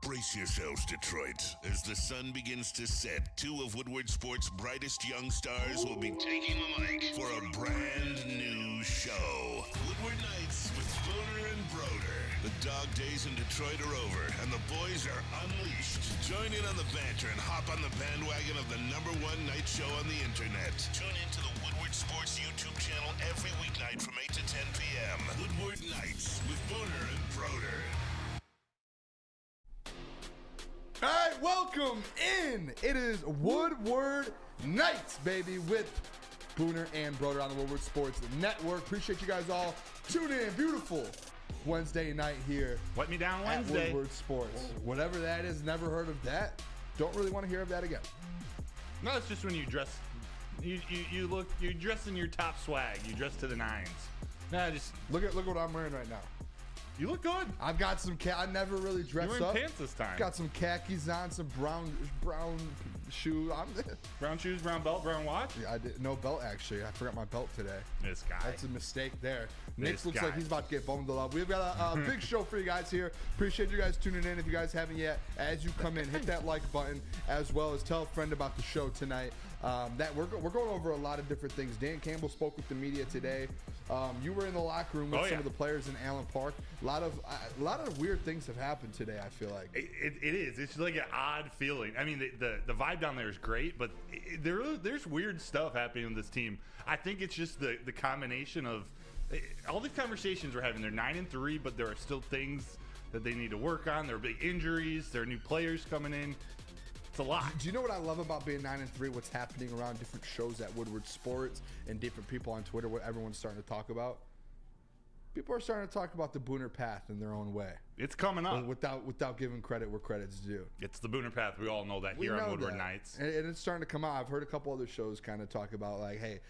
Brace yourselves, Detroit. As the sun begins to set, two of Woodward Sports' brightest young stars will be taking the mic for a brand new show. Woodward Nights with Booner and Broder. The dog days in Detroit are over, and the boys are unleashed. Join in on the banter and hop on the bandwagon of the #1 night show on the internet. Tune in to the Woodward Sports YouTube channel every weeknight from 8 to 10 p.m. Woodward Nights with Booner and Broder. All right, welcome in. It is Woodward Nights, baby, with Booner and Broder on the Woodward Sports Network. Appreciate you guys all tuning in. Beautiful Wednesday night here. Let me down at Wednesday. Woodward Sports. Whatever that is, never heard of that. Don't really want to hear of that again. No, it's just when you dress. You dress in your top swag. You dress to the nines. Nah, just look at what I'm wearing right now. You look good. I've got some I never really dressed You're wearing up. pants this time. Got some khakis on, some brown shoes. Brown shoes, brown belt, brown watch. Yeah, I did no belt actually. I forgot my belt today. This guy. That's a mistake there. Nick looks guy. like he's about to get bundled up. We've got a big show for you guys here. Appreciate you guys tuning in. If you guys haven't yet, as you come in, hit that like button, as well as tell a friend about the show tonight. That we're going over a lot of different things. Dan Campbell spoke with the media today. You were in the locker room with some of the players in Allen Park. A lot of weird things have happened today, I feel like. It is. It's like an odd feeling. I mean, the vibe down there is great, but there's weird stuff happening with this team. I think it's just the combination of all these conversations we're having. They're 9-3, but there are still things that they need to work on. There are big injuries. There are new players coming in. It's a lot. Do you know what I love about being 9-3? What's happening around different shows at Woodward Sports and different people on Twitter, what everyone's starting to talk about? People are starting to talk about the Booner path in their own way. It's coming up. Without giving credit where credit's due. It's the Booner path. We all know that here on Woodward Nights. And it's starting to come out. I've heard a couple other shows kind of talk about, like, hey,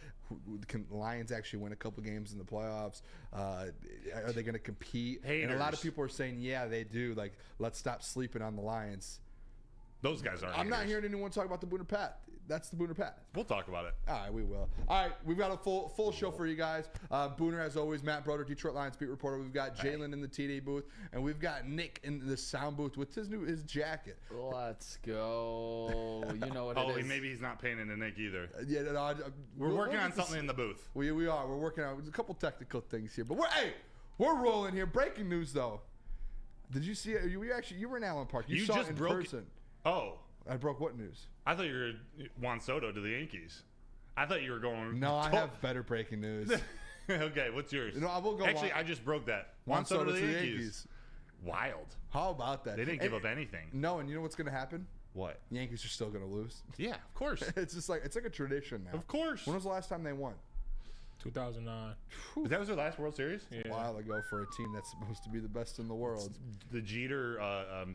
can Lions actually win a couple games in the playoffs? Are they going to compete? Haters. And a lot of people are saying, yeah, they do. Like, let's stop sleeping on the Lions. Those guys aren't. I'm not hearing anyone talk about the Booner path. That's the Booner path. We'll talk about it. All right, we will. All right, we've got a full show for you guys. Booner, as always, Matt Broder, Detroit Lions beat reporter. We've got Jalen in the TD booth, and we've got Nick in the sound booth with his jacket. Let's go. You know what it is. Maybe he's not paying into Nick either. Yeah, no, we're working on something in the booth. We are. We're working on a couple technical things here, but we're rolling here. Breaking news though. Did you see it? You were in Allen Park. You saw it in person. Oh. I broke what news? I thought you were Juan Soto to the Yankees. I thought you were going. No, I have better breaking news. Okay, what's yours? No, I will go. Actually, I just broke that. Juan Soto to the Yankees. Wild. How about that? They didn't give up anything. No, and you know what's going to happen? What? Yankees are still going to lose. Yeah, of course. It's like a tradition now. Of course. When was the last time they won? 2009. That was their last World Series? Yeah. A while ago for a team that's supposed to be the best in the world. The Jeter,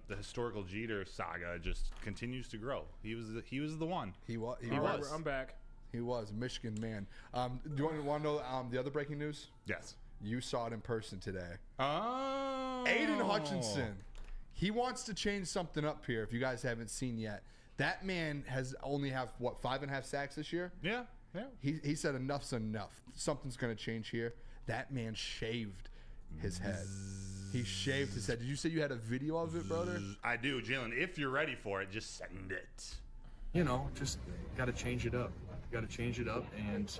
the historical Jeter saga just continues to grow. He was the one. He was. I'm back. He was a Michigan man. Do you want to know the other breaking news? Yes. You saw it in person today. Oh. Aiden Hutchinson. He wants to change something up here. If you guys haven't seen yet, that man has only 5.5 sacks this year. Yeah. Yeah. He said enough's enough. Something's going to change here. That man shaved his head. He shaved his head. Did you say you had a video of it, brother? I do, Jalen. If you're ready for it, just send it. You know, just got to change it up. Got to change it up, and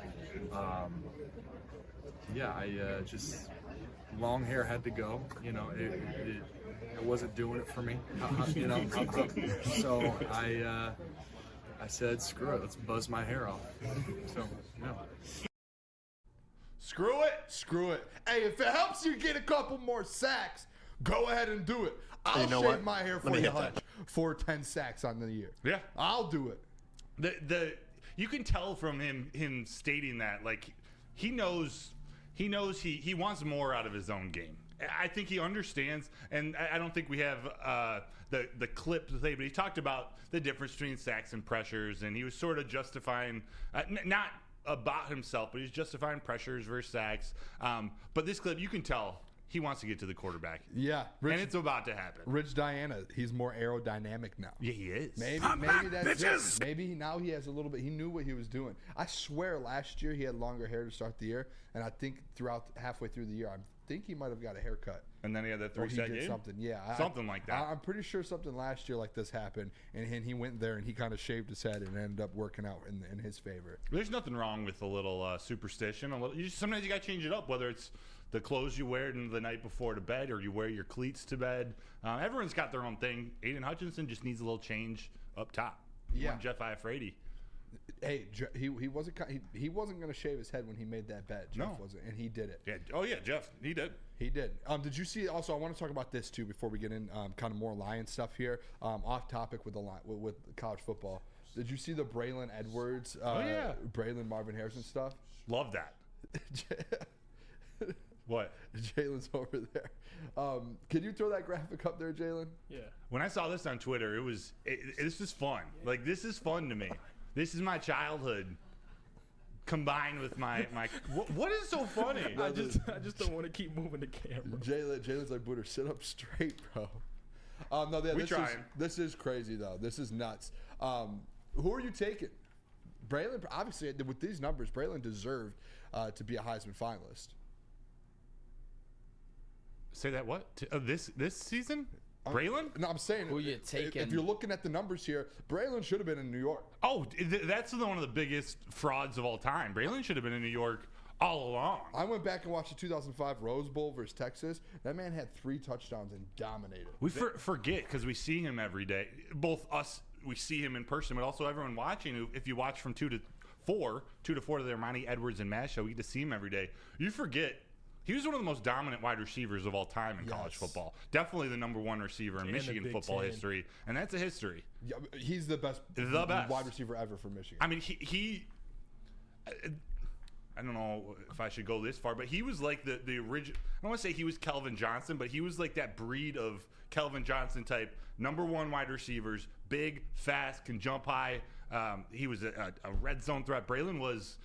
I just long hair had to go. You know, it wasn't doing it for me. You know, so I said, screw it, let's buzz my hair off. So, yeah. Screw it. Hey, if it helps you get a couple more sacks, go ahead and do it. I'll shave my hair for you, Hutch, for 10 sacks on the year. Yeah. I'll do it. You can tell from him stating that, like, he knows he wants more out of his own game. I think he understands, and I don't think we have the clip to say, but he talked about the difference between sacks and pressures, and he was sort of justifying, not about himself, but he's justifying pressures versus sacks. But this clip, you can tell he wants to get to the quarterback. Yeah. And it's about to happen. Rich Diana, he's more aerodynamic now. Yeah, he is. Maybe that's it. Maybe now he has a little bit. He knew what he was doing. I swear last year he had longer hair to start the year, and I think halfway through the year, I'm think he might have got a haircut. And then he had that Or he 3-set did game? something, yeah. Something like that. I'm pretty sure something last year like this happened, and he went there and he kind of shaved his head and ended up working out in his favor. There's nothing wrong with a little superstition. Sometimes you got to change it up, whether it's the clothes you wear the night before to bed or you wear your cleats to bed. Everyone's got their own thing. Aiden Hutchinson just needs a little change up top. Yeah. Jeff Iafrate. Hey, he wasn't going to shave his head when he made that bet. Jeff wasn't, and he did it. Yeah. Oh yeah, Jeff. He did. He did. Did you see? Also, I want to talk about this too before we get in kind of more Lions stuff here. Off topic with with college football. Did you see the Braylon Edwards? Braylon Marvin Harrison stuff. Love that. What? Jalen's over there. Can you throw that graphic up there, Jalen? Yeah. When I saw this on Twitter, this is fun. Like, this is fun to me. This is my childhood combined with my what is so funny? I just don't want to keep moving the camera. Jalen's like, Booner, sit up straight, bro. This is crazy though. This is nuts. Who are you taking? Braylon, obviously with these numbers, Braylon deserved to be a Heisman finalist. Say that what? This season? Braylon? No, I'm saying Who you taking? If you're looking at the numbers here, Braylon should have been in New York. Oh, that's one of the biggest frauds of all time. Braylon should have been in New York all along. I went back and watched the 2005 Rose Bowl versus Texas. That man had 3 touchdowns and dominated. We forget because we see him every day. Both us, we see him in person, but also everyone watching. If you watch from 2 to 4 to the Armani Edwards and Mash show, we get to see him every day. You forget. He was one of the most dominant wide receivers of all time in college football. Definitely the number 1 receiver in Michigan football history, and that's a history. Yeah, he's the best wide receiver ever for Michigan. I mean, he I don't know if I should go this far, but he was like the original. I don't want to say he was Kelvin Johnson, but he was like that breed of Kelvin Johnson type number 1 wide receivers, big, fast, can jump high. He was a red zone threat. Braylon was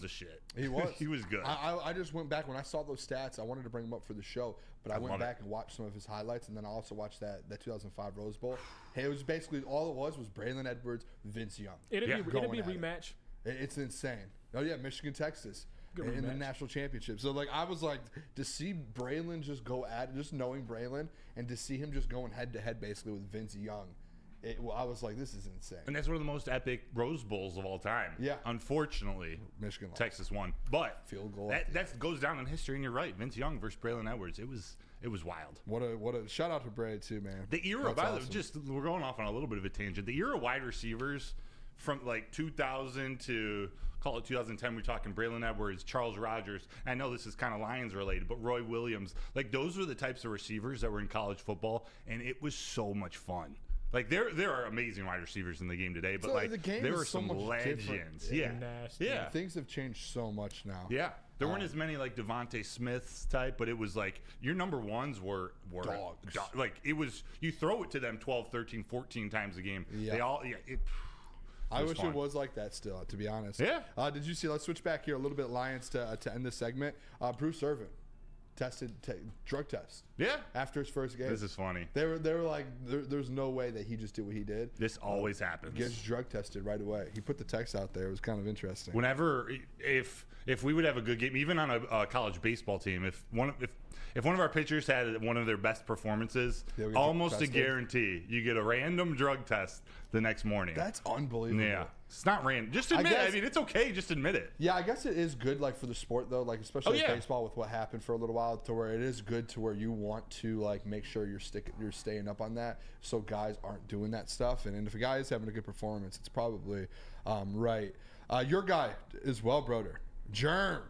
the shit. He was. He was good. I just went back when I saw those stats. I wanted to bring him up for the show, but I went back and watched some of his highlights, and then I also watched that 2005 Rose Bowl. Hey, it was basically all it was Braylon Edwards, Vince Young. It'd be a rematch. It's insane. Oh yeah, Michigan, Texas. In the national championship. So like I was like to see Braylon just go at it, just knowing Braylon, and to see him just going head to head basically with Vince Young. I was like, this is insane. And that's one of the most epic Rose Bowls of all time. Yeah. Unfortunately, Michigan lost. Texas won. But field goal. That goes down in history, and you're right. Vince Young versus Braylon Edwards. It was wild. What a shout out to Bray too, man. The era, by the way, just we're going off on a little bit of a tangent. The era wide receivers from like 2000 to call it 2010, we're talking Braylon Edwards, Charles Rogers. I know this is kind of Lions related, but Roy Williams. Like those were the types of receivers that were in college football, and it was so much fun. Like there are amazing wide receivers in the game today, but like there were some legends. Yeah. Things have changed so much now. Yeah. There weren't as many like Devontae Smith's type, but it was like your number 1s were dogs. Like it was, you throw it to them 12, 13, 14 times a game. Yeah. They all, I wish it was like that still, to be honest. Yeah. Did you see, let's switch back here a little bit, Lions, to end this segment. Bruce Irvin tested drug test. Yeah. After his first game. This is funny. They were like, there's no way that he just did what he did. This always happens. Gets drug tested right away. He put the text out there. It was kind of interesting. Whenever, if we would have a good game, even on a college baseball team, if one of our pitchers had one of their best performances, almost a guarantee you get a random drug test the next morning. That's unbelievable. Yeah. It's not random. Just admit it. I mean, it's okay. Just admit it. Yeah, I guess it is good, like for the sport though, like especially baseball with what happened for a little while, to where it is good to where you want to like make sure you're staying up on that, so guys aren't doing that stuff. And if a guy is having a good performance, it's probably right. Your guy as well, Broder. Germ.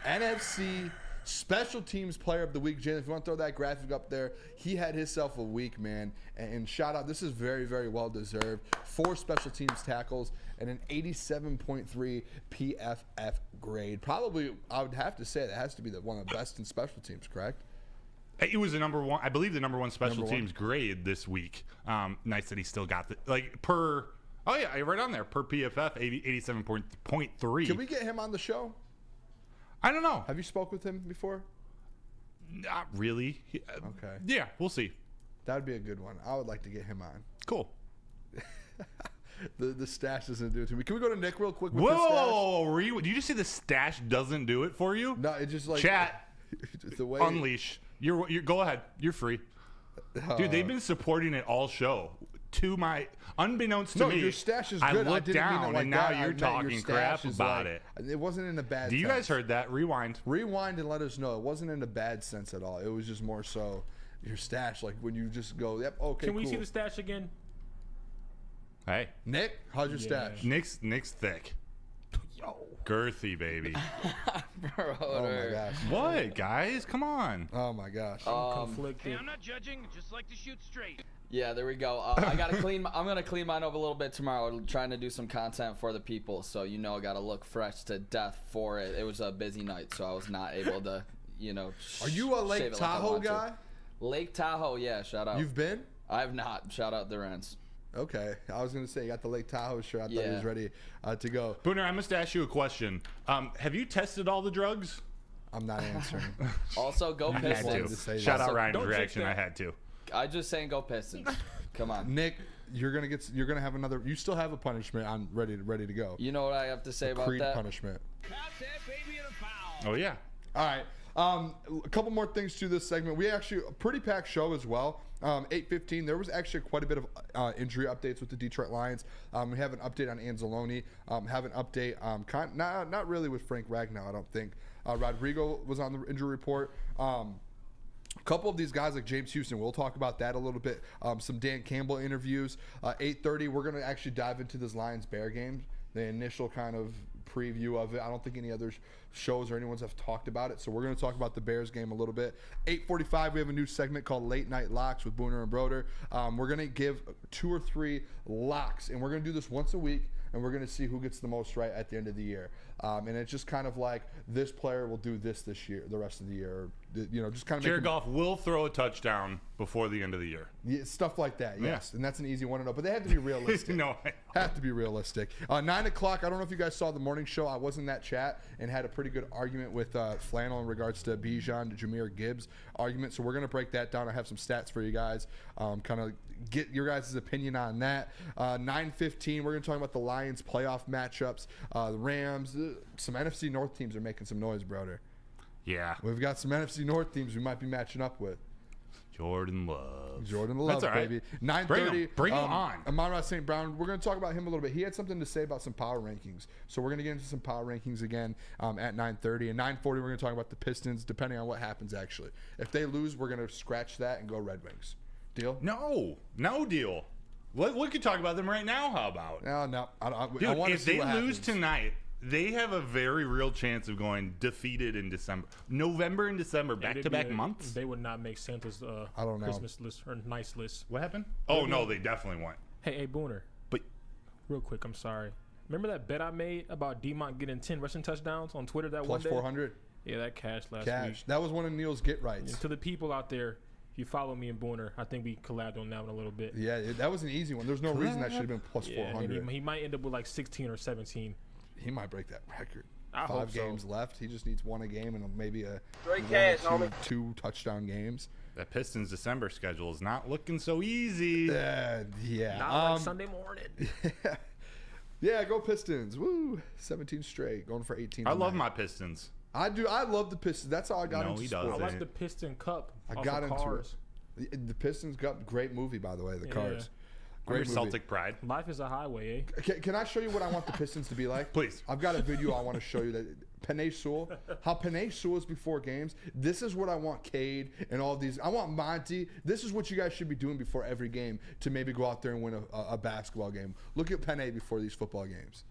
NFC Special Teams Player of the Week. Jalen, if you want to throw that graphic up there, he had himself a week, man. And shout out, this is very, very well deserved. 4 special teams tackles and an 87.3 PFF grade. Probably, I would have to say that has to be one of the best in special teams, correct? It was the number 1, I believe, the number 1 special teams grade this week. Nice that he still got per. Oh yeah, right on there per PFF, 87.3. Can we get him on the show? I don't know. Have you spoke with him before? Not really. Okay. Yeah, we'll see. That would be a good one. I would like to get him on. Cool. The stash doesn't do it to me. Can we go to Nick real quick with Whoa! Did you just say the stash doesn't do it for you? No, it just like chat. The way Unleash. You're go ahead. You're free. Dude, they've been supporting it all show. To my unbeknownst to me, your stash is I good. looked didn't mean it down, like and now that. I you're meant your talking stash crap is about like- it. It wasn't in a bad. Do you sense. guys heard that? Rewind. Rewind and let us know. It wasn't in a bad sense at all. It was just more so your stash, like when you just go, yep, okay, Can we cool. see the stash again? Hey, Nick, how's your stash? Nick's thick. Yo. Girthy, baby. Oh my gosh. What, guys? Come on. Oh my gosh. Conflicted. Hey, I'm not judging, just like to shoot straight. Yeah, there we go. I gotta clean. I'm gonna clean mine up a little bit tomorrow. Trying to do some content for the people, so I gotta look fresh to death for it. It was a busy night, so I was not able to, Are you a shave Lake it like I Tahoe want to. guy? Lake Tahoe, yeah. Shout out. You've been? I have not. Shout out the Rents. Okay. I was gonna say you got the Lake Tahoe shirt. I thought he Yeah. was ready to go. Booner, I must ask you a question. Have you tested all the drugs? I'm not answering. Also, go had Pistons. wanted to say Shout that. out Ryan's don't drink reaction. that. I had to. I just saying, go Pistons. Come on. Nick, you're gonna have another. You still have a punishment on ready to go. You know what I have to say about Creed that? punishment. Pass that baby in a foul. Oh yeah. All right. A couple more things to this segment. We actually a pretty packed show as well. 8:15. There was actually quite a bit of injury updates with the Detroit Lions. We have an update on Anzalone. Have an update. Not really with Frank Ragnow, I don't think. Rodrigo was on the injury report. A couple of these guys like James Houston, we'll talk about that a little bit. Some Dan Campbell interviews. 8:30, we're going to actually dive into this Lions-Bear game. The initial kind of preview of it. I don't think any other shows or anyone's have talked about it, so we're going to talk about the Bears game a little bit. 8:45, we have a new segment called Late Night Locks with Booner and Broder. We're going to give 2 or 3 locks, and we're going to do this once a week, and we're going to see who gets the most right at the end of the year. And it's just kind of like this player will do this year, the rest of the year. Or, just kind of Jared Goff will throw a touchdown before the end of the year. stuff like that, yes. Yeah. And that's an easy one to know. But they have to be realistic. No. Have to be realistic. 9 o'clock, I don't know if you guys saw the morning show. I was in that chat and had a pretty good argument with Flannel in regards to Bijan to Jahmyr Gibbs argument. So we're going to break that down. I have some stats for you guys. Kind of get your guys' opinion on that. 9:15, we're going to talk about the Lions playoff matchups. The Rams, some NFC North teams are making some noise, brother. Yeah. We've got some NFC North teams we might be matching up with. Jordan Love. Jordan Love, That's all right. baby. 9:30. Bring him on. Amon-Ra St. Brown. We're going to talk about him a little bit. He had something to say about some power rankings. So we're going to get into some power rankings again at 9:30. And 9:40, we're going to talk about the Pistons, depending on what happens, actually. If they lose, we're going to scratch that and go Red Wings. Deal? No deal. We could talk about them right now. How about? No. I Dude, want to if see they what lose happens. tonight, they have a very real chance of going defeated in December. November and December, It'd back-to-back be months? They would not make Santa's I don't know. Christmas list or nice list. What happened? Oh, no, they definitely won't. Hey, Booner. But Real quick, I'm sorry. Remember that bet I made about D-Mont getting 10 rushing touchdowns on Twitter that Plus one day? 400. Yeah, that cashed last Cash. week. That was one of Neil's get rights. And to the people out there, if you follow me and Booner, I think we collabed on that one a little bit. Yeah, that was an easy one. There's no reason that should have been plus Yeah, and 400. he might end up with like 16 or 17. He might break that record. I 5 hope so. games left. He just needs one a game and maybe a Straight cash, one or homie. two touchdown games. that Pistons December schedule is not looking so easy. Yeah. Not like Sunday morning. Yeah, go Pistons. Woo. 17 straight. Going for 18. I love tonight. my Pistons. I do. I love the Pistons. That's how I got No, into he sports. I doesn't. like the Piston Cup. I off got of into Cars. it. The Pistons got great movie, by the way. The Yeah. Cars. Under Great movie. Celtic pride. Life is a highway, eh? Can I show you what I want the Pistons to be like? Please. I've got a video I want to show you that Penei Sewell, how Penei Sewell is before games. This is what I want Cade and all these. I want Monty. This is what you guys should be doing before every game to maybe go out there and win a basketball game. Look at Penei before these football games.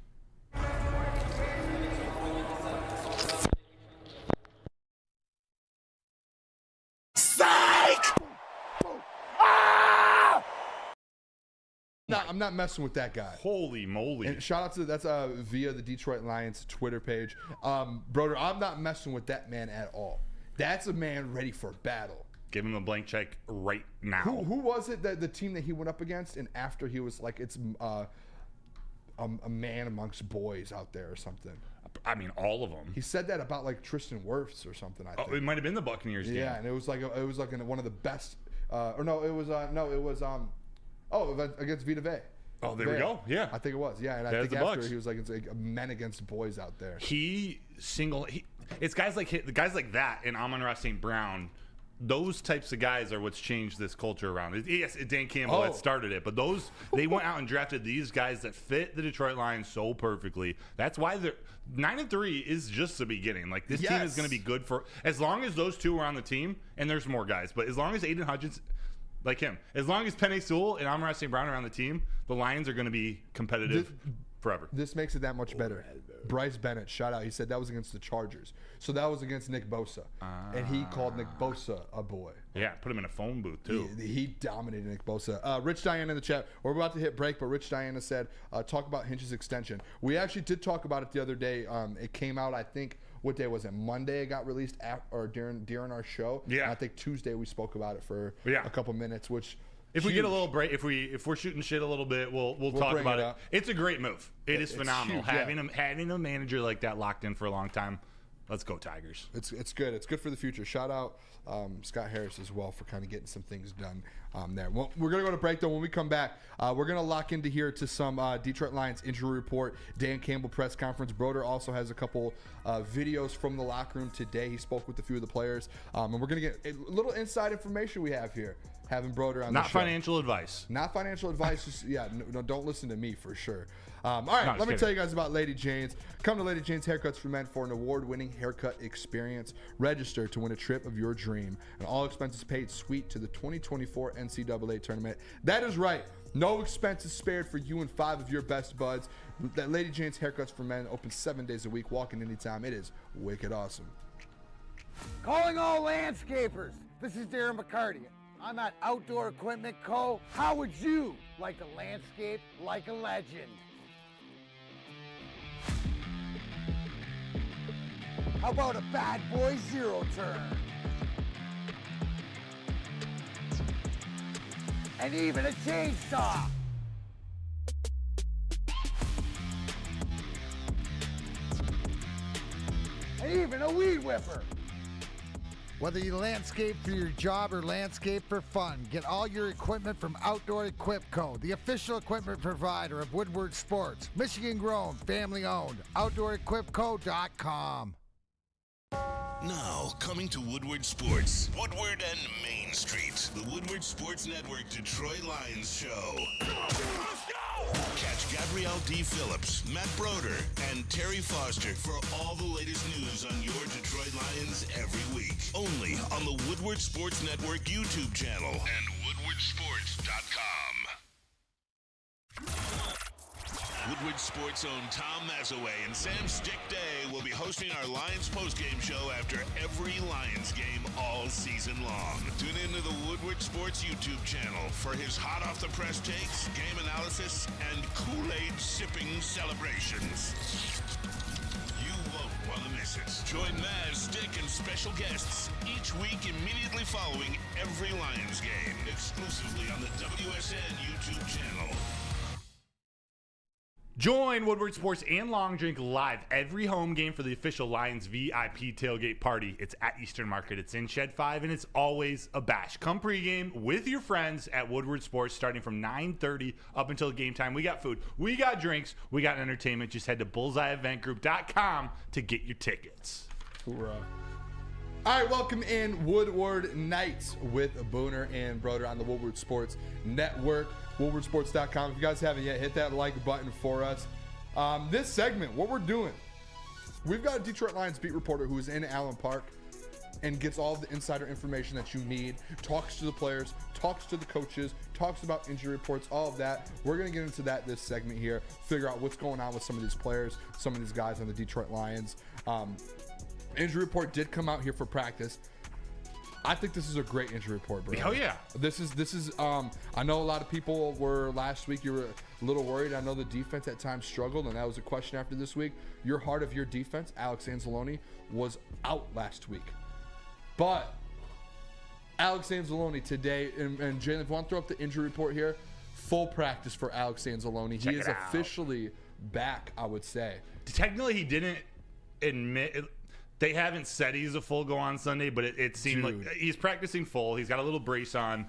No, I'm not messing with that guy. Holy moly. And shout out to that's via the Detroit Lions Twitter page. Broder, I'm not messing with that man at all. That's a man ready for battle. Give him a blank check right now. Who was it that the team that he went up against? And after he was like, it's a man amongst boys out there or something. I mean, all of them. He said that about like Tristan Wirfs or something. I think. Oh, it might have been the Buccaneers game. Yeah, and it was like one of the best. Against Vita Vea. Oh, there we go. Yeah. I think it was. Yeah, and I There's think the after Bucks. he was like it's like men against boys out there. He it's guys like that and Amon-Ra St. Brown. Those types of guys are what's changed this culture around. Yes, Dan Campbell had started it, but they went out and drafted these guys that fit the Detroit Lions so perfectly. That's why they're 9-3 is just the beginning. Like, this team is going to be good for as long as those two are on the team, and there's more guys. But as long as Aiden Hutchins, like him, as long as Penei Sewell and Amon-Ra St. Brown are on the team, the Lions are going to be competitive forever. This makes it that much better. Bryce Bennett, shout out. He said that was against the Chargers. So that was against Nick Bosa. And he called Nick Bosa a boy. Yeah, put him in a phone booth, too. He dominated Nick Bosa. Rich Diana in the chat. We're about to hit break, but Rich Diana said, talk about Hinch's extension. We actually did talk about it the other day. It came out, I think, what day was it? Monday it got released during our show. Yeah. And I think Tuesday we spoke about it for a couple minutes, which... If we get a little break, if we're shooting shit a little bit, we'll talk about it. It's a great move. It's phenomenal. Huge, having a manager like that locked in for a long time. Let's go Tigers. It's good. It's good for the future. Shout out Scott Harris as well for kind of getting some things done there. Well, we're gonna go to break though. When we come back, we're gonna lock into here to some Detroit Lions injury report. Dan Campbell press conference. Broder also has a couple videos from the locker room today. He spoke with a few of the players, and we're gonna get a little inside information we have here. Having Broder on the show. Not financial advice. Not financial advice. Just, no, don't listen to me for sure. All right, let me tell you guys about Lady Jane's. Come to Lady Jane's Haircuts for Men for an award-winning haircut experience. Register to win a trip of your dream. And all expenses paid suite to the 2024 NCAA tournament. That is right. No expenses spared for you and 5 of your best buds. That Lady Jane's Haircuts for Men open 7 days a week. Walk in anytime. It is wicked awesome. Calling all landscapers. This is Darren McCarty. I'm at Outdoor Equipment Co. How would you like to landscape like a legend? How about a bad boy zero turn? And even a chainsaw. And even a weed whipper. Whether you landscape for your job or landscape for fun, get all your equipment from Outdoor Equip Co., the official equipment provider of Woodward Sports. Michigan grown, family owned. OutdoorEquipCo.com. Now, coming to Woodward Sports, Woodward and Main Street, the Woodward Sports Network Detroit Lions show. Let's go! Catch Gabrielle D. Phillips, Matt Broder, and Terry Foster for all the latest news on your Detroit Lions every week. Only on the Woodward Sports Network YouTube channel and woodwardsports.com. Woodward Sports' own Tom Mazaway and Sam Stick Day will be hosting our Lions postgame show after every Lions game all season long. Tune into the Woodward Sports YouTube channel for his hot-off-the-press takes, game analysis, and Kool-Aid sipping celebrations. You won't want to miss it. Join Maz, Stick, and special guests each week immediately following every Lions game, exclusively on the WSN YouTube channel. Join Woodward Sports and Long Drink live every home game for the official Lions VIP tailgate party. It's at Eastern Market. It's in Shed 5, and it's always a bash. Come pregame with your friends at Woodward Sports starting from 9:30 up until game time. We got food. We got drinks. We got entertainment. Just head to bullseyeeventgroup.com to get your tickets. Hoorah. All right, welcome in Woodward Nights with Booner and Broder on the Woodward Sports Network, woodwardsports.com. If you guys haven't yet, hit that like button for us. This segment, what we're doing, we've got a Detroit Lions beat reporter who's in Allen Park and gets all of the insider information that you need, talks to the players, talks to the coaches, talks about injury reports, all of that. We're going to get into that this segment here, figure out what's going on with some of these players, some of these guys on the Detroit Lions. Injury report did come out here for practice. I think this is a great injury report, bro. Oh yeah. This is I know a lot of people were last week, you were a little worried. I know the defense at times struggled, and that was a question after this week. Your heart of your defense, Alex Anzalone, was out last week. But Alex Anzalone today, and Jalen, if you want to throw up the injury report here, full practice for Alex Anzalone. He is officially back, I would say. Technically, he didn't admit it. They haven't said he's a full go on Sunday, but it seemed like he's practicing full. He's got a little brace on,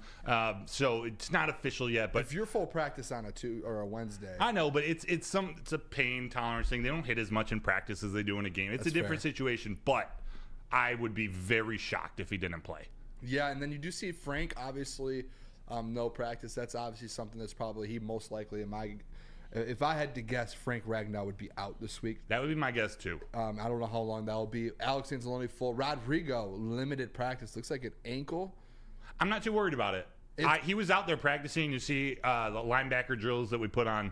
so it's not official yet. But if you're full practice on a Tuesday or a Wednesday, I know, but it's a pain tolerance thing. They don't hit as much in practice as they do in a game. It's a different situation, but I would be very shocked if he didn't play. Yeah, and then you do see Frank, obviously, no practice. That's obviously something that's probably he most likely if I had to guess, Frank Ragnow would be out this week. That would be my guess, too. I don't know how long that will be. Alex Anzalone full. Rodrigo, limited practice. Looks like an ankle. I'm not too worried about it. He was out there practicing. You see the linebacker drills that we put on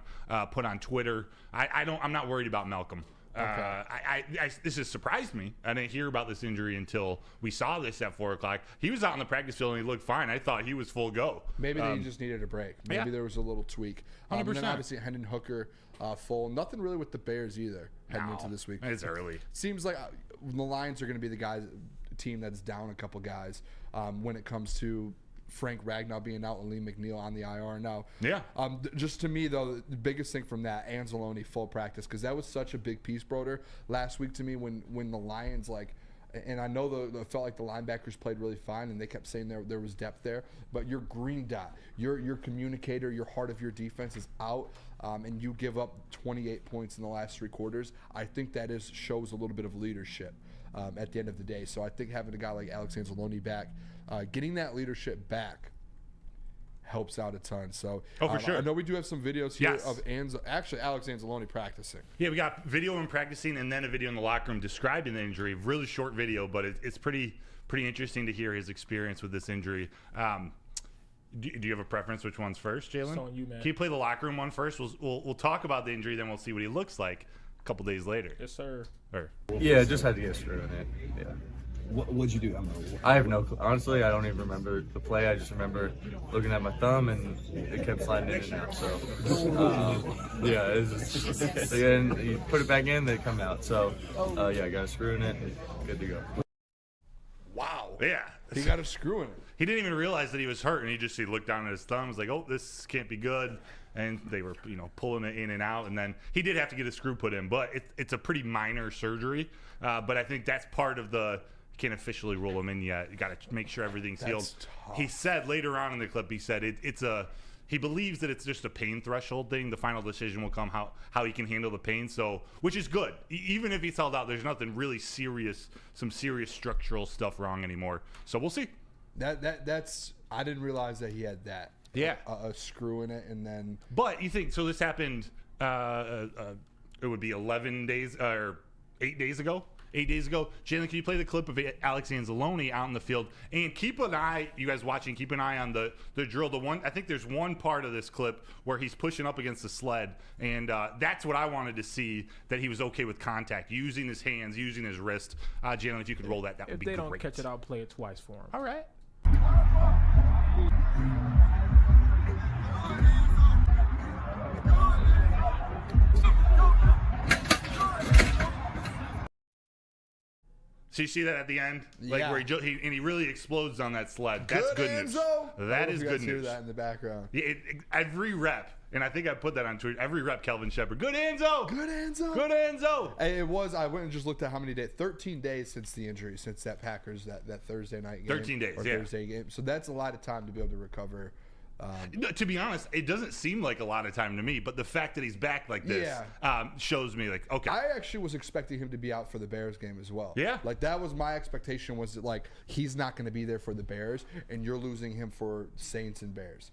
Twitter. I'm not worried about Malcolm. Okay. This has surprised me. I didn't hear about this injury until we saw this at 4 o'clock. He was out on the practice field and he looked fine. I thought he was full go. Maybe they just needed a break. Maybe there was a little tweak. 100%. And then obviously Hendon Hooker full. Nothing really with the Bears either heading into this week. It's early. Seems like the Lions are going to be the team that's down a couple guys when it comes to Frank Ragnow being out and Lee McNeil on the IR now. Yeah. Just to me, though, the biggest thing from that, Anzalone full practice, because that was such a big piece, Broder, last week to me when the Lions, and I know it felt like the linebackers played really fine, and they kept saying there was depth there, but your green dot, your communicator, your heart of your defense is out, and you give up 28 points in the last 3 quarters. I think that shows a little bit of leadership at the end of the day. So I think having a guy like Alex Anzalone back, getting that leadership back helps out a ton. So for sure. I know we do have some videos here of Alex Anzalone practicing. Yeah, we got video of him practicing and then a video in the locker room describing the injury. Really short video, but it's pretty interesting to hear his experience with this injury. Do you have a preference? Which one's first, Jalen? It's on you, man. Can you play the locker room one first? We'll talk about the injury, then we'll see what he looks like a couple days later. Yes, sir. Yeah, just had to get screwed in it. Yeah. What'd you do? I have no clue. Honestly, I don't even remember the play. I just remember looking at my thumb and it kept sliding in and out. So, yeah, again, you put it back in, they come out. So, yeah, I got a screw in it and good to go. Wow. Yeah. He got a screw in it. He didn't even realize that he was hurt, and he looked down at his thumb, was like, oh, this can't be good. And they were, pulling it in and out. And then he did have to get a screw put in, but it's a pretty minor surgery. But I think that's part of can't officially rule him in yet. You got to make sure everything's healed. Tough. He said later on in the clip, he believes that it's just a pain threshold thing. The final decision will come how he can handle the pain. So, which is good. Even if he's held out, there's nothing really serious, some serious structural stuff wrong anymore. So we'll see. That's I didn't realize that he had that. Yeah, a screw in it, and then. But you think so? This happened. It would be 11 days or 8 days ago. 8 days ago. Jalen, can you play the clip of Alex Anzalone out in the field? And keep an eye, you guys watching, keep an eye on the drill. I think there's one part of this clip where he's pushing up against the sled, and that's what I wanted to see, that he was okay with contact, using his hands, using his wrist. Jalen, if you could roll that would be great. If they don't catch it, I'll play it twice for him. All right. So you see that at the end, where he really explodes on that sled. That's good news. That is good news. Hear that in the background. Yeah, every rep, and I think I put that on Twitter. Every rep, Kelvin Shepard. Good Enzo. Good Enzo. Good Enzo. It was. I went and just looked at how many days. 13 days since the injury, since that Packers that Thursday night game. 13 days. Or yeah. Thursday game. So that's a lot of time to be able to recover. To be honest, it doesn't seem like a lot of time to me, but the fact that he's back like this shows me okay. I actually was expecting him to be out for the Bears game as well. Yeah. That was my expectation, was that he's not going to be there for the Bears and you're losing him for Saints and Bears.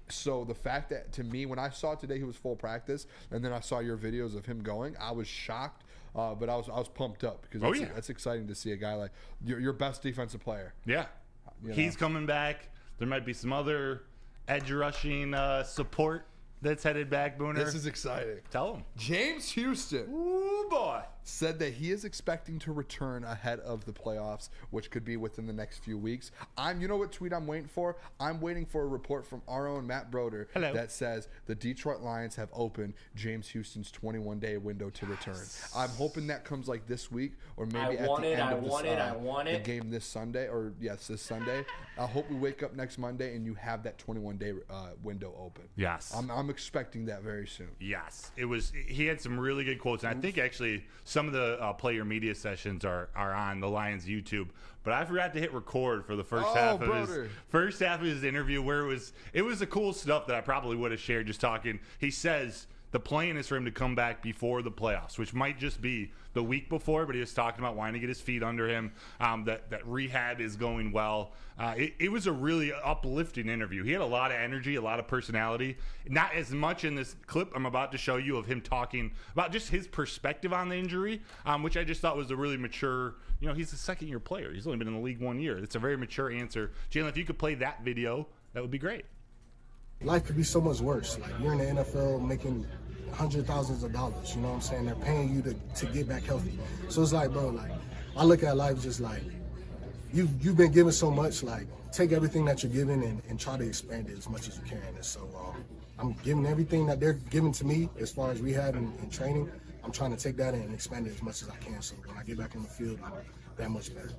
So the fact that, to me, when I saw today he was full practice and then I saw your videos of him going, I was shocked, but I was pumped up because that's exciting to see a guy like your best defensive player. Yeah. He's coming back. There might be some other edge rushing support that's headed back, Booner. This is exciting. Tell him. James Houston. Ooh, boy. Said that he is expecting to return ahead of the playoffs, which could be within the next few weeks. You know what tweet I'm waiting for? I'm waiting for a report from our own Matt Broder that says the Detroit Lions have opened James Houston's 21-day window to return. I'm hoping that comes this week or maybe at the end of the game this Sunday, this Sunday. I hope we wake up next Monday and you have that 21-day window open. Yes. I'm expecting that very soon. Yes. He had some really good quotes, and I think actually some of the player media sessions are on the Lions YouTube. But I forgot to hit record for the first half of his interview, where it was the cool stuff that I probably would have shared just talking. He says the plan is for him to come back before the playoffs, which might just be the week before, but he was talking about wanting to get his feet under him, that rehab is going well. It was a really uplifting interview. He had a lot of energy, a lot of personality. Not as much in this clip I'm about to show you of him talking about just his perspective on the injury, which I just thought was a really mature, he's a second-year player. He's only been in the league 1 year. It's a very mature answer. Jalen, if you could play that video, that would be great. Life could be so much worse. Like, you're in the NFL making hundreds of thousands of dollars, you know what I'm saying? They're paying you to get back healthy. So it's like, bro, like, I look at life just like, you've been given so much, like, take everything that you're given and try to expand it as much as you can. And so I'm giving everything that they're giving to me as far as rehab and training. I'm trying to take that and expand it as much as I can. So when I get back in the field, I'm that much better.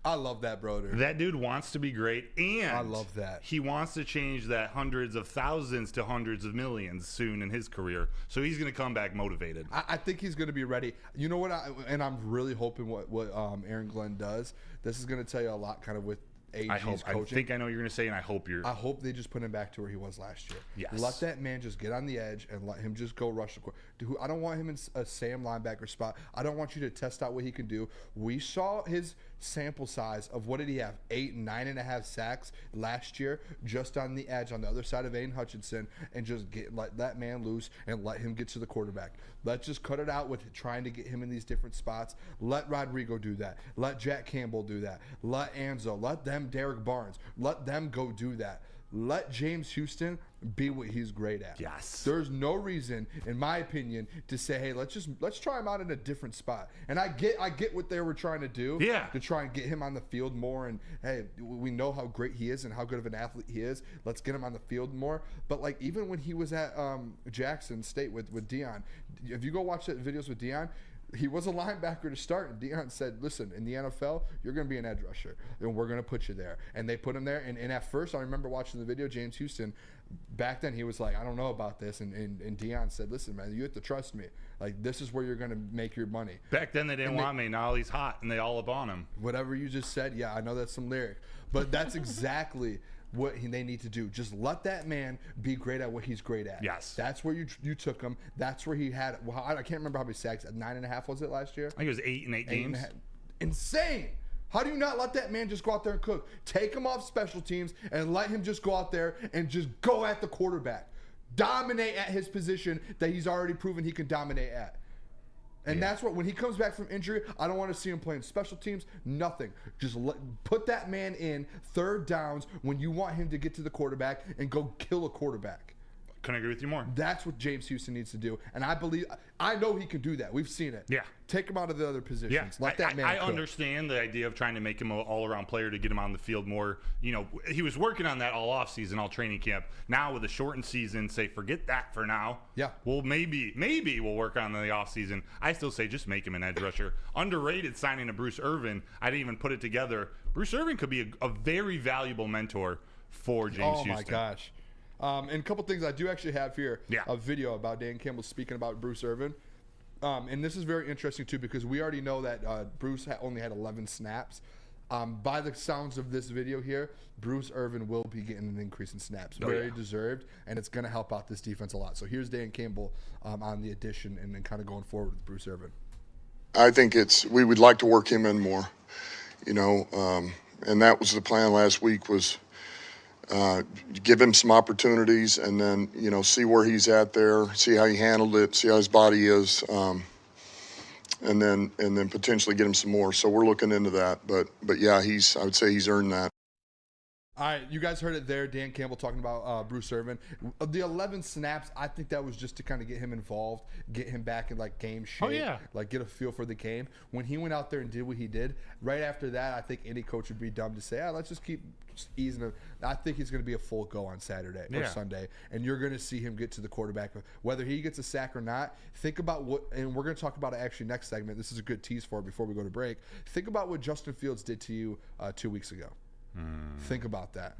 I love that, Broder. That dude wants to be great, and I love that. He wants to change that hundreds of thousands to hundreds of millions soon in his career. So he's going to come back motivated. I think he's going to be ready. You know what? I'm really hoping what Aaron Glenn does. This is going to tell you a lot, kind of with AG's coaching. I think I know what you're going to say, and I hope they just put him back to where he was last year. Yes. Let that man just get on the edge and let him just go rush the court. Dude, I don't want him in a Sam linebacker spot. I don't want you to test out what he can do. We saw his sample size of what did he have? 8 and 9.5 sacks last year, just on the edge on the other side of Aiden Hutchinson, and just let that man loose and let him get to the quarterback. Let's just cut it out with trying to get him in these different spots. Let Rodrigo do that. Let Jack Campbell do that. Let Anzo. Let them Derek Barnes. Let them go do that. Let James Houston be what he's great at. Yes. There's no reason, in my opinion, to say, hey, let's try him out in a different spot. And I get what they were trying to do. Yeah. To try and get him on the field more. And hey, we know how great he is and how good of an athlete he is. Let's get him on the field more. But like even when he was at Jackson State with Deion, if you go watch the videos with Deion, he was a linebacker to start, and Deion said, listen, in the NFL, you're going to be an edge rusher, and we're going to put you there. And they put him there, and at first, I remember watching the video, James Houston, back then, he was like, I don't know about this, and Deion said, listen, man, you have to trust me. Like, this is where you're going to make your money. Back then, they didn't want me. Now he's hot, and they all up on him. Whatever you just said, yeah, I know that's some lyric. But that's exactly what they need to do. Just let that man be great at what he's great at. Yes. That's where you took him. That's where he had, well, I can't remember how many sacks, 9.5 was it last year? I think it was 8 in 8 games. Insane. How do you not let that man just go out there and cook? Take him off special teams and let him just go out there and just go at the quarterback. Dominate at his position that he's already proven he can dominate at. And that's what, when he comes back from injury, I don't want to see him playing special teams, nothing. Just put that man in third downs when you want him to get to the quarterback and go kill a quarterback. Couldn't agree with you more. That's what James Houston needs to do. And I know he can do that. We've seen it. Yeah. Take him out of the other positions. Yeah. Let that man I cook. understand the idea of trying to make him an all-around player to get him on the field more. He was working on that all offseason, all training camp. Now with a shortened season, say forget that for now. Yeah. Well, maybe we'll work on the offseason. I still say just make him an edge rusher. Underrated signing of Bruce Irvin. I didn't even put it together. Bruce Irvin could be a very valuable mentor for James Houston. Oh, my gosh. And a couple things I do actually have here. Yeah. A video about Dan Campbell speaking about Bruce Irvin. And this is very interesting, too, because we already know that Bruce only had 11 snaps. By the sounds of this video here, Bruce Irvin will be getting an increase in snaps. Very deserved, and it's going to help out this defense a lot. So here's Dan Campbell on the addition and then kind of going forward with Bruce Irvin. I think we would like to work him in more, and that was the plan last week was give him some opportunities and then, see where he's at there, see how he handled it, see how his body is, and then potentially get him some more. So we're looking into that. But yeah, I would say he's earned that. All right, you guys heard it there. Dan Campbell talking about Bruce Irvin. Of the 11 snaps, I think that was just to kind of get him involved, get him back in game shape. Oh, yeah. Get a feel for the game. When he went out there and did what he did, right after that, I think any coach would be dumb to say, let's just keep easing him. I think he's going to be a full go on Saturday or Sunday, and you're going to see him get to the quarterback. Whether he gets a sack or not, think about and we're going to talk about it actually next segment. This is a good tease for it before we go to break. Think about what Justin Fields did to you 2 weeks ago. Think about that.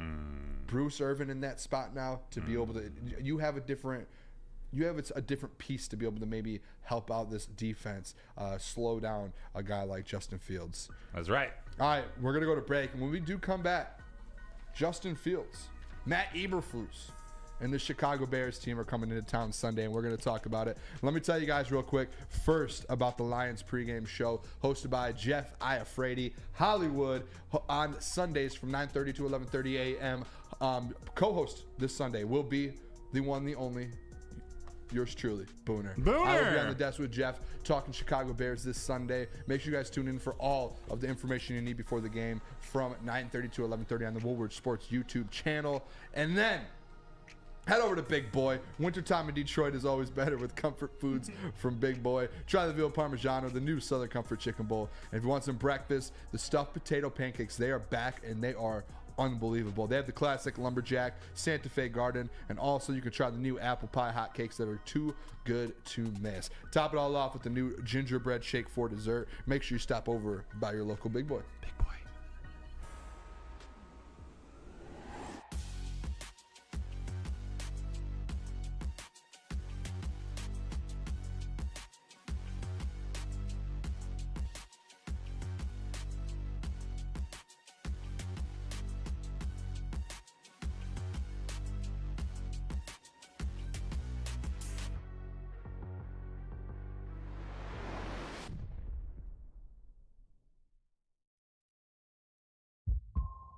Bruce Irvin in that spot now to be able to – you have a different you have a different piece to be able to maybe help out this defense, slow down a guy like Justin Fields. That's right. All right, we're going to go to break. And when we do come back, Justin Fields, Matt Eberflus, and the Chicago Bears team are coming into town Sunday, and we're going to talk about it. Let me tell you guys real quick first about the Lions pregame show hosted by Jeff Iafrate, Hollywood, on Sundays from 9:30 to 11:30 a.m. Co-host this Sunday will be the one, the only, yours truly, Booner. Booner! I will be on the desk with Jeff talking Chicago Bears this Sunday. Make sure you guys tune in for all of the information you need before the game from 9:30 to 11:30 on the Woodward Sports YouTube channel. And then head over to Big Boy. Wintertime in Detroit is always better with comfort foods from Big Boy. Try the veal parmigiano, the new Southern Comfort Chicken Bowl. And if you want some breakfast, the stuffed potato pancakes, they are back and they are unbelievable. They have the classic lumberjack, Santa Fe garden, and also you can try the new apple pie hotcakes that are too good to miss. Top it all off with the new gingerbread shake for dessert. Make sure you stop over by your local Big Boy. Big Boy.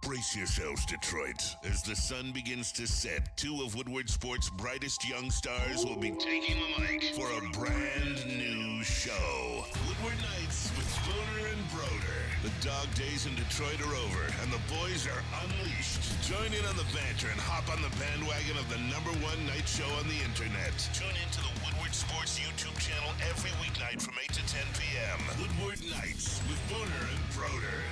Brace yourselves, Detroit. As the sun begins to set, two of Woodward Sports' brightest young stars will be taking the mic for a brand new show. Woodward Nights with Booner and Broder. The dog days in Detroit are over, and the boys are unleashed. Join in on the banter and hop on the bandwagon of the #1 night show on the internet. Tune in to the Woodward Sports YouTube channel every weeknight from 8 to 10 p.m. Woodward Nights with Booner and Broder.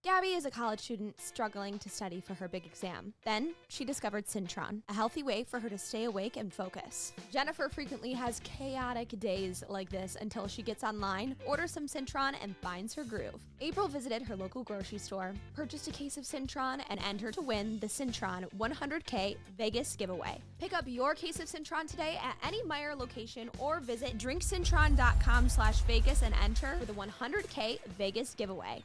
Gabby is a college student struggling to study for her big exam. Then, she discovered Syntron, a healthy way for her to stay awake and focus. Jennifer frequently has chaotic days like this until she gets online, orders some Syntron, and finds her groove. April visited her local grocery store, purchased a case of Syntron, and entered to win the Syntron 100K Vegas giveaway. Pick up your case of Syntron today at any Meijer location or visit drinksyntron.com/Vegas and enter for the 100K Vegas giveaway.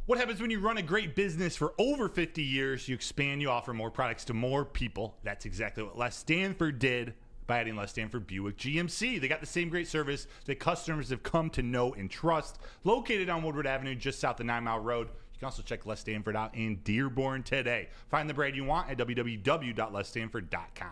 What happens when you run a great business for over 50 years? You expand, you offer more products to more people. That's exactly what Les Stanford did by adding Les Stanford Buick GMC. They got the same great service that customers have come to know and trust. Located on Woodward Avenue, just south of 9 Mile Road. You can also check Les Stanford out in Dearborn today. Find the brand you want at www.lesstanford.com.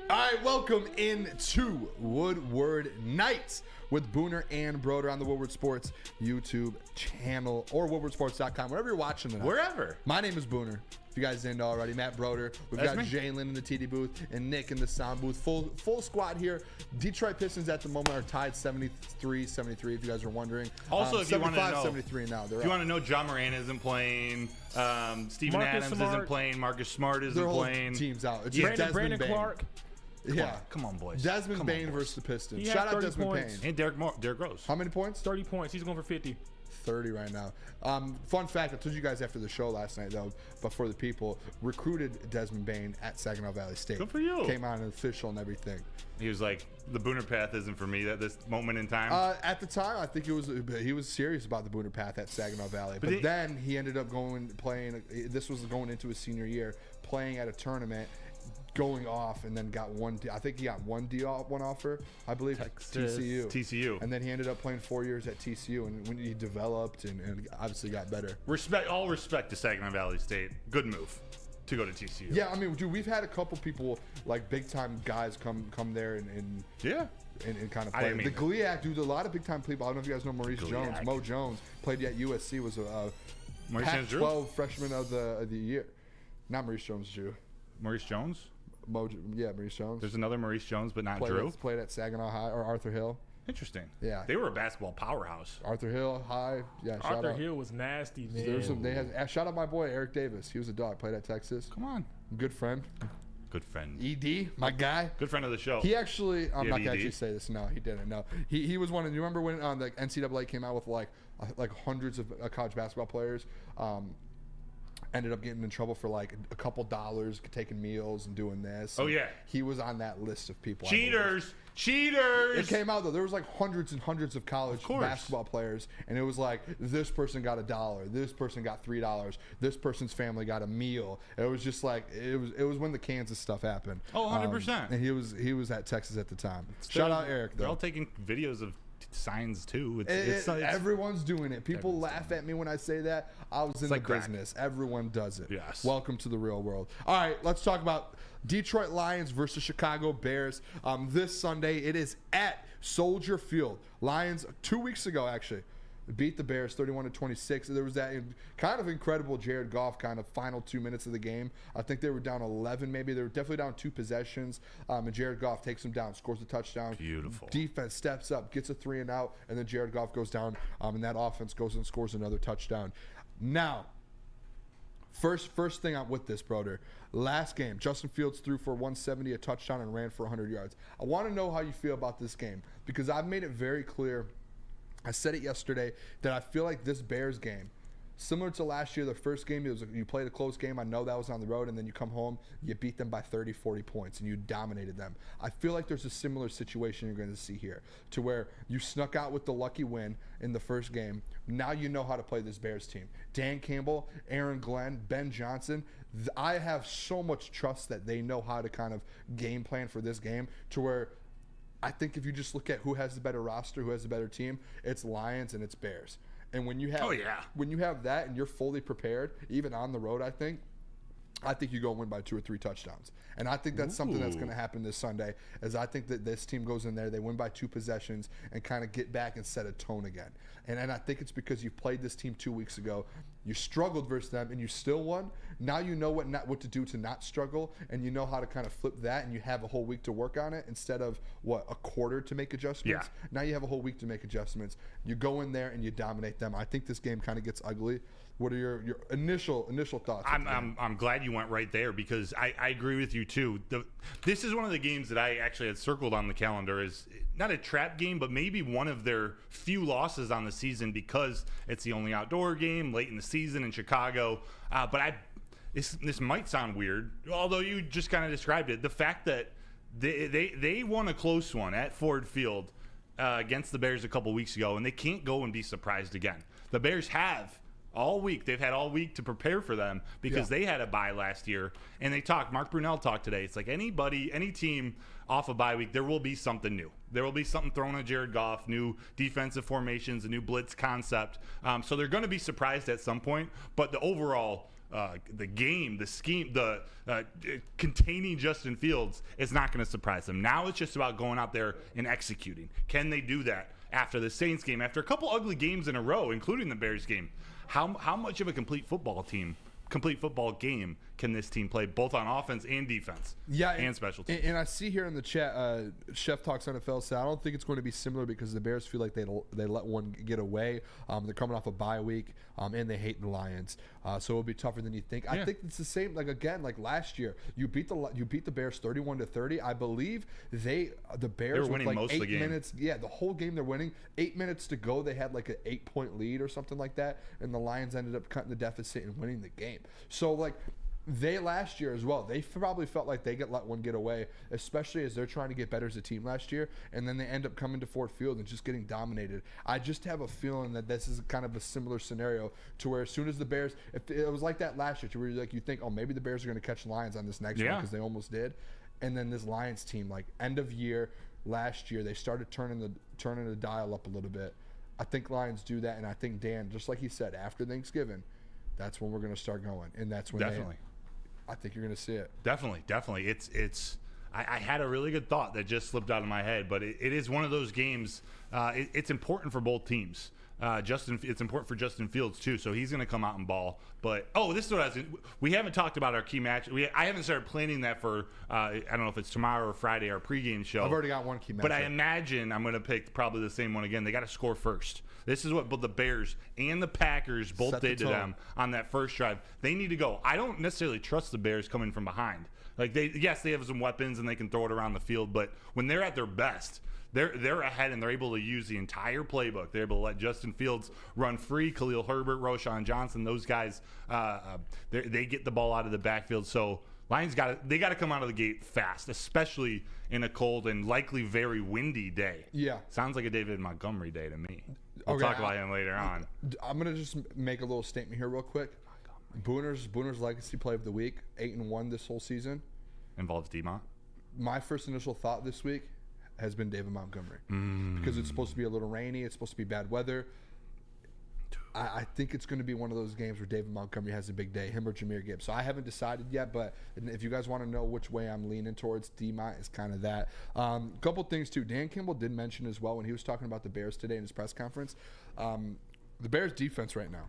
All right, welcome into Woodward Nights with Booner and Broder on the Woodward Sports YouTube channel or woodwardsports.com, wherever you're watching tonight. Wherever. My name is Booner. If you guys didn't know already, Matt Broder. We've got Jalen in the TD booth and Nick in the sound booth. Full squad here. Detroit Pistons at the moment are tied 73-73, if you guys are wondering. Also, if you want to know, 73 now. If you want to know, John Moran isn't playing. Steven Marcus Adams Smart. isn't playing. Marcus Smart isn't Their whole playing. team's out. It's Brandon, just Desmond Brandon Bane. Clark. Come on, boys. Desmond Come on, Bane boys. versus the Pistons. He Shout had out 30 Desmond points. Bane. And Derrick Rose. How many points? 30 points. He's going for 50. 30 right now. Fun fact, I told you guys after the show last night, though, but for the people, recruited Desmond Bane at Saginaw Valley State. Good for you. Came on official and everything. He was like, the Booner path isn't for me at this moment in time. At the time, I think he was serious about the Booner path at Saginaw Valley. But then he ended up playing, this was going into his senior year, playing at a tournament, going off, and then got I think he got one offer, I believe, Texas, TCU. And then he ended up playing 4 years at TCU, and when he developed and obviously got better. All respect to Saginaw Valley State. Good move to go to TCU. Yeah, I mean, dude, we've had a couple people, like big-time guys come there and kind of play. The GLIAC, dude, a lot of big-time people. I don't know if you guys know Maurice Jones. Mo Jones played at USC, was a Pac-12 freshman of the year. Not Maurice Jones, Drew. Maurice Jones? Maurice Jones. There's another Maurice Jones, but not Drew. Played at Saginaw High or Arthur Hill. Interesting. Yeah. They were a basketball powerhouse. Arthur Hill High. Yeah. Arthur Hill was nasty, man. Shout out my boy Eric Davis. He was a dog. Played at Texas. Come on. Good friend. Good friend. ED, my guy. Good friend of the show. He actually, I'm not gonna actually say this. No, he didn't. No, he was one of. You remember when the NCAA came out with like hundreds of college basketball players, ended up getting in trouble for like a couple dollars, taking meals and doing this. Oh, And yeah. he was on that list of people. I believe. Cheaters! It came out though. There was like hundreds and hundreds of college basketball players, and it was like this person got $1, this person got $3, this person's family got a meal. It was just like it was when the Kansas stuff happened. Oh, 100%. And he was at Texas at the time. Shout out Eric though. They're all taking videos of signs too. Everyone's doing it. People laugh at me when I say that. I was in the like business. Everyone does it. Yes. Welcome to the real world. All right, let's talk about Detroit Lions versus Chicago Bears. This Sunday, it is at Soldier Field. Lions 2 weeks ago actually beat the Bears 31-26. There was that kind of incredible Jared Goff kind of final 2 minutes of the game. I think they were down 11 maybe. They were definitely down 2 possessions. And Jared Goff takes them down, scores a touchdown. Beautiful. Defense steps up, gets a 3 and out, and then Jared Goff goes down, and that offense goes and scores another touchdown. Now, first thing I'm with this, Broder. Last game, Justin Fields threw for 170, a touchdown, and ran for 100 yards. I want to know how you feel about this game because I've made it very clear. I said it yesterday that I feel like this Bears game, similar to last year, the first game, you played a close game. I know that was on the road, and then you come home, you beat them by 30, 40 points, and you dominated them. I feel like there's a similar situation you're going to see here to where you snuck out with the lucky win in the first game. Now you know how to play this Bears team. Dan Campbell, Aaron Glenn, Ben Johnson, I have so much trust that they know how to kind of game plan for this game to where I think if you just look at who has the better roster, who has the better team, it's Lions and it's Bears. And when you have when you have that and you're fully prepared, even on the road, I think you go and win by 2 or 3 touchdowns. And I think that's something that's going to happen this Sunday, as I think that this team goes in there, they win by 2 possessions and kind of get back and set a tone again. And I think it's because you played this team 2 weeks ago. You struggled versus them and you still won. Now you know what to do to not struggle, and you know how to kind of flip that, and you have a whole week to work on it instead of a quarter to make adjustments. Yeah. Now you have a whole week to make adjustments. You go in there and you dominate them. I think this game kind of gets ugly. What are your initial thoughts? I'm glad you went right there because I agree with you too. This is one of the games that I actually had circled on the calendar as not a trap game, but maybe one of their few losses on the season because it's the only outdoor game late in the season in Chicago. But this might sound weird, although you just kind of described it. The fact that they won a close one at Ford Field against the Bears a couple weeks ago, and they can't go and be surprised again. The Bears have all week. They've had all week to prepare for them because they had a bye last year. And Mark Brunell talked today. It's like any team off a bye week, there will be something new. There will be something thrown at Jared Goff, new defensive formations, a new blitz concept. So they're going to be surprised at some point. But the overall, the game, the scheme, the containing Justin Fields is not going to surprise them. Now it's just about going out there and executing. Can they do that after the Saints game, after a couple ugly games in a row, including the Bears game? How much of a complete football game can this team play, both on offense and defense? And special teams. And I see here in the chat, Chef Talks NFL said, I don't think it's going to be similar because the Bears feel like they let one get away. They're coming off a bye week, and they hate the Lions, so it'll be tougher than you think. I think it's the same. Like last year, you beat the Bears 31-30. I believe the Bears were winning with most 8 of the game. minutes. Yeah, the whole game they're winning. 8 minutes to go, they had like an 8-point lead or something like that, and the Lions ended up cutting the deficit and winning the game. So they last year as well, they probably felt like they let one get away, especially as they're trying to get better as a team last year, and then they end up coming to Ford Field and just getting dominated. I just have a feeling that this is kind of a similar scenario to where as soon as the Bears, if it was like that last year, to where you think, oh, maybe the Bears are going to catch Lions on this next one because they almost did, and then this Lions team, end of year last year, they started turning the dial up a little bit. I think Lions do that, and I think Dan, just like he said, after Thanksgiving, that's when we're going to start going, and that's when I think you're going to see it. Definitely. It's. I had a really good thought that just slipped out of my head, but it is one of those games. It's important for both teams. It's important for Justin Fields too, so he's going to come out and ball. But this is what we haven't talked about our key match. I haven't started planning that for I don't know if it's tomorrow or Friday, our pregame show. I've already got one key match. But I imagine I'm going to pick probably the same one again. They got to score first. This is what both the Bears and the Packers both did to them on that first drive. They need to go. I don't necessarily trust the Bears coming from behind. They have some weapons and they can throw it around the field, but when they're at their best, they're ahead, and they're able to use the entire playbook. They're able to let Justin Fields run free, Khalil Herbert, Roshan Johnson. Those guys, they get the ball out of the backfield. So Lions got to come out of the gate fast, especially in a cold and likely very windy day. Yeah. Sounds like a David Montgomery day to me. We'll Okay, talk about him later on. I'm gonna just make a little statement here real quick. Booner's legacy play of the week, 8-1 this whole season. Involves D-Mont. My first initial thought this week has been David Montgomery because it's supposed to be a little rainy. It's supposed to be bad weather. I think it's going to be one of those games where David Montgomery has a big day, him or Jahmyr Gibbs. So I haven't decided yet, but if you guys want to know which way I'm leaning towards, D-Mont is kind of that. Couple things, too. Dan Campbell did mention as well when he was talking about the Bears today in his press conference. The Bears' defense right now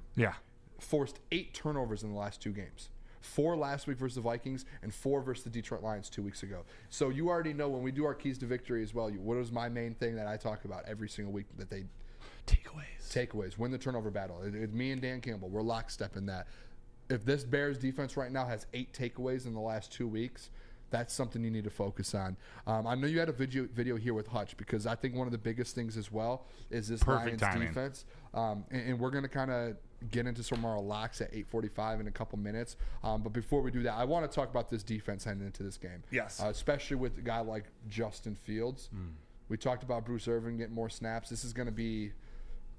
forced 8 turnovers in the last 2 games. 4 last week versus the Vikings and 4 versus the Detroit Lions 2 weeks ago. So you already know when we do our keys to victory as well, what is my main thing that I talk about every single week that they takeaways, win the turnover battle. It's me and Dan Campbell. We're lockstep in that. If this Bears defense right now has 8 takeaways in the last 2 weeks, that's something you need to focus on. I know you had a video here with Hutch because I think one of the biggest things as well is this Lions defense. And we're going to kind of get into some of our locks at 8:45 in a couple minutes. But before we do that, I want to talk about this defense heading into this game. Yes. Especially with a guy like Justin Fields. We talked about Bruce Irvin getting more snaps. This is going to be...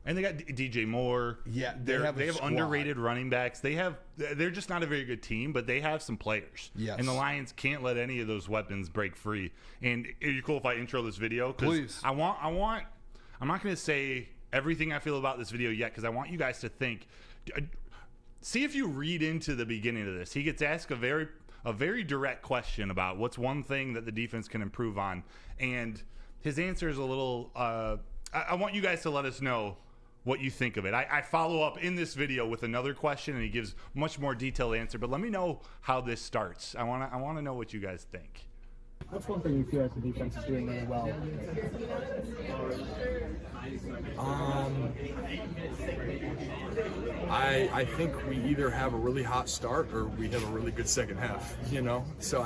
And they got DJ Moore. Yeah, they have underrated running backs. They're just not a very good team, but they have some players. Yes. And the Lions can't let any of those weapons break free. And are you cool if I intro this video? Please. I'm not going to say everything I feel about this video yet because I want you guys to think. See if you read into the beginning of this. He gets asked a very direct question about what's one thing that the defense can improve on, and his answer is a little. I want you guys to let us know what you think of it. I follow up in this video with another question, and he gives much more detailed answer. But let me know how this starts. I want to know what you guys think. What's one thing you feel like the defense is doing really well? I think we either have a really hot start or we have a really good second half. So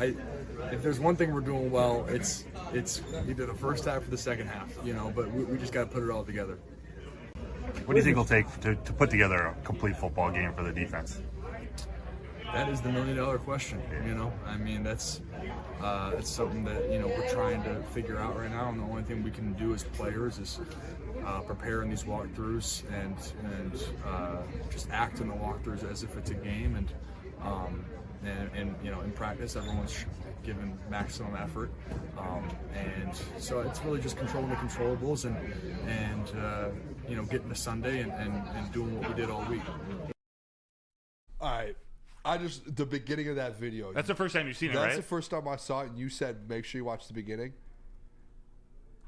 if there's one thing we're doing well, it's either the first half or the second half. But we just got to put it all together. What do you think it'll take to put together a complete football game for the defense? That is the $1 million question. I mean, that's something that we're trying to figure out right now, and the only thing we can do as players is prepare in these walkthroughs and just act in the walkthroughs as if it's a game, and in practice everyone's given maximum effort, and so it's really just controlling the controllables and getting to Sunday and doing what we did all week. All right. The beginning of that video. That's the first time you've seen it, right? That's the first time I saw it, and you said, make sure you watch the beginning.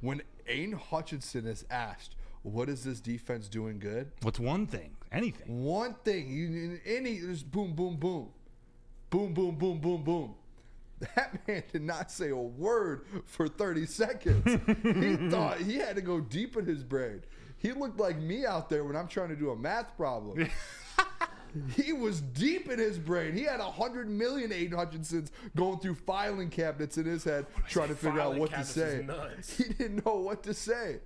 When Aiden Hutchinson is asked, what is this defense doing good? What's one thing? Anything. One thing. Just boom, boom, boom. Boom, boom, boom, boom, boom. That man did not say a word for 30 seconds. He thought he had to go deep in his brain. He looked like me out there when I'm trying to do a math problem. He was deep in his brain. He had 100 million Aiden Hutchinsons going through filing cabinets in his head trying to figure out what to say. He didn't know what to say.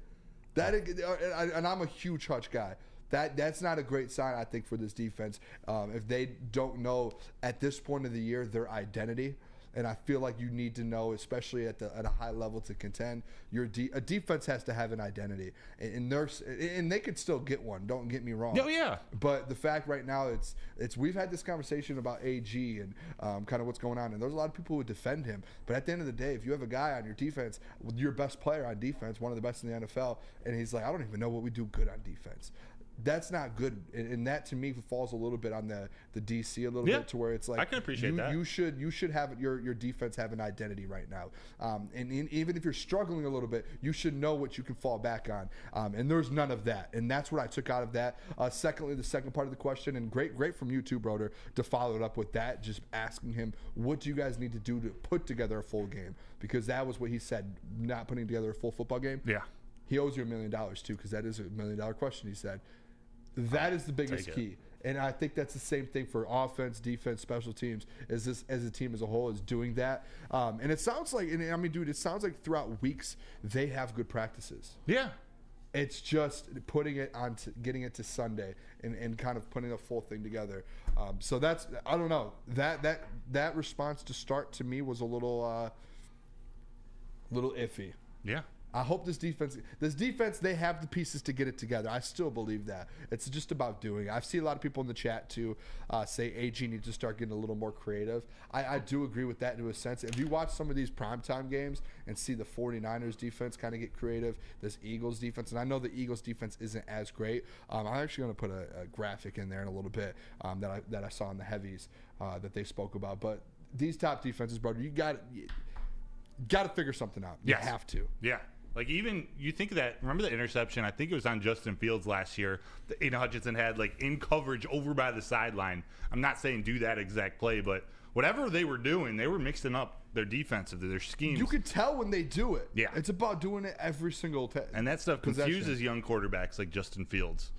And I'm a huge Hutch guy. That's not a great sign, I think, for this defense. If they don't know at this point of the year their identity, and I feel like you need to know, especially at a high level to contend, a defense has to have an identity, and they could still get one. Don't get me wrong. Oh yeah. But the fact right now, we've had this conversation about AG and kind of what's going on, and there's a lot of people who would defend him. But at the end of the day, if you have a guy on your defense, your best player on defense, one of the best in the NFL, and he's like, I don't even know what we do good on defense. That's not good, and that to me falls a little bit on the DC a little bit, to where it's like I can appreciate that. You should have your defense have an identity right now, and even if you're struggling a little bit, you should know what you can fall back on, and there's none of that, and that's what I took out of that. Secondly, the second part of the question, and great from you too, Broder, to follow it up with that, just asking him, what do you guys need to do to put together a full game, because that was what he said, not putting together a full football game. Yeah, he owes you $1 million too, because that is a $1 million question. He said. That is the biggest key. And I think that's the same thing for offense, defense, special teams, as a team as a whole is doing that. And it sounds like, dude, it sounds like throughout weeks they have good practices. Yeah. It's just putting it on, getting it to Sunday and kind of putting a full thing together. So that's, I don't know, that response to start to me was a little iffy. Yeah. I hope this defense, they have the pieces to get it together. I still believe that. It's just about doing it. I've seen a lot of people in the chat, too, say AG needs to start getting a little more creative. I do agree with that to a sense. If you watch some of these primetime games and see the 49ers defense kind of get creative, this Eagles defense, and I know the Eagles defense isn't as great. I'm actually going to put a graphic in there in a little bit that I saw in the heavies that they spoke about. But these top defenses, brother, you got to figure something out. You have to. Yeah. Like, even you think of that, remember the interception? I think it was on Justin Fields last year that Aiden Hutchinson had, like, in coverage over by the sideline. I'm not saying do that exact play, but whatever they were doing, they were mixing up their defensive, their schemes. You could tell when they do it. Yeah. It's about doing it every single and that stuff confuses young quarterbacks like Justin Fields.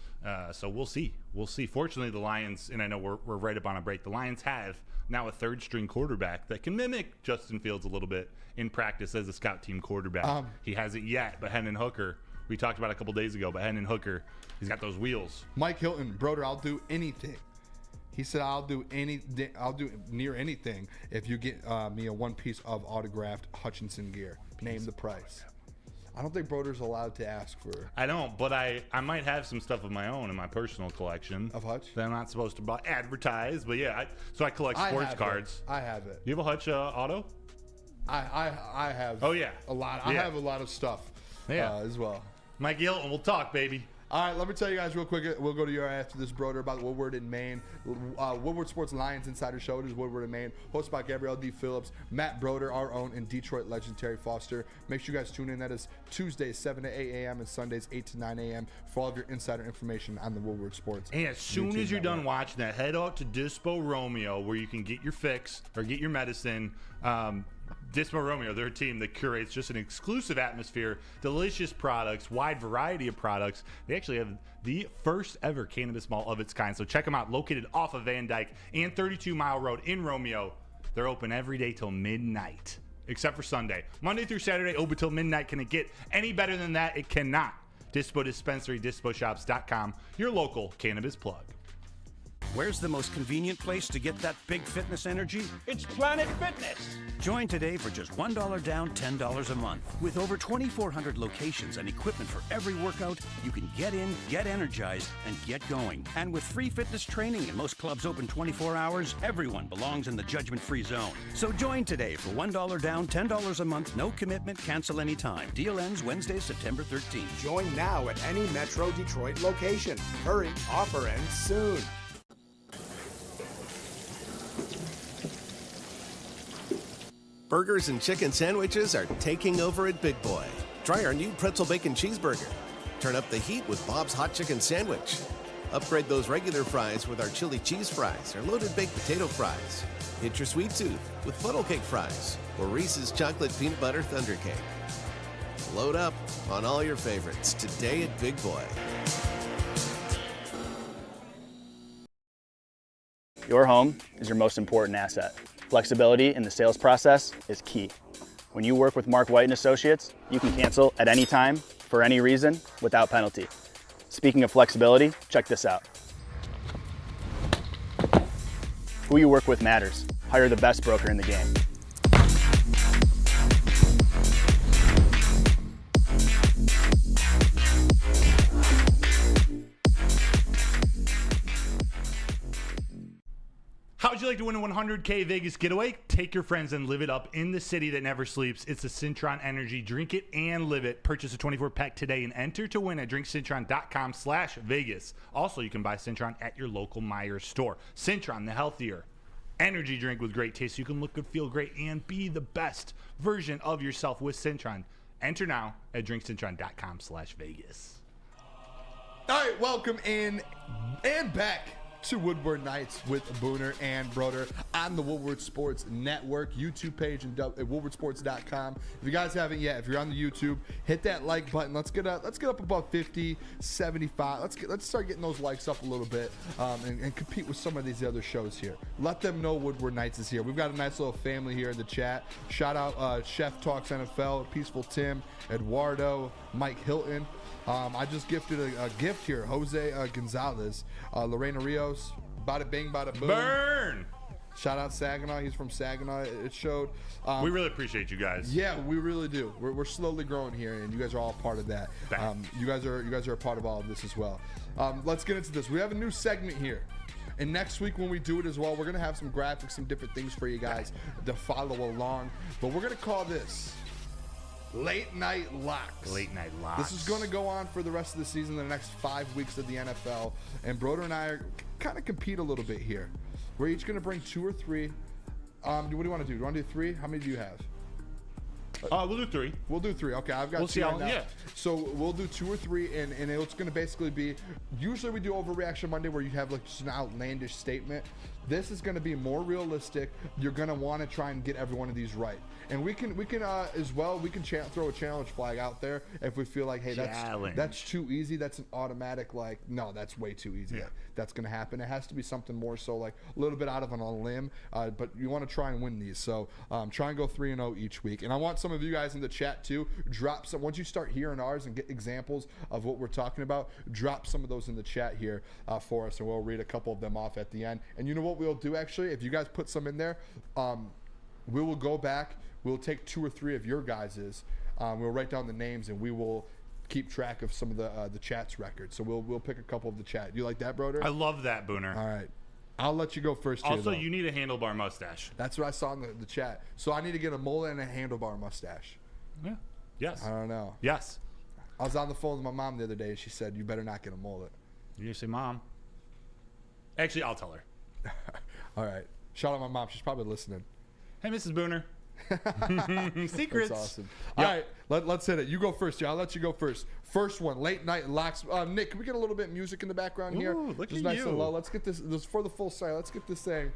So we'll see. We'll see. Fortunately, the Lions, and I know we're right up on a break, the Lions have now a third-string quarterback that can mimic Justin Fields a little bit in practice as a scout team quarterback. He hasn't yet, but Hendon Hooker, we talked about it a couple days ago, but Hendon Hooker, he's got those wheels. Mike Hilton, Broder, I'll do anything. He said, I'll do near anything if you get me a one-piece of autographed Hutchinson gear. Name the price. I don't think Broder's allowed to ask for. I don't, but I might have some stuff of my own in my personal collection of Hutch that I'm not supposed to advertise. But yeah, so I collect sports cards. I have it. You have a Hutch auto? I have. Oh yeah, a lot. I have a lot of stuff. As well. Mike Hilton, we'll talk, baby. All right, let me tell you guys real quick. We'll go to your after this, Broder, about Woodward in Maine. Woodward Sports Lions Insider Show. It is Woodward in Maine. Hosted by Gabrielle D. Phillips, Matt Broder, our own, and Detroit legend Terry Foster. Make sure you guys tune in. That is Tuesdays, 7 to 8 a.m. and Sundays, 8 to 9 a.m. for all of your insider information on the Woodward Sports. And as soon as you're done watching that, head out to Dispo Romeo, where you can get your fix or get your medicine. Dispo Romeo, their team that curates just an exclusive atmosphere, delicious products, wide variety of products. They actually have the first ever cannabis mall of its kind. So check them out, located off of Van Dyke and 32 Mile Road in Romeo. They're open every day till midnight, except for Sunday. Monday through Saturday, open till midnight. Can it get any better than that? It cannot. Dispo Dispensary, disposhops.com, your local cannabis plug. Where's the most convenient place to get that big fitness energy? It's Planet Fitness. Join today for just $1 down, $10 a month. With over 2,400 locations and equipment for every workout, you can get in, get energized, and get going. And with free fitness training and most clubs open 24 hours, everyone belongs in the judgment-free zone. So join today for $1 down, $10 a month, no commitment, cancel anytime. Deal ends Wednesday, September 13th. Join now at any Metro Detroit location. Hurry, offer ends soon. Burgers and chicken sandwiches are taking over at Big Boy. Try our new pretzel bacon cheeseburger. Turn up the heat with Bob's Hot Chicken Sandwich. Upgrade those regular fries with our chili cheese fries or loaded baked potato fries. Hit your sweet tooth with funnel cake fries or Reese's chocolate peanut butter thunder cake. Load up on all your favorites today at Big Boy. Your home is your most important asset. Flexibility in the sales process is key. When you work with Mark White & Associates, you can cancel at any time, for any reason, without penalty. Speaking of flexibility, check this out. Who you work with matters. Hire the best broker in the game. How would you like to win a 100K Vegas getaway? Take your friends and live it up in the city that never sleeps. It's the Cintron Energy. Drink it and live it. Purchase a 24-pack today and enter to win at drinkcintron.com/Vegas. Also, you can buy Cintron at your local Meijer store. Cintron, the healthier energy drink with great taste. So you can look good, feel great, and be the best version of yourself with Cintron. Enter now at drinkcintron.com/Vegas. All right, welcome in and back to Woodward Nights with Booner and Broder on the Woodward Sports Network YouTube page and at woodwardsports.com. If you guys haven't yet, if you're on the YouTube, hit that like button. Let's get up above 50, 75. Let's start getting those likes up a little bit and compete with some of these other shows here. Let them know Woodward Nights is here. We've got a nice little family here in the chat. Shout out Chef Talks NFL, Peaceful Tim, Eduardo, Mike Hilton. I just gifted a gift here. Jose Gonzalez, Lorena Rios, bada bing, bada boom. Burn! Shout out Saginaw. He's from Saginaw. It showed. We really appreciate you guys. Yeah, we really do. We're slowly growing here, and you guys are all part of that. You guys are a part of all of this as well. Let's get into this. We have a new segment here. And next week when we do it as well, we're going to have some graphics, some different things for you guys to follow along. But we're going to call this Late Night Locks. Late Night Locks. This is going to go on for the rest of the season, the next 5 weeks of the NFL. And Broder and I are kind of compete a little bit here. We're each going to bring 2 or 3. What do you want to do? Do you want to do 3? How many do you have? We'll do 3. We'll do 3. Okay, I've got 2 see right how, now. yeah. So we'll do 2 or 3, and it's going to basically be, usually we do Overreaction Monday where you have like just an outlandish statement. This is going to be more realistic. You're going to want to try and get every one of these right. And we can as well, we can throw a challenge flag out there if we feel like, hey, that's too easy. That's an automatic, like, no, that's way too easy. Yeah. That's going to happen. It has to be something more so like a little bit out of on a limb, but you want to try and win these. So try and go 3-0 each week. And I want some of you guys in the chat too, drop some, once you start hearing ours and get examples of what we're talking about, drop some of those in the chat here for us, and we'll read a couple of them off at the end. And you know what we'll do actually? If you guys put some in there, we will go back. We'll take 2 or 3 of your guys's. We'll write down the names, and we will keep track of some of the chat's records. So we'll pick a couple of the chat. You like that, Broder? I love that, Booner. All right. I'll let you go first here, Also, though. you need a handlebar mustache. That's what I saw in the chat. So I need to get a mullet and a handlebar mustache. Yeah. Yes. I don't know. Yes. I was on the phone with my mom the other day, and she said, you better not get a mullet. You just say, Mom. Actually, I'll tell her. All right. Shout out my mom. She's probably listening. Hey, Mrs. Booner. Secrets. That's awesome. Yep. All right, let's hit it. You go first, I'll let you go first. First one, Late Night Locks. Nick, can we get a little bit of music in the background here? Look Just at nice you. and low. Let's get this for the full side. Let's get this thing.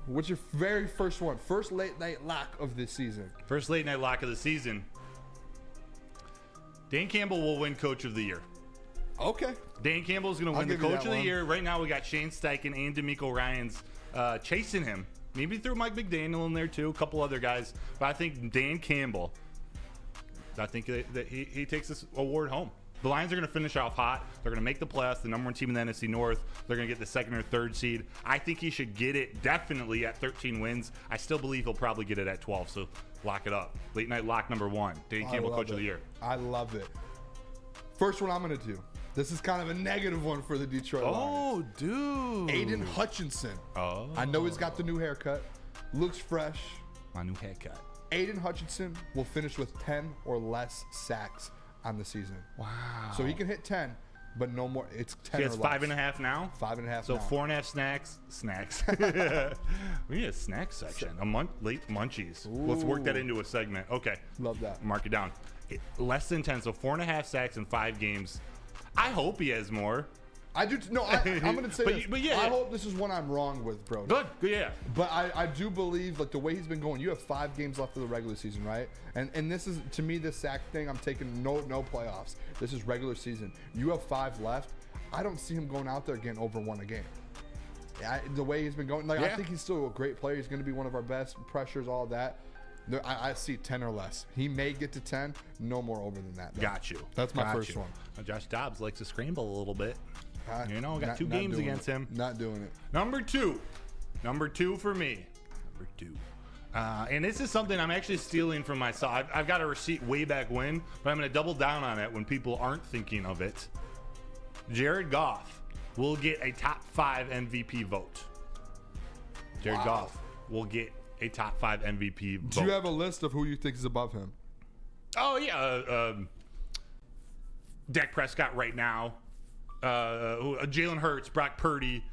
What's your very first one? First Late Night Lock of this season. First Late Night Lock of the season. Dan Campbell will win Coach of the Year. Okay. Dan Campbell's going to win the Coach of the Year. Right now, we got Shane Steichen and D'Amico Ryans chasing him. Maybe threw Mike McDaniel in there too, a couple other guys. But I think Dan Campbell, I think that he takes this award home. The Lions are going to finish off hot. They're going to make the playoffs, the number 1 team in the NFC North. They're going to get the 2nd or 3rd seed. I think he should get it definitely at 13 wins. I still believe he'll probably get it at 12, so lock it up. Late Night Lock number 1, Dan Campbell, Coach of the Year. I love it. First one I'm going to do. This is kind of a negative one for the Detroit Lions. Oh, dude. Aiden Hutchinson. Oh. I know he's got the new haircut. Looks fresh. My new haircut. Aiden Hutchinson will finish with 10 or less sacks on the season. Wow. So he can hit 10, but no more. It's 10 He has or less. 5.5 now? 5.5 So now. 4.5 snacks. We need a snack section. Late munchies. Let's work that into a segment. Okay. Love that. Mark it down. Less than 10, so 4.5 sacks in 5 games. I hope he has more. I do. No, I'm going to say this. But yeah. I hope this is one I'm wrong with, bro. Good, yeah. But I do believe, like, the way he's been going, you have 5 games left of the regular season, right? And this is, to me, this sack thing, I'm taking no playoffs. This is regular season. You have 5 left. I don't see him going out there getting over 1 a game. The way he's been going, like, I think he's still a great player. He's going to be one of our best pressures, all that. I see 10 or less. He may get to 10. No more over than that, though. Got you. That's my first one. Josh Dobbs likes to scramble a little bit. Got 2 games against him. Not doing it. Number 2 for me. Number 2. And this is something I'm actually stealing from myself. I've got a receipt way back when, but I'm going to double down on it when people aren't thinking of it. Jared Goff will get a top 5 MVP vote. Jared Goff will get a top 5 MVP vote. Do you have a list of who you think is above him? Oh, yeah. Dak Prescott right now. Jalen Hurts, Brock Purdy.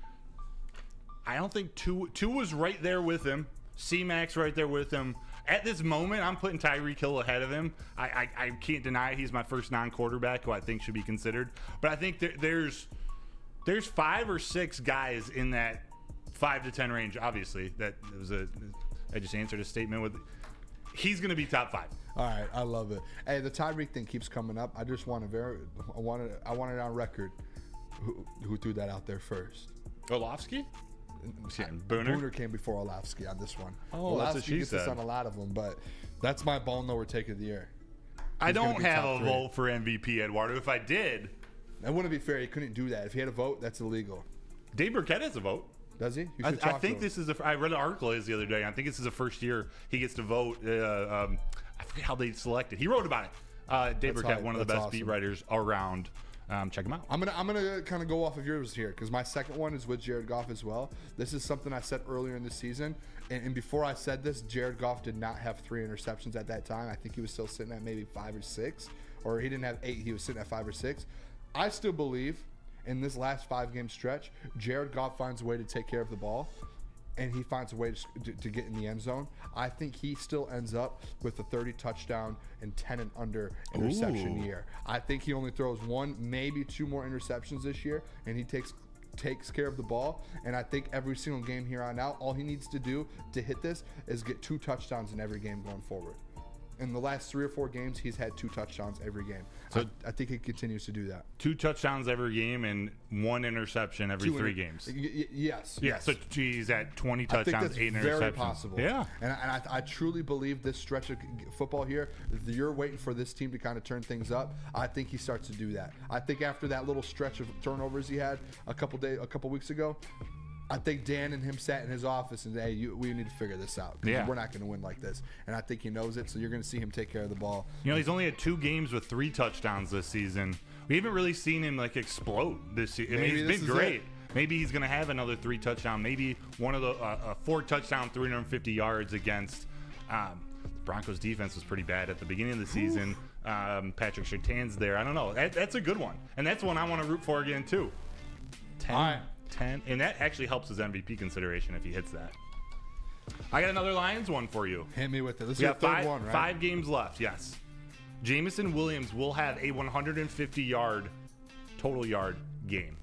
I don't think two was right there with him. C-Max right there with him. At this moment, I'm putting Tyreek Hill ahead of him. I can't deny he's my first non-quarterback who I think should be considered. But I think there's there's 5 or 6 guys in that 5 to 10 range. Obviously, I just answered a statement with. He's going to be top 5. All right, I love it. Hey, the Tyreek thing keeps coming up. I just want I want it on record. Who threw that out there first? Orlovsky? Booner? Booner came before Orlovsky on this one. Oh, that's what she gets said. this on a lot of them, but that's my ball knower take of the year. I don't have a vote for MVP, Eduardo. If I did, that wouldn't be fair. He couldn't do that. If he had a vote, that's illegal. Dave Burkett has a vote. Does he? I think this is. I read an article the other day. I think this is the first year he gets to vote. I forget how they selected. He wrote about it. Dave Burkett, one of the best beat writers around. Check him out. I'm gonna kind of go off of yours here because my second one is with Jared Goff as well. This is something I said earlier in the season, and before I said this, Jared Goff did not have 3 interceptions at that time. I think he was still sitting at maybe 5 or 6, or he didn't have 8. He was sitting at 5 or 6. I still believe in this last 5-game stretch, Jared Goff finds a way to take care of the ball, and he finds a way to get in the end zone. I think he still ends up with a 30 touchdown and 10 and under interception year. I think he only throws 1, maybe 2 more interceptions this year, and he takes care of the ball. And I think every single game here on out, all he needs to do to hit this is get 2 touchdowns in every game going forward. In the last 3 or 4 games, he's had 2 touchdowns every game. So I think he continues to do that. 2 touchdowns every game and 1 interception every 3 games. Yes. Yeah. So he's at 20 touchdowns, 8 interceptions. Very possible. Yeah. And I truly believe this stretch of football here, you're waiting for this team to kind of turn things up. I think he starts to do that. I think after that little stretch of turnovers he had a couple weeks ago, I think Dan and him sat in his office and said, hey, we need to figure this out. Yeah. We're not going to win like this. And I think he knows it, so you're going to see him take care of the ball. You know, he's only had 2 games with 3 touchdowns this season. We haven't really seen him, explode this season. I mean, he's been great. Maybe he's going to have another 3 touchdown. Maybe one of the 4 touchdown, 350 yards against the Broncos defense was pretty bad at the beginning of the season. Patrick Surtain's there. I don't know. That's a good one. And that's one I want to root for again, too. 10. All right. 10, and that actually helps his MVP consideration if he hits that. I got another Lions one for you. Hit me with it. This is your the third one, right? 5 games left, yes. Jamison Williams will have a 150-yard total yard game.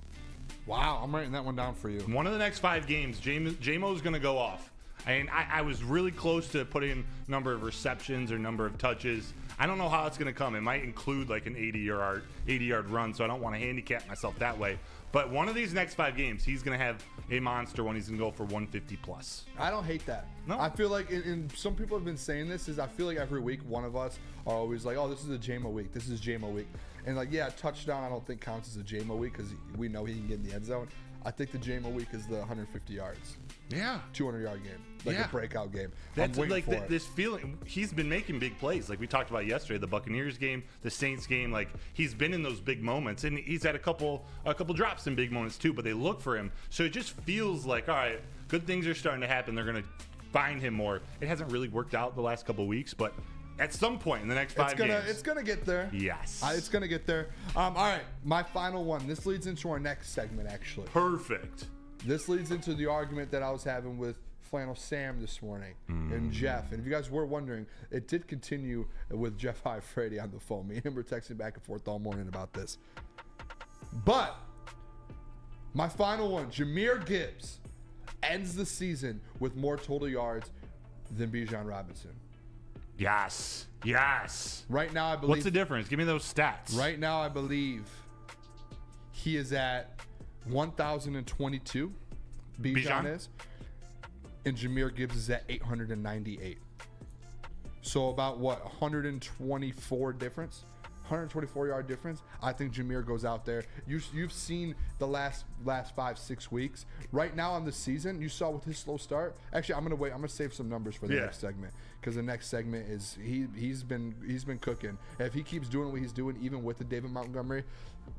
Wow, I'm writing that one down for you. One of the next 5 games, J-Mo's going to go off. And I was really close to putting number of receptions or number of touches. I don't know how it's going to come. It might include an 80-yard run, so I don't want to handicap myself that way. But one of these next 5 games, he's going to have a monster one. He's going to go for 150 plus. I don't hate that. No. I feel like, and some people have been saying this, I feel like every week one of us are always like, oh, this is a J-Mo week. This is J-Mo week. And touchdown I don't think counts as a J-Mo week because we know he can get in the end zone. I think the J-Mo week is the 150 yards. Yeah. 200-yard game. A breakout game. That's this feeling. He's been making big plays. Like we talked about yesterday, the Buccaneers game, the Saints game. He's been in those big moments. And he's had a couple drops in big moments too, but they look for him. So it just feels like, all right, good things are starting to happen. They're going to find him more. It hasn't really worked out the last couple of weeks, but at some point in the next 5 games. It's going to get there. Yes. It's going to get there. All right, my final one. This leads into our next segment, actually. Perfect. This leads into the argument that I was having with Flannel Sam this morning and Jeff. And if you guys were wondering, it did continue with Jeff Frady on the phone. Me and him were texting back and forth all morning about this. But my final one, Jahmyr Gibbs ends the season with more total yards than Bijan Robinson. Yes. Right now, I believe. What's the difference? Give me those stats. Right now, I believe he is at 1,022. Bijan is. And Jahmyr Gibbs is at 898. So about 124 difference? 124-yard difference. I think Jahmyr goes out there. You've seen the last 5-6 weeks. Right now on the season, you saw with his slow start. Actually, I'm gonna save some numbers for the next segment because the next segment is he's been cooking. If he keeps doing what he's doing, even with the David Montgomery,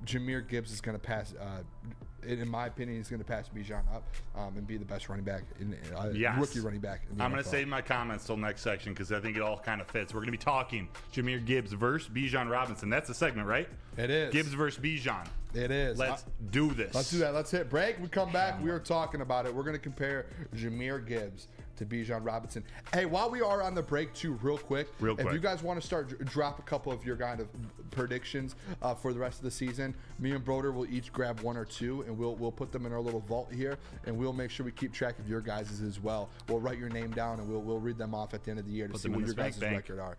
Jahmyr Gibbs is gonna pass. In my opinion, he's going to pass Bijan up and be the best running back, rookie running back. I'm going to save my comments till next section because I think it all kind of fits. We're going to be talking Jahmyr Gibbs versus Bijan Robinson. That's the segment, right? It is. Gibbs versus Bijan. It is. Let's do this. Let's do that. Let's hit break. We come back. We are talking about it. We're going to compare Jahmyr Gibbs to Bijan Robinson. Hey, while we are on the break, too, real quick, if you guys want to start, drop a couple of your kind of predictions for the rest of the season. Me and Broder will each grab one or two, and we'll put them in our little vault here, and we'll make sure we keep track of your guys' as well. We'll write your name down, and we'll read them off at the end of the year to see what your guys' record are.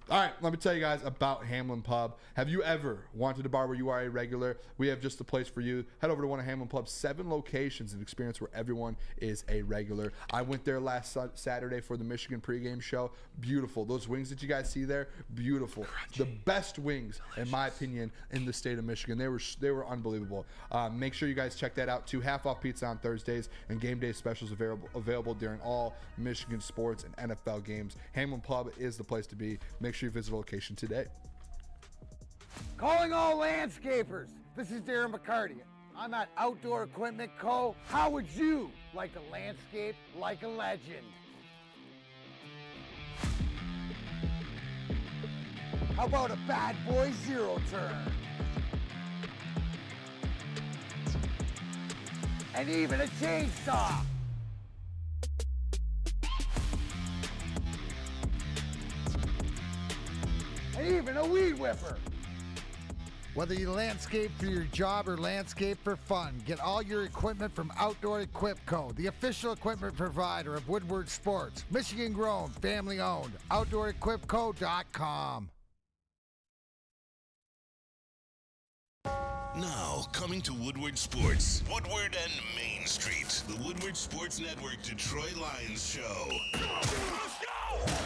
All right, let me tell you guys about Hamlin Pub. Have you ever wanted a bar where you are a regular? We have just the place for you. Head over to one of Hamlin Pub's 7 locations and experience where everyone is a regular. I went there last Saturday for the Michigan pregame show. Beautiful. Those wings that you guys see there, beautiful. Crunchy. The best wings, in my opinion, in the state of Michigan. They were unbelievable. Make sure you guys check that out, too. Half off pizza on Thursdays and game day specials available during all Michigan sports and NFL games. Hamlin Pub is the place to be. Make sure you visit the location today. Calling all landscapers. This is Darren McCarty. I'm at Outdoor Equipment Co. How would you like to landscape like a legend? How about a bad boy zero turn? And even a chainsaw. And even a weed whipper. Whether you landscape for your job or landscape for fun, get all your equipment from Outdoor Equip Co., the official equipment provider of Woodward Sports. Michigan grown, family owned. OutdoorEquipCo.com. Now, coming to Woodward Sports, Woodward and Main Street, the Woodward Sports Network Detroit Lions show.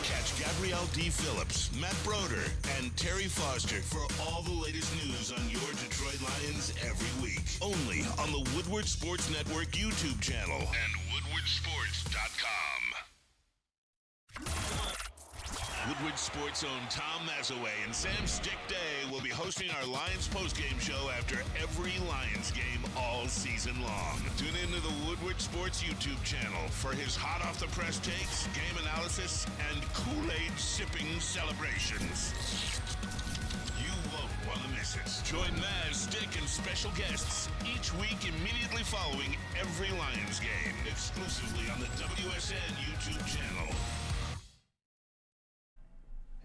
Catch Gabrielle D. Phillips, Matt Broder, and Terry Foster for all the latest news on your Detroit Lions every week. Only on the Woodward Sports Network YouTube channel and woodwardsports.com. Woodward Sports' own Tom Mazaway and Sam Stick Day will be hosting our Lions postgame show after every Lions game all season long. Tune into the Woodward Sports YouTube channel for his hot-off-the-press takes, game analysis, and Kool-Aid sipping celebrations. You won't want to miss it. Join Maz, Stick, and special guests each week immediately following every Lions game, exclusively on the WSN YouTube channel.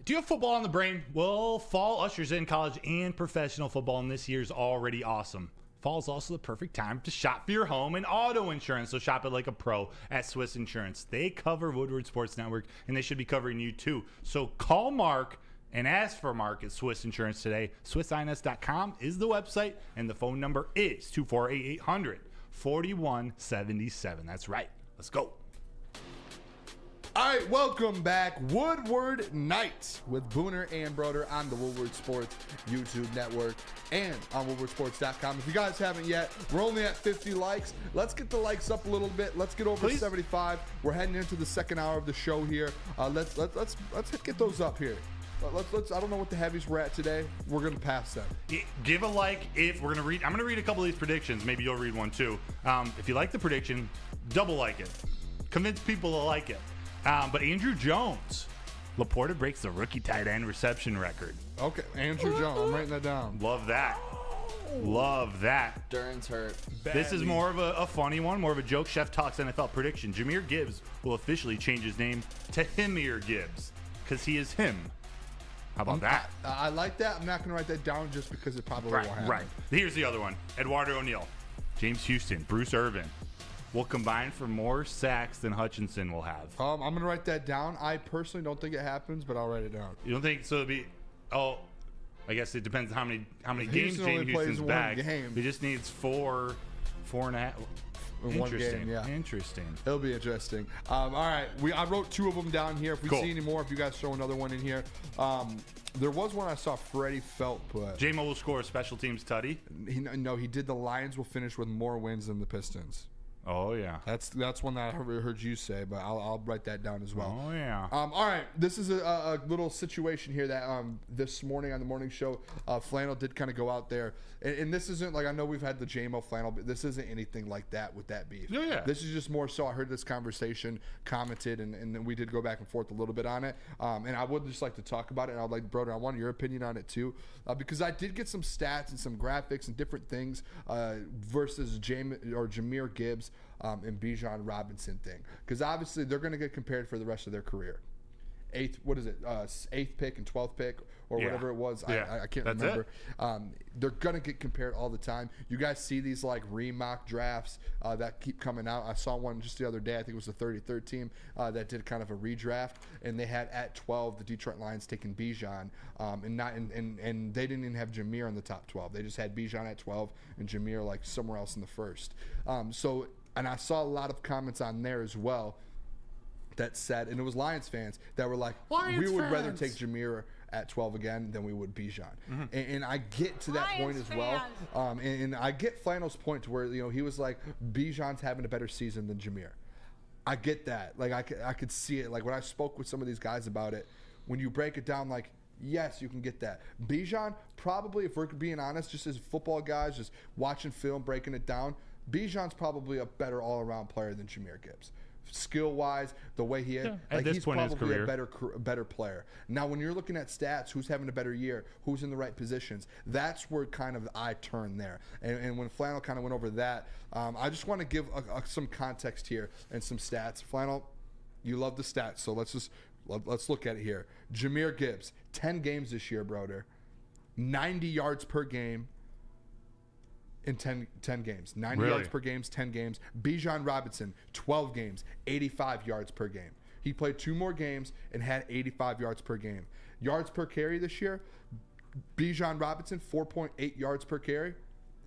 Do you have football on the brain? Well, fall ushers in college and professional football, and this year's already awesome. Fall is also the perfect time to shop for your home and auto insurance, so shop it like a pro at Swiss Insurance. They cover Woodward Sports Network, and they should be covering you too. So call Mark and ask for Mark at Swiss Insurance today. SwissINS.com is the website, and the phone number is 248-800-4177. That's right. Let's go. All right, welcome back. Woodward Nights with Booner and Broder on the Woodward Sports YouTube network and on woodwardsports.com. If you guys haven't yet, we're only at 50 likes. Let's get the likes up a little bit. Let's get over 75. We're heading into the second hour of the show here. Let's get those up here. Let's. I don't know what the heavies we're at today. We're gonna pass them. Give a like if we're gonna read. I'm gonna read a couple of these predictions. Maybe you'll read one too. If you like the prediction, double like it. Convince people to like it. But Andrew Jones, Laporta breaks the rookie tight end reception record. Okay, Andrew Jones. I'm writing that down. Love that. Love that. Duran's hurt. This is more of a funny one, more of a joke. Chef Talks NFL prediction. Jahmyr Gibbs will officially change his name to Jahmyr Gibbs because he is him. How about that? I like that. I'm not going to write that down just because it probably won't happen. Right. Here's the other one. Eduardo O'Neal, James Houston, Bruce Irvin will combine for more sacks than Hutchinson will have. I'm going to write that down. I personally don't think it happens, but I'll write it down. You don't think so? It'd be I guess it depends on how many games James Houston's back. He just needs four and a half. In one game, yeah. Interesting. It'll be interesting. All right, I wrote two of them down here. If we see any more, if you guys throw another one in here. There was one I saw Freddie Felt put. J-Mo will score a special teams tutty. No, he did. The Lions will finish with more wins than the Pistons. Oh, yeah. That's one that I heard you say, but I'll write that down as well. Oh, yeah. All right, this is a little situation here that this morning on the morning show, Flannel did kind of go out there, and this isn't like, I know we've had the JMO Flannel, but this isn't anything like that with that beef. Yeah. This is just more so I heard this conversation, commented, and then we did go back and forth a little bit on it, and I would just like to talk about it, and I'd like, Broder, I want your opinion on it too, because I did get some stats and some graphics and different things versus Jahmyr Gibbs and Bijan Robinson thing, because obviously they're going to get compared for the rest of their career. Eighth pick and 12th pick or whatever it was. Yeah. I can't remember. They're going to get compared all the time. You guys see these like remock drafts that keep coming out. I saw one just the other day. I think it was the 33rd team that did kind of a redraft, and they had at 12 the Detroit Lions taking Bijan, and they didn't even have Jahmyr in the top 12. They just had Bijan at 12 and Jahmyr like somewhere else in the first. And I saw a lot of comments on there as well that said, and it was Lions fans that were like, we would rather take Jahmyr at 12 again than we would Bijan. And I get to that point as well. And I get Flannel's point to where, he was like, Bijan's having a better season than Jahmyr. I get that. Like, I could see it. Like, when I spoke with some of these guys about it, when you break it down, like, yes, you can get that. Bijan, probably, if we're being honest, just as football guys, just watching film, breaking it down, Bijan's probably a better all-around player than Jahmyr Gibbs. Skill-wise, the way he is, he's probably a better player. Now, when you're looking at stats, who's having a better year, who's in the right positions, that's where kind of I turn there. And when Flannel kind of went over that, I just want to give some context here and some stats. Flannel, you love the stats, so let's look at it here. Jahmyr Gibbs, 10 games this year, Broder, 90 yards per game. In 10 games. 90 yards per game, 10 games. Bijan Robinson, 12 games, 85 yards per game. He played 2 more games and had 85 yards per game. Yards per carry this year, Bijan Robinson, 4.8 yards per carry.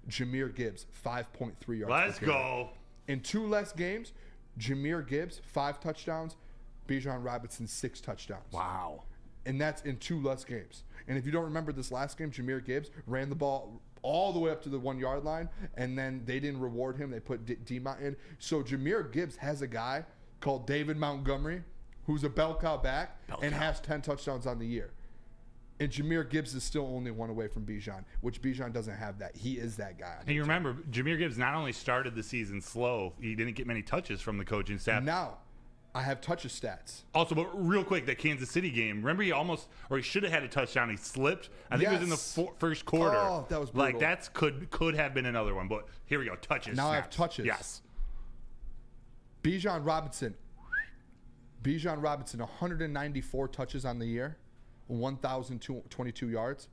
Jahmyr Gibbs, 5.3 yards per carry. Let's go. In 2 less games, Jahmyr Gibbs, 5 touchdowns. Bijan Robinson, 6 touchdowns. Wow. And that's in 2 less games. And if you don't remember this last game, Jahmyr Gibbs ran the ball all the way up to the 1 yard line, and then they didn't reward him. They put D-Mont in. So Jahmyr Gibbs has a guy called David Montgomery, who's a bell cow back, has 10 touchdowns on the year. And Jahmyr Gibbs is still only 1 away from Bijan, which Bijan doesn't have that. He is that guy. And you remember, Jahmyr Gibbs not only started the season slow, he didn't get many touches from the coaching staff. Now, I have touches stats. Also, but real quick, that Kansas City game, remember he should have had a touchdown. He slipped. I think it was in the first quarter. Oh, that was brutal. Like, that's could have been another one. But here we go, touches. Now snaps. I have touches. Yes. Bijan Robinson, 194 touches on the year, 1,022 yards.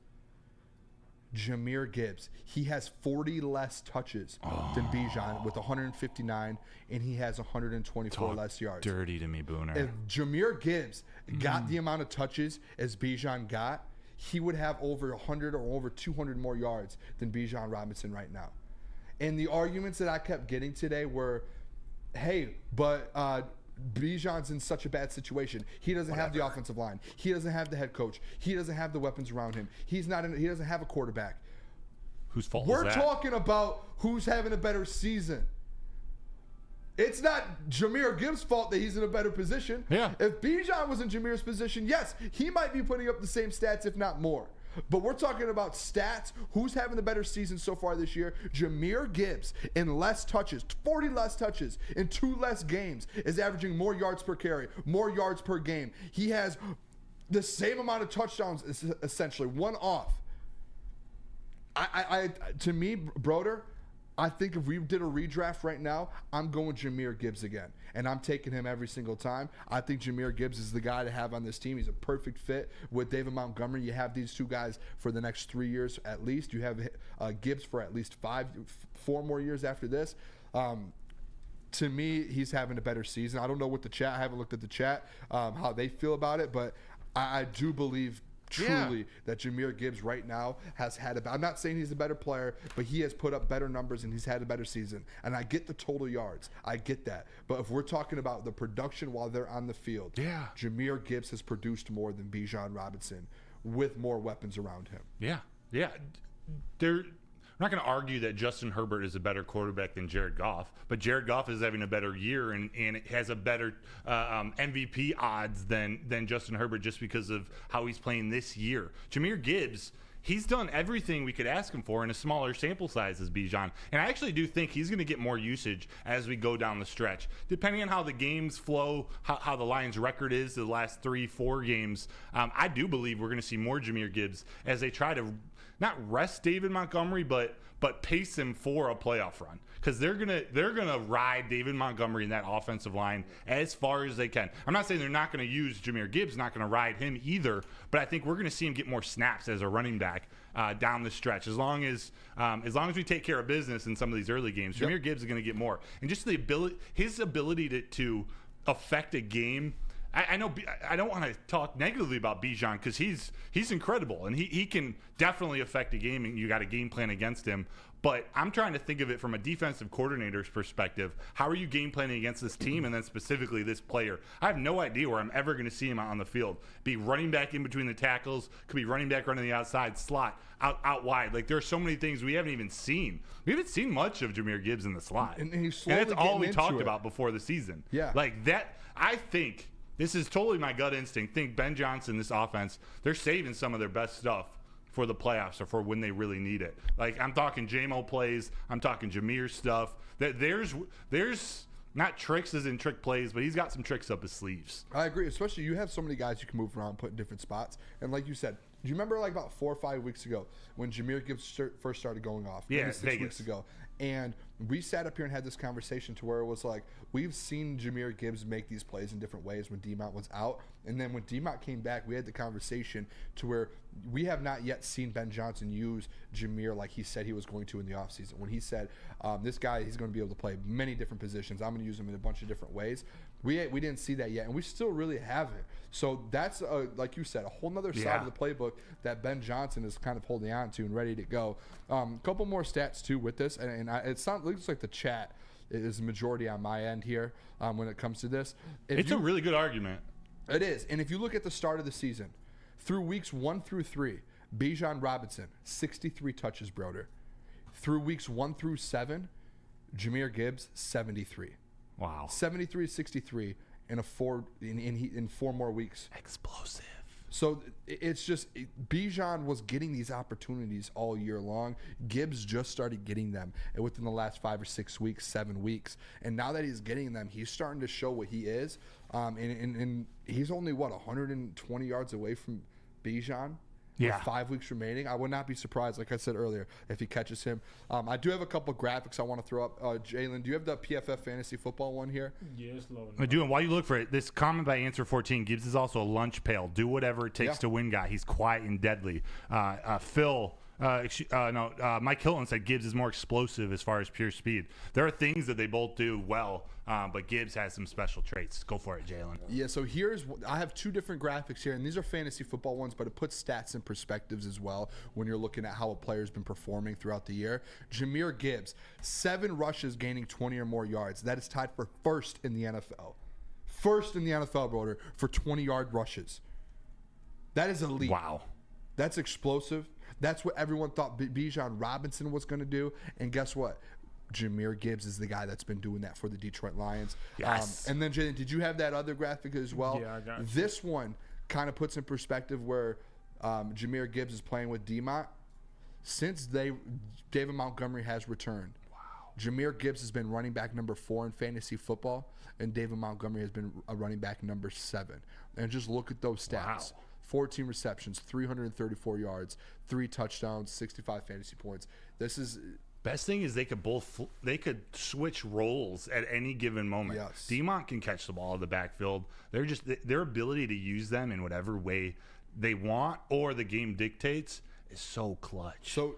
Jahmyr Gibbs, he has 40 less touches than Bijan with 159, and he has 124 less yards. Dirty to me, Booner. If Jahmyr Gibbs got the amount of touches as Bijan got, he would have over 100 or over 200 more yards than Bijan Robinson right now. And the arguments that I kept getting today were, hey, but Bijan's in such a bad situation. He doesn't have the offensive line. He doesn't have the head coach. He doesn't have the weapons around him. He doesn't have a quarterback. Whose fault We're is that? talking about who's having a better season. It's not Jahmyr Gibbs' fault that he's in a better position. Yeah. If Bijan was in Jahmyr's position, yes, he might be putting up the same stats, if not more. But we're talking about stats. Who's having the better season so far this year? Jahmyr Gibbs, in less touches, 40 less touches, in 2 less games, is averaging more yards per carry, more yards per game. He has the same amount of touchdowns, essentially, 1 off. To me, Broder, I think if we did a redraft right now, I'm going Jahmyr Gibbs again. And I'm taking him every single time. I think Jahmyr Gibbs is the guy to have on this team. He's a perfect fit with David Montgomery. You have these 2 guys for the next 3 years at least. You have Gibbs for at least 4 more years after this. To me, he's having a better season. I don't know what the chat, I haven't looked at the chat, how they feel about it, but I do believe truly that Jahmyr Gibbs right now has had I'm not saying he's a better player, but he has put up better numbers and he's had a better season. And I get the total yards. I get that. But if we're talking about the production while they're on the field, Jahmyr Gibbs has produced more than Bijan Robinson with more weapons around him. Yeah. not going to argue that Justin Herbert is a better quarterback than Jared Goff, but Jared Goff is having a better year and has a better MVP odds than Justin Herbert just because of how he's playing this year. Jahmyr Gibbs, he's done everything we could ask him for in a smaller sample size as Bijan. And I actually do think he's going to get more usage as we go down the stretch. Depending on how the games flow, how the Lions' record is the last 3-4 games, I do believe we're going to see more Jahmyr Gibbs as they try to not rest David Montgomery, but pace him for a playoff run. Because they're gonna ride David Montgomery in that offensive line as far as they can. I'm not saying they're not going to use Jahmyr Gibbs, not going to ride him either, but I think we're going to see him get more snaps as a running back down the stretch. As long as we take care of business in some of these early games, Jahmyr Gibbs is going to get more. And just his ability to affect a game. I know I don't want to talk negatively about Bijan because he's incredible and he can definitely affect a game and you got a game plan against him. But I'm trying to think of it from a defensive coordinator's perspective. How are you game planning against this team and then specifically this player? I have no idea where I'm ever going to see him on the field. Be running back in between the tackles, could be running back running the outside, slot, out wide. Like there are so many things we haven't even seen. We haven't seen much of Jahmyr Gibbs in the slot. And he's slowly and that's all we getting talked into it. about before the season. Yeah. Like that, I think – this is totally my gut instinct. Think Ben Johnson, this offense, they're saving some of their best stuff for the playoffs or for when they really need it. Like I'm talking JMO plays, I'm talking Jahmyr stuff. There's not tricks as in trick plays, but he's got some tricks up his sleeves. I agree, especially you have so many guys you can move around, put in different spots. And like you said, do you remember like about 4 or 5 weeks ago when Jahmyr Gibbs first started going off? Yeah, maybe 6 Vegas. weeks ago. And we sat up here and had this conversation to where it was like, we've seen Jahmyr Gibbs make these plays in different ways when D-Mont was out. And then when D-Mont came back, we had the conversation to where we have not yet seen Ben Johnson use Jahmyr like he said he was going to in the offseason. When he said, this guy, he's going to be able to play many different positions. I'm going to use him in a bunch of different ways. We didn't see that yet, and we still really haven't. So that's, like you said, a whole nother side of the playbook that Ben Johnson is kind of holding on to and ready to go. A couple more stats, too, with this. And it looks like the chat is the majority on my end here when it comes to this. It's a really good argument. It is. And if you look at the start of the season, through weeks 1 through 3, Bijan Robinson, 63 touches, Broder. Through weeks 1 through 7, Jahmyr Gibbs, 73. Wow. 73-63 in 4 more weeks. Explosive. So it's just Bijan was getting these opportunities all year long. Gibbs just started getting them within the last 5 or 6 weeks, 7 weeks. And now that he's getting them, he's starting to show what he is. And he's only, 120 yards away from Bijan? Yeah. With 5 weeks remaining. I would not be surprised, like I said earlier, if he catches him. I do have a couple graphics I want to throw up. Jalen, do you have the PFF Fantasy Football one here? Yeah, it's loading. I do, and while you look for it, this comment by Answer 14, Gibbs is also a lunch pail. Do whatever it takes to win guy. He's quiet and deadly. Mike Hilton said Gibbs is more explosive as far as pure speed. There are things that they both do well, but Gibbs has some special traits. Go for it, Jalen. Yeah, so I have 2 different graphics here, and these are fantasy football ones, but it puts stats and perspectives as well when you're looking at how a player's been performing throughout the year. Jahmyr Gibbs, 7 rushes gaining 20 or more yards. That is tied for first in the NFL. First in the NFL, Broder, for 20-yard rushes. That is elite. Wow. That's explosive. That's what everyone thought Bijan Robinson was going to do. And guess what? Jahmyr Gibbs is the guy that's been doing that for the Detroit Lions. Yes. And then, Jaden, did you have that other graphic as well? Yeah, I got it. This one kind of puts in perspective where Jahmyr Gibbs is playing with D-Mont. Since David Montgomery has returned, Jahmyr Gibbs has been running back number 4 in fantasy football, and David Montgomery has been a running back number 7. And just look at those stats. Wow. 14 receptions, 334 yards, 3 touchdowns, 65 fantasy points. This is best thing is they could switch roles at any given moment. Yes. D-Mont can catch the ball in the backfield. They're just their ability to use them in whatever way they want or the game dictates is so clutch. So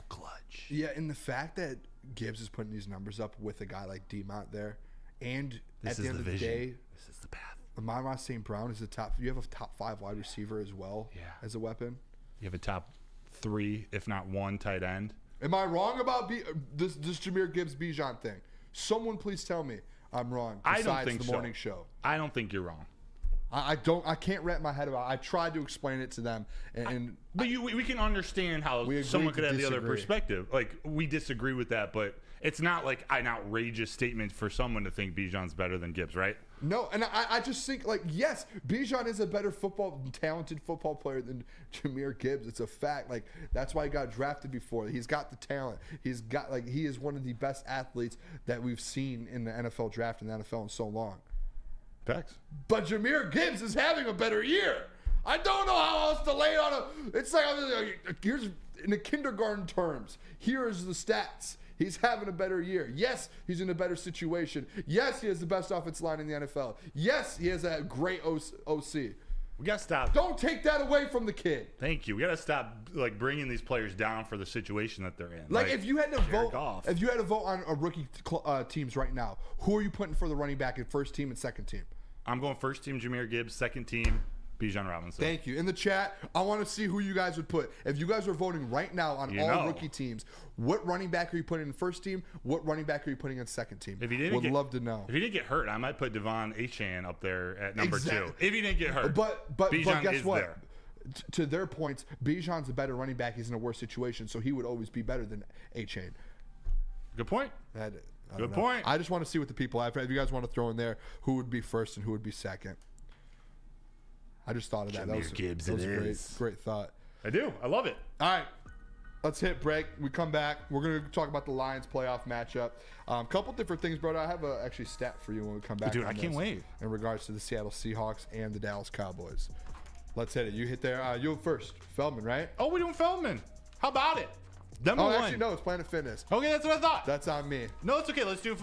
clutch. Yeah, and the fact that Gibbs is putting these numbers up with a guy like D-Mont there, and at the end of the day, this is the path. Amon-Ra St. Brown is the top. You have a top 5 wide receiver as well as a weapon. You have a top 3, if not 1, tight end. Am I wrong about this Jahmyr Gibbs Bijan thing? Someone please tell me I'm wrong. I don't Besides think the so. morning show. I don't think you're wrong. I can't wrap my head around it. I tried to explain it to them, but we can understand how someone could have the other perspective. Like, we disagree with that, but it's not like an outrageous statement for someone to think Bijan's better than Gibbs, right? No, and I just think, like, yes, Bijan is a better talented football player than Jahmyr Gibbs. It's a fact. Like, that's why he got drafted before. He's got the talent. He is one of the best athletes that we've seen in the NFL draft and the NFL in so long. Facts. But Jahmyr Gibbs is having a better year. I don't know how else to lay it on a. It's like, here's in the kindergarten terms. Here is the stats. He's having a better year. Yes, he's in a better situation. Yes, he has the best offensive line in the NFL. Yes, he has a great OC. We gotta stop. Don't take that away from the kid. Thank you. We gotta stop bringing these players down for the situation that they're in. Like if you had to vote on a rookie teams right now, who are you putting for the running back in first team and second team? I'm going first team Jahmyr Gibbs, second team Bijan Robinson. Thank you. In the chat, I want to see who you guys would put. If you guys are voting right now on all rookie teams, what running back are you putting in first team? What running back are you putting in second team? Would love to know. If he didn't get hurt, I might put Devon Achane up there at number 2. If he didn't get hurt. But Bijan guess is what? there. To their points, Bijan's a better running back. He's in a worse situation, so he would always be better than Achane. Good point. Good point. I just want to see what the people have. If you guys want to throw in there who would be first and who would be second. I just thought of that. Jahmyr Gibbs, that was a great thought. I do. I love it. All right. Let's hit break. We come back. We're going to talk about the Lions playoff matchup. Couple different things, brother. I have a actually stat for you when we come back. Dude, I can't wait. In regards to the Seattle Seahawks and the Dallas Cowboys. Let's hit it. You hit there. You first. Feldman, right? Oh, we're doing Feldman. How about it? Number one. Actually, no. It's Planet Fitness. Okay, that's what I thought. That's on me. No, it's okay. Let's do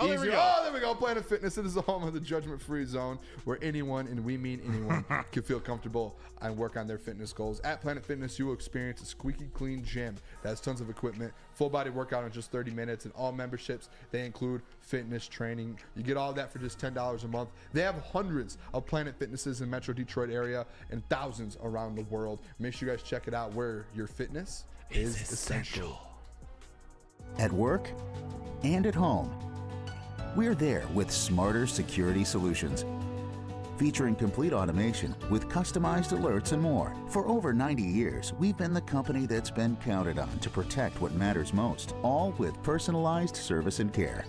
Oh, there we go. Oh, there we go. Planet Fitness. It is the home of the judgment-free zone where anyone, and we mean anyone, can feel comfortable and work on their fitness goals. At Planet Fitness, you will experience a squeaky clean gym that has tons of equipment, full-body workout in just 30 minutes, and all memberships, they include fitness training. You get all of that for just $10 a month. They have hundreds of Planet Fitnesses in Metro Detroit area and thousands around the world. Make sure you guys check it out where your fitness is essential. At work and at home. We're there with smarter security solutions, featuring complete automation with customized alerts and more. For over 90 years, we've been the company that's been counted on to protect what matters most, all with personalized service and care.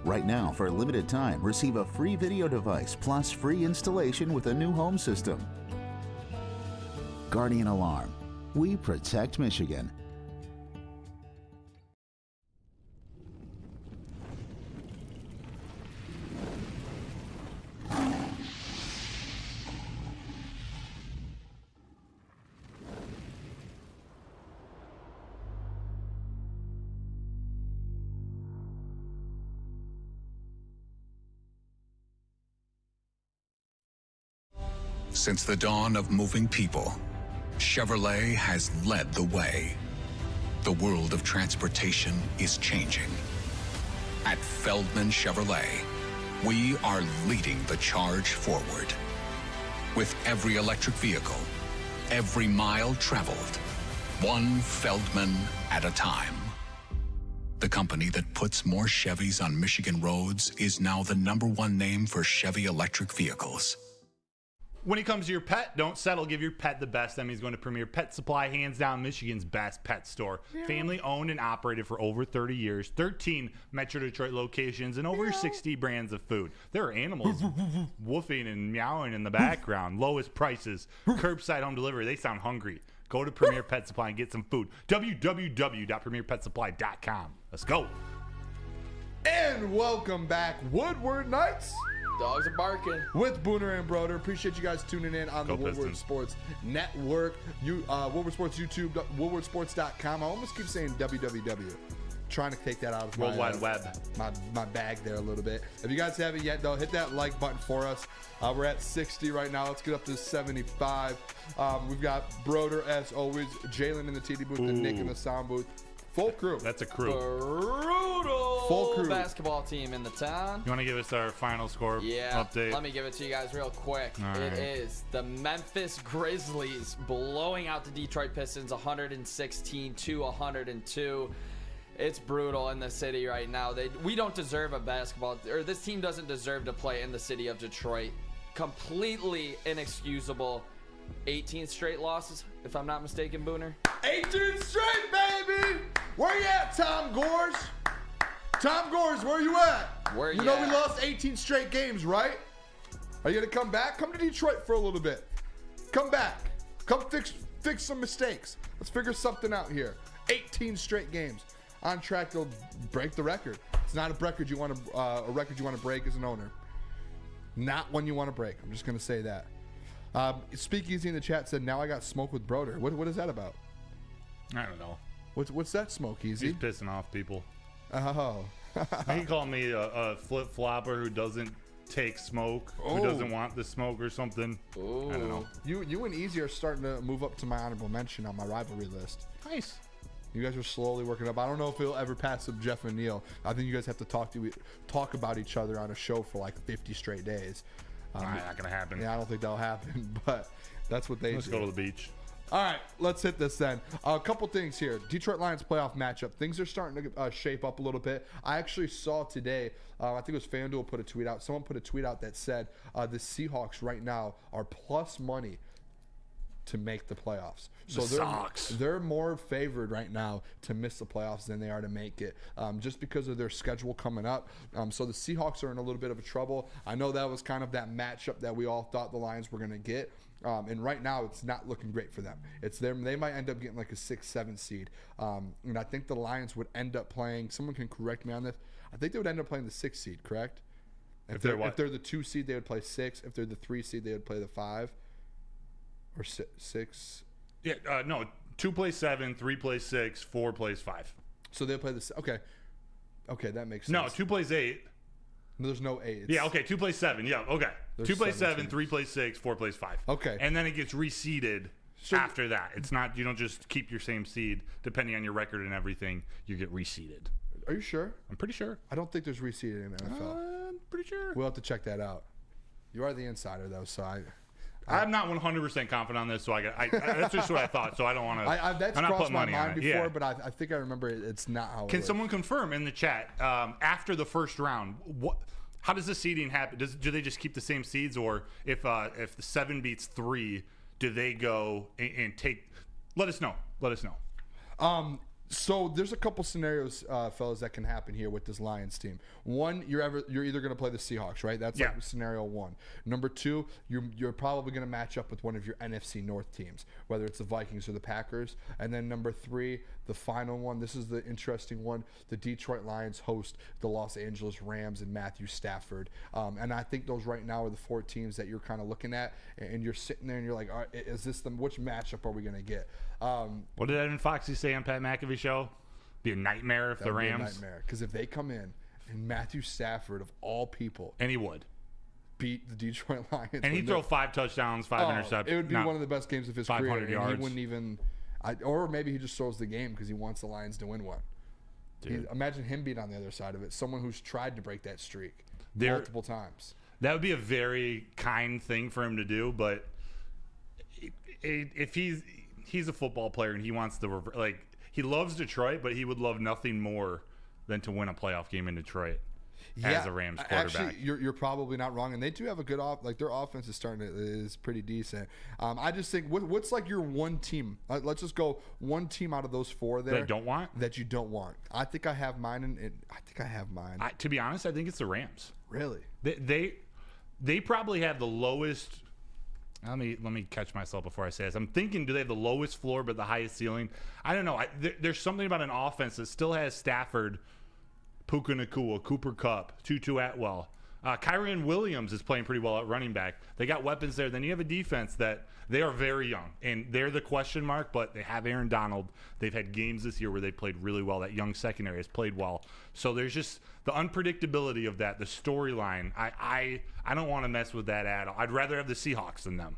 Right now, for a limited time, receive a free video device plus free installation with a new home system. Guardian Alarm. We protect Michigan. Since the dawn of moving people, Chevrolet has led the way. The world of transportation is changing. At Feldman Chevrolet, we are leading the charge forward. With every electric vehicle, every mile traveled, one Feldman at a time. The company that puts more Chevys on Michigan roads is now the #1 name for Chevy electric vehicles. When it comes to your pet, don't settle. Give your pet the best. That means going to Premier Pet Supply, hands down Michigan's best pet store. Family owned and operated for over 30 years, 13 Metro Detroit locations, and over 60 brands of food. There are animals woofing and meowing in the background. Lowest prices, curbside home delivery. They sound hungry. Go to Premier Pet Supply and get some food. www.premierpetsupply.com. Let's go. And welcome back, Woodward Nights. Dogs are barking. With Booner and Broder. Appreciate you guys tuning in on the Woodward Sports Network. Woodward Sports YouTube, woodwardsports.com. I almost keep saying www. Trying to take that out of World Wide Web. My bag there a little bit. If you guys haven't yet, though, hit that like button for us. We're at 60 right now. Let's get up to 75. We've got Broder, as always, Jalen in the TD booth, and Nick in the sound booth. Full crew. That's a crew. Brutal full crew basketball team in the town. You want to give us our final score update? Let me give it to you guys real quick. It is the Memphis Grizzlies blowing out the Detroit Pistons 116-102. It's brutal in the city right now. We don't deserve a basketball, or this team doesn't deserve to play in the city of Detroit. completely inexcusable. 18 straight losses, if I'm not mistaken, Booner. 18 straight, baby! Where you at, Tom Gores? Tom Gores, where you at? Where you you know at? we lost 18 straight games, right? Are you gonna come back? Come to Detroit for a little bit. Come back. Come fix some mistakes. Let's figure something out here. 18 straight games. On track to break the record. It's not a record you want to break as an owner. Not one you want to break. I'm just gonna say that. Speakeasy in the chat said, "Now I got smoke with Broder." What is that about? I don't know. What's that, Smokeasy? He's pissing off people. Oh. He called me a flip flopper who doesn't take smoke, who doesn't want the smoke or something. I don't know. You and Easy are starting to move up to my honorable mention on my rivalry list. Nice. You guys are slowly working up. I don't know if it'll ever pass up Jeff and Neil. I think you guys have to talk about each other on a show for like 50 straight days. Not gonna happen. Yeah, I don't think that'll happen, but that's what they Let's do. go to the beach. All right, let's hit this then. A couple things here. Detroit Lions playoff matchup. Things are starting to shape up a little bit. I actually saw today, I think it was FanDuel put a tweet out. Someone put a tweet out that said the Seahawks right now are plus money to make the playoffs. So they're more favored right now to miss the playoffs than they are to make it, just because of their schedule coming up. So the Seahawks are in a little bit of a trouble. I know that was kind of that matchup that we all thought the Lions were going to get. And right now, it's not looking great for them. It's them. They might end up getting like a 6-7 seed. And I think the Lions would end up playing. Someone can correct me on this. I think they would end up playing the 6 seed. Correct? If they're the 2 seed, they would play 6. If they're the 3 seed, they would play the 5 or 6. Yeah. No. 2 plays 7. 3 plays 6. 4 plays 5. So they'll play this. Okay. Okay, that makes sense. No. 2 plays 8. No, there's no 8. Yeah. Okay. 2 plays 7. Yeah. Okay. There's 2 plays 7. teams. 3 plays 6. 4 plays 5. Okay. And then it gets reseeded after that. It's not. You don't just keep your same seed depending on your record and everything. You get reseeded. Are you sure? I'm pretty sure. I don't think there's reseeded in the NFL. I'm pretty sure. We'll have to check that out. You are the insider, though, so I'm not 100% confident on this, so that's just what I thought. So I don't want to. That's I'm not crossed putting my money mind on it. before, Yeah. but I think I remember it's not how. Can someone confirm in the chat after the first round? How does the seeding happen? Do they just keep the same seeds, or if the 7 beats 3, do they go and take? Let us know. Let us know. So there's a couple scenarios, fellas, that can happen here with this Lions team. One, you're either going to play the Seahawks, right? That's like scenario 1. Number 2, you're probably going to match up with one of your NFC North teams, whether it's the Vikings or the Packers. And then number 3, the final one. This is the interesting one. The Detroit Lions host the Los Angeles Rams and Matthew Stafford. And I think those right now are the 4 teams that you're kind of looking at, and you're sitting there and you're like, all right, is this which matchup are we going to get? What did Evan Foxy say on Pat McAfee show? Be a nightmare if the Rams. Because if they come in and Matthew Stafford of all people, and he would beat the Detroit Lions, and he'd throw 5 touchdowns, 5 interceptions. It would be one of the best games of his career. 500 yards. And he wouldn't even, or maybe he just throws the game because he wants the Lions to win one. Imagine him being on the other side of it. Someone who's tried to break that streak multiple times. That would be a very kind thing for him to do, but if he's a football player and he wants to he loves Detroit, but he would love nothing more than to win a playoff game in Detroit as a Rams quarterback. Actually, you're probably not wrong, and they do have a good their offense is pretty decent. I just think what's like your one team? Let's just go one team out of those 4 there that don't want that you don't want. I think I have mine, and I think I have mine. To be honest, I think it's the Rams. Really? They probably have the lowest. Let me catch myself before I say this. I'm thinking, do they have the lowest floor but the highest ceiling? I don't know. There's something about an offense that still has Stafford, Puka Nacua, Cooper Kupp, Tutu Atwell. Kyron Williams is playing pretty well at running back. They got weapons there. Then you have a defense that they are very young, and they're the question mark, but they have Aaron Donald. They've had games this year where they played really well. That young secondary has played well. So there's just the unpredictability of that, the storyline. I don't want to mess with that at all. I'd rather have the Seahawks than them.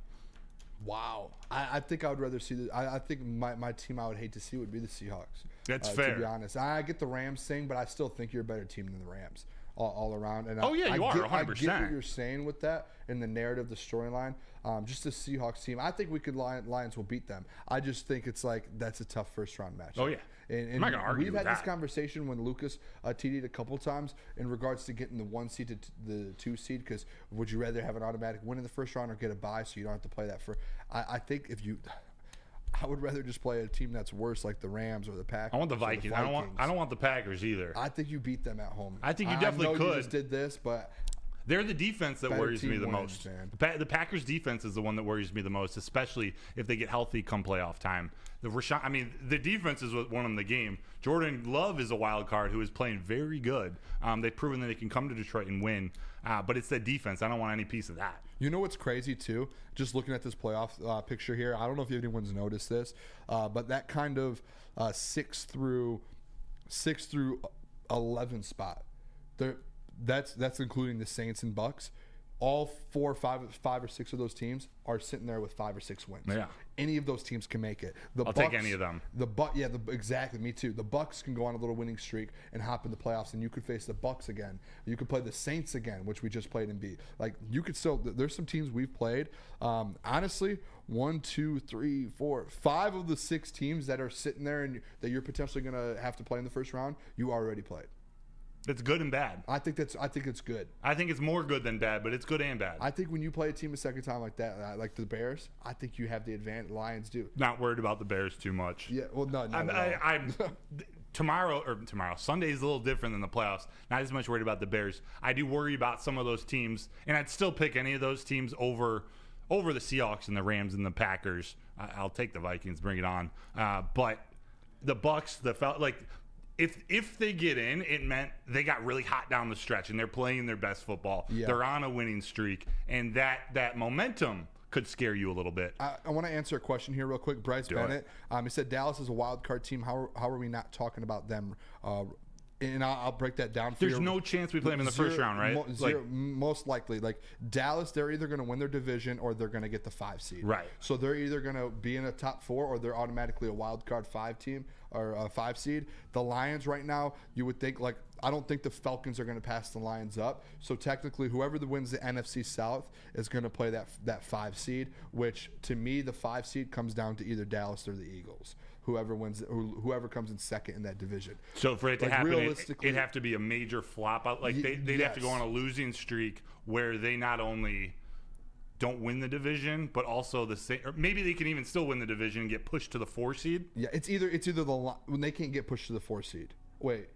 Wow. I think I would rather see I think my team I would hate to see would be the Seahawks. That's fair. To be honest. I get the Rams thing, but I still think you're a better team than the Rams. all around. And Oh, yeah, you are, I get 100%. what you're saying with that in the narrative, the storyline. Just the Seahawks team, I think we could Lions will beat them. I just think it's like that's a tough first round match. Oh, yeah. And I'm not gonna argue we've with had this that. conversation when Lucas TD'd a couple times in regards to getting the 1 seed to the 2 seed, because would you rather have an automatic win in the first round or get a bye so you don't have to play that for? I think I would rather just play a team that's worse, like the Rams or the Packers. I want the Vikings. I don't want the Packers either. I think you beat them at home. I think you definitely I know could. You just did this, but they're the defense that better worries me team the wins, most. man. The Packers defense is the one that worries me the most, especially if they get healthy come playoff time. The defense is what won them the game. Jordan Love is a wild card who is playing very good. They've proven that they can come to Detroit and win, but it's the defense. I don't want any piece of that. You know what's crazy too? Just looking at this playoff picture here, I don't know if anyone's noticed this, but that kind of 6 through 11 spot, that's including the Saints and Bucks. All 4, 5 or 6 of those teams are sitting there with 5 or 6 wins. Yeah. Any of those teams can make it. I'll take any of them. Exactly. Me too. The Bucks can go on a little winning streak and hop in the playoffs, and you could face the Bucks again. You could play the Saints again, which we just played and beat. Like you could still. There's some teams we've played. Honestly, 1, 2, 3, 4, 5 of the 6 teams that are sitting there and that you're potentially gonna have to play in the first round, you already played. It's good and bad. I think it's good. I think it's more good than bad, but it's good and bad. I think when you play a team a second time like that, like the Bears, I think you have the advantage. Lions do. Not worried about the Bears too much. Yeah, well, no, I'm tomorrow, Sunday is a little different than the playoffs. Not as much worried about the Bears. I do worry about some of those teams, and I'd still pick any of those teams over the Seahawks and the Rams and the Packers. I'll take the Vikings. Bring it on. But the Bucks, If they get in, it meant they got really hot down the stretch and they're playing their best football. Yeah. They're on a winning streak, and that momentum could scare you a little bit. I want to answer a question here real quick. Bryce Bennett, he said Dallas is a wild card team. How are we not talking about them? And I'll break that down for you. There's no chance we play them in the first round, right? Most likely. Like Dallas, they're either going to win their division or they're going to get the 5 seed. Right. So they're either going to be in a top 4 or they're automatically a wild card 5 team or a 5 seed. The Lions right now, you would think I don't think the Falcons are going to pass the Lions up. So technically, whoever wins the NFC South is going to play that 5 seed, which to me, the 5 seed comes down to either Dallas or the Eagles. Whoever comes in second in that division. So for it to happen, it'd have to be a major flop out. They'd have to go on a losing streak where they not only don't win the division, but also or maybe they can even still win the division and get pushed to the 4 seed. Yeah, it's either when they can't get pushed to the 4 seed. Wait.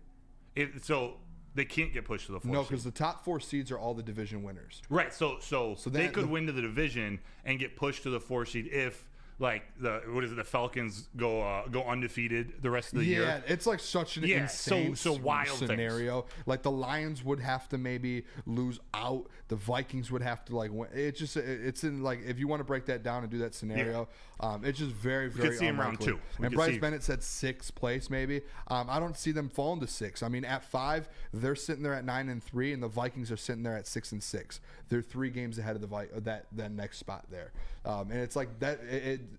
So they can't get pushed to the 4 seed. No, because the top 4 seeds are all the division winners. Right. So they could win to the division and get pushed to the 4 seed if the Falcons go undefeated the rest of the year. Yeah, it's like such an insane wild scenario. Things. Like the Lions would have to maybe lose out. The Vikings would have to win. It's in if you want to break that down and do that scenario, it's just very, very could see unlikely. Round 2. And Bryce Bennett said 6th place maybe. I don't see them falling to 6. I mean, at 5, they're sitting there at 9-3, and the Vikings are sitting there at 6-6. They're 3 games ahead of that next spot there. And it's like that.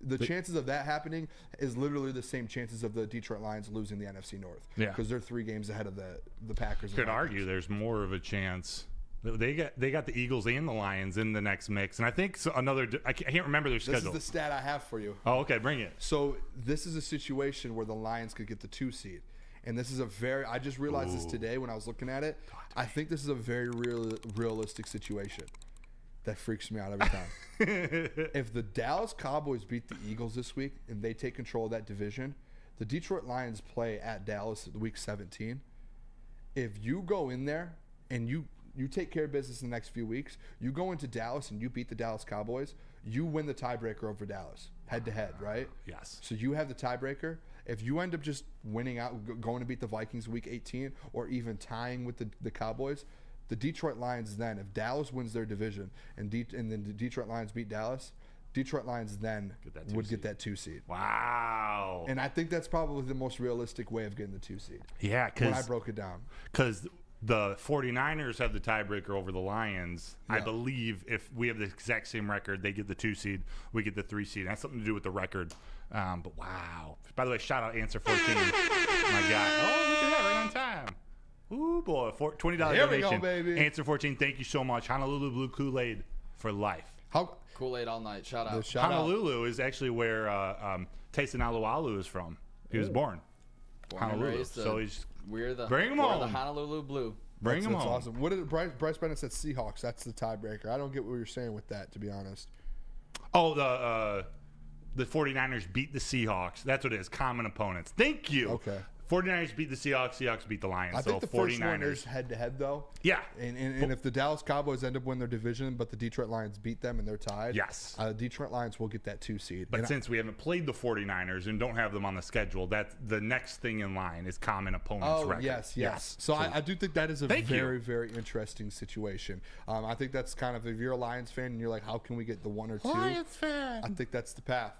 The chances of that happening is literally the same chances of the Detroit Lions losing the NFC North. Yeah, because they're 3 games ahead of the Packers. Could argue there's more of a chance. They got the Eagles and the Lions in the next mix, and I think I can't remember their schedule. This is the stat I have for you. Oh, okay, bring it. So this is a situation where the Lions could get the 2 seed. And this is I just realized this today when I was looking at it. I think this is a very realistic situation. That freaks me out every time. If the Dallas Cowboys beat the Eagles this week and they take control of that division, the Detroit Lions play at Dallas week 17. If you go in there and you take care of business in the next few weeks, you go into Dallas and you beat the Dallas Cowboys, you win the tiebreaker over Dallas, head-to-head, right? Yes. So you have the tiebreaker. If you end up just winning out, going to beat the Vikings week 18 or even tying with the Cowboys, the Detroit Lions then, if Dallas wins their division and then the Detroit Lions beat Dallas, Detroit Lions then would get that 2 seed. Wow. And I think that's probably the most realistic way of getting the 2 seed. Yeah, when I broke it down. Because the 49ers have the tiebreaker over the Lions. Yeah. I believe if we have the exact same record, they get the 2 seed, we get the 3 seed. It has something to do with the record. But wow. By the way, shout out Answer 14. My God. Oh, look at that, right on time. Ooh, boy. $20 Here we donation. go, baby. Answer 14, thank you so much. Honolulu Blue Kool-Aid for life. Kool-Aid all night. Shout out. Honolulu is actually where Tyson Alualu is from. He was born. Honolulu. So we're the bring him we're home. the Honolulu Blue. Bring him That's home. awesome. What did Bryce Bennett said? Seahawks. That's the tiebreaker. I don't get what you're saying with that, to be honest. Oh, the 49ers beat the Seahawks. That's what it is. Common opponents. Thank you. Okay. 49ers beat the Seahawks. Seahawks beat the Lions. I think the 49ers. first one is head-to-head, though. Yeah. And if the Dallas Cowboys end up winning their division, but the Detroit Lions beat them and they're tied, yes, Detroit Lions will get that 2 seed. But since we haven't played the 49ers and don't have them on the schedule, that's the next thing in line is common opponents record. Yes. So I do think that is a Thank very, very interesting situation. I think that's kind of, if you're a Lions fan and you're like, how can we get the 1 or 2? Lions fan. I think that's the path.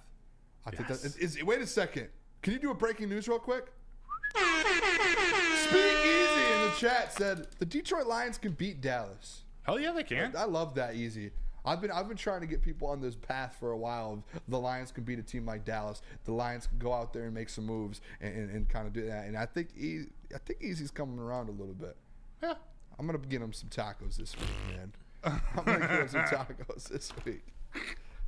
I think that wait a second. Can you do a breaking news real quick? Speak Easy in the chat said the Detroit Lions can beat Dallas. Hell yeah, they can. I love that Easy. I've been trying to get people on this path for a while. The Lions can beat a team like Dallas. The Lions can go out there and make some moves and kind of do that. And I think Easy's coming around a little bit. Yeah. I'm gonna get him some tacos this week, man. I'm gonna get him some tacos this week.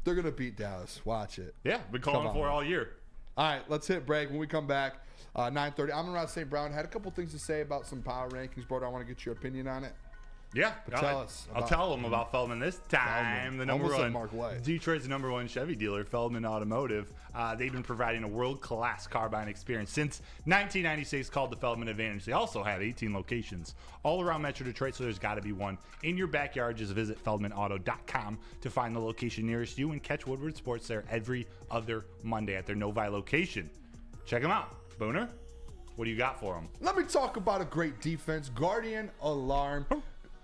They're gonna beat Dallas. Watch it. Yeah, been calling for it all year. All right, let's hit break. When we come back, 9:30. Amon-Ra St. Brown had a couple things to say about some power rankings, Broder. I want to get your opinion on it. Yeah, But tell us. I'll tell them about Feldman this time. Feldman. The Almost like #1 Mark White. Detroit's #1 Chevy dealer, Feldman Automotive. They've been providing a world-class car buying experience since 1996, called the Feldman Advantage. They also have 18 locations all around Metro Detroit, so there's got to be one in your backyard. Just visit feldmanauto.com to find the location nearest you and catch Woodward Sports there every other Monday at their Novi location. Check them out. Booner, what do you got for them? Let me talk about a great defense, Guardian Alarm.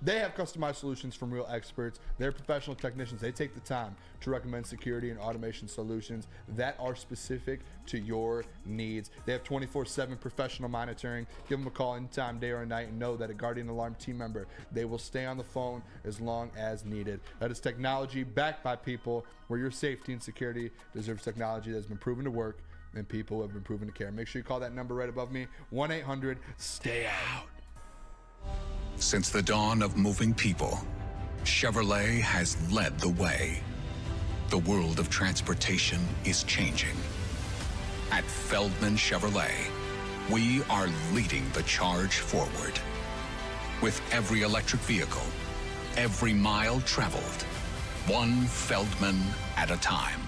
They have customized solutions from real experts. They're professional technicians. They take the time to recommend security and automation solutions that are specific to your needs. They have 24/7 professional monitoring. Give them a call anytime, day or night, and know that a Guardian Alarm team member, they will stay on the phone as long as needed. That is technology backed by people, where your safety and security deserves technology that has been proven to work and people who have been proven to care. Make sure you call that number right above me, 1-800-STAY-OUT. Since the dawn of moving people, Chevrolet has led the way. The world of transportation is changing. At Feldman Chevrolet, we are leading the charge forward. With every electric vehicle, every mile traveled, one Feldman at a time.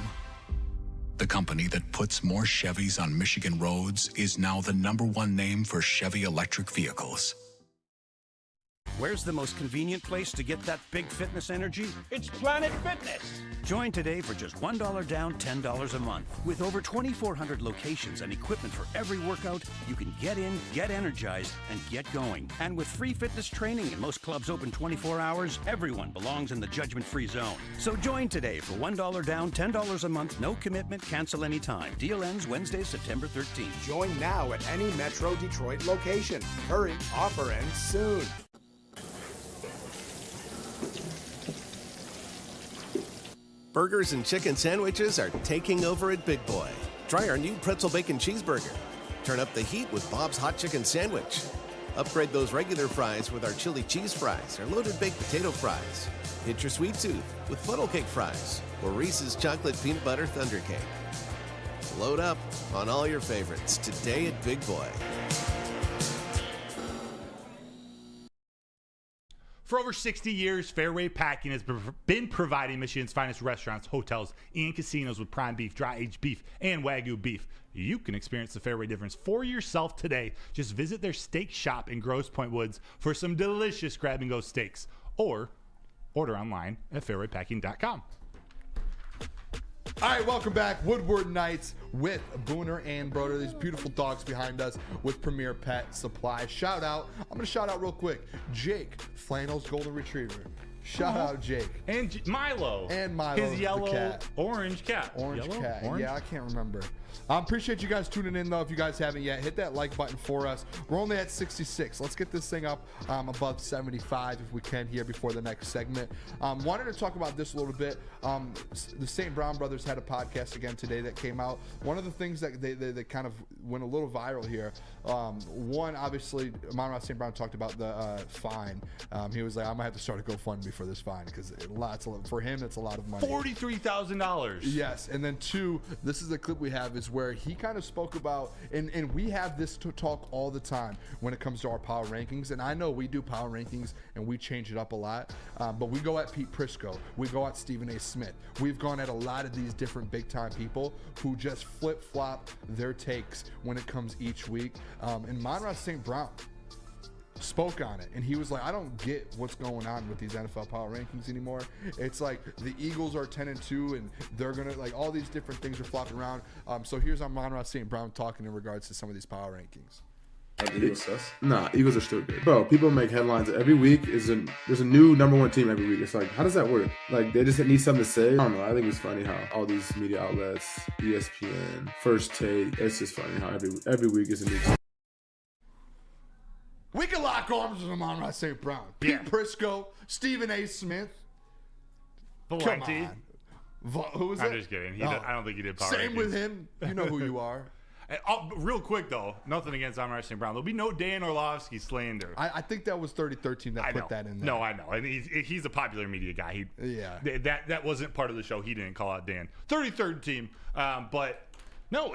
The company that puts more Chevys on Michigan roads is now the #1 name for Chevy electric vehicles. Where's the most convenient place to get that big fitness energy? It's Planet Fitness. Join today for just $1 down, $10 a month. With over 2,400 locations and equipment for every workout, you can get in, get energized, and get going. And with free fitness training and most clubs open 24 hours, everyone belongs in the judgment-free zone. So join today for $1 down, $10 a month, no commitment, cancel anytime. Deal ends Wednesday, September 13th. Join now at any Metro Detroit location. Hurry, offer ends soon. Burgers and chicken sandwiches are taking over at Big Boy. Try our new pretzel bacon cheeseburger. Turn up the heat with Bob's Hot Chicken Sandwich. Upgrade those regular fries with our chili cheese fries or loaded baked potato fries. Hit your sweet tooth with funnel cake fries or Reese's chocolate peanut butter thunder cake. Load up on all your favorites today at Big Boy. For over 60 years, Fairway Packing has been providing Michigan's finest restaurants, hotels, and casinos with prime beef, dry-aged beef, and Wagyu beef. You can experience the Fairway difference for yourself today. Just visit their steak shop in Grosse Pointe Woods for some delicious grab-and-go steaks, or order online at fairwaypacking.com. All right, welcome back. Woodward Nights with Booner and Broder. These beautiful dogs behind us with Premier Pet Supply. Shout out. I'm going to shout out real quick. Jake, Flannel's Golden Retriever. Shout out Jake. And Milo. And Milo. His yellow, cat. orange cat. Orange Yellow? cat. Orange? Yeah, I can't remember. Appreciate you guys tuning in, though. If you guys haven't yet, hit that like button for us. We're only at 66. Let's get this thing up above 75 if we can here before the next segment. Wanted to talk about this a little bit. The St. Brown brothers had a podcast again today that came out. One of the things that they kind of went a little viral here. One, obviously, Monroe St. Brown talked about the fine. He was like, I'm gonna have to start a GoFundMe for this fine because for him it's a lot of money. $43,000. Yes, and then two, this is the clip we have is where he kind of spoke about, and we have this to talk all the time when it comes to our power rankings, and I know we do power rankings and we change it up a lot, but we go at Pete Prisco, we go at Stephen A. Smith, we've gone at a lot of these different big time people who just flip flop their takes when it comes each week, and Monroe St. Brown spoke on it, and he was like, I don't get what's going on with these NFL power rankings anymore. It's like the Eagles are 10-2 and they're gonna, like, all these different things are flopping around. So here's on Monroe St. Brown talking in regards to some of these power rankings. Nah, Eagles are still good. Bro, people make headlines every week. There's a new number one team every week. It's like, how does that work? Like, they just need something to say. I don't know. I think it's funny how all these media outlets, ESPN, First Take, it's just funny how every week is a new team. We can lock arms with Monroe St. Brown. Pete Prisco, Stephen A. Smith. Valenti. Who was it? I'm just kidding. I don't think he did power Same rankings. with him. You know who you are. And, real quick, though, nothing against Monroe St. Brown. There'll be no Dan Orlovsky slander. I think that was 3013 that put that in there. No, I know. And he's a popular media guy. That wasn't part of the show. He didn't call out Dan. 33rd team. But, no,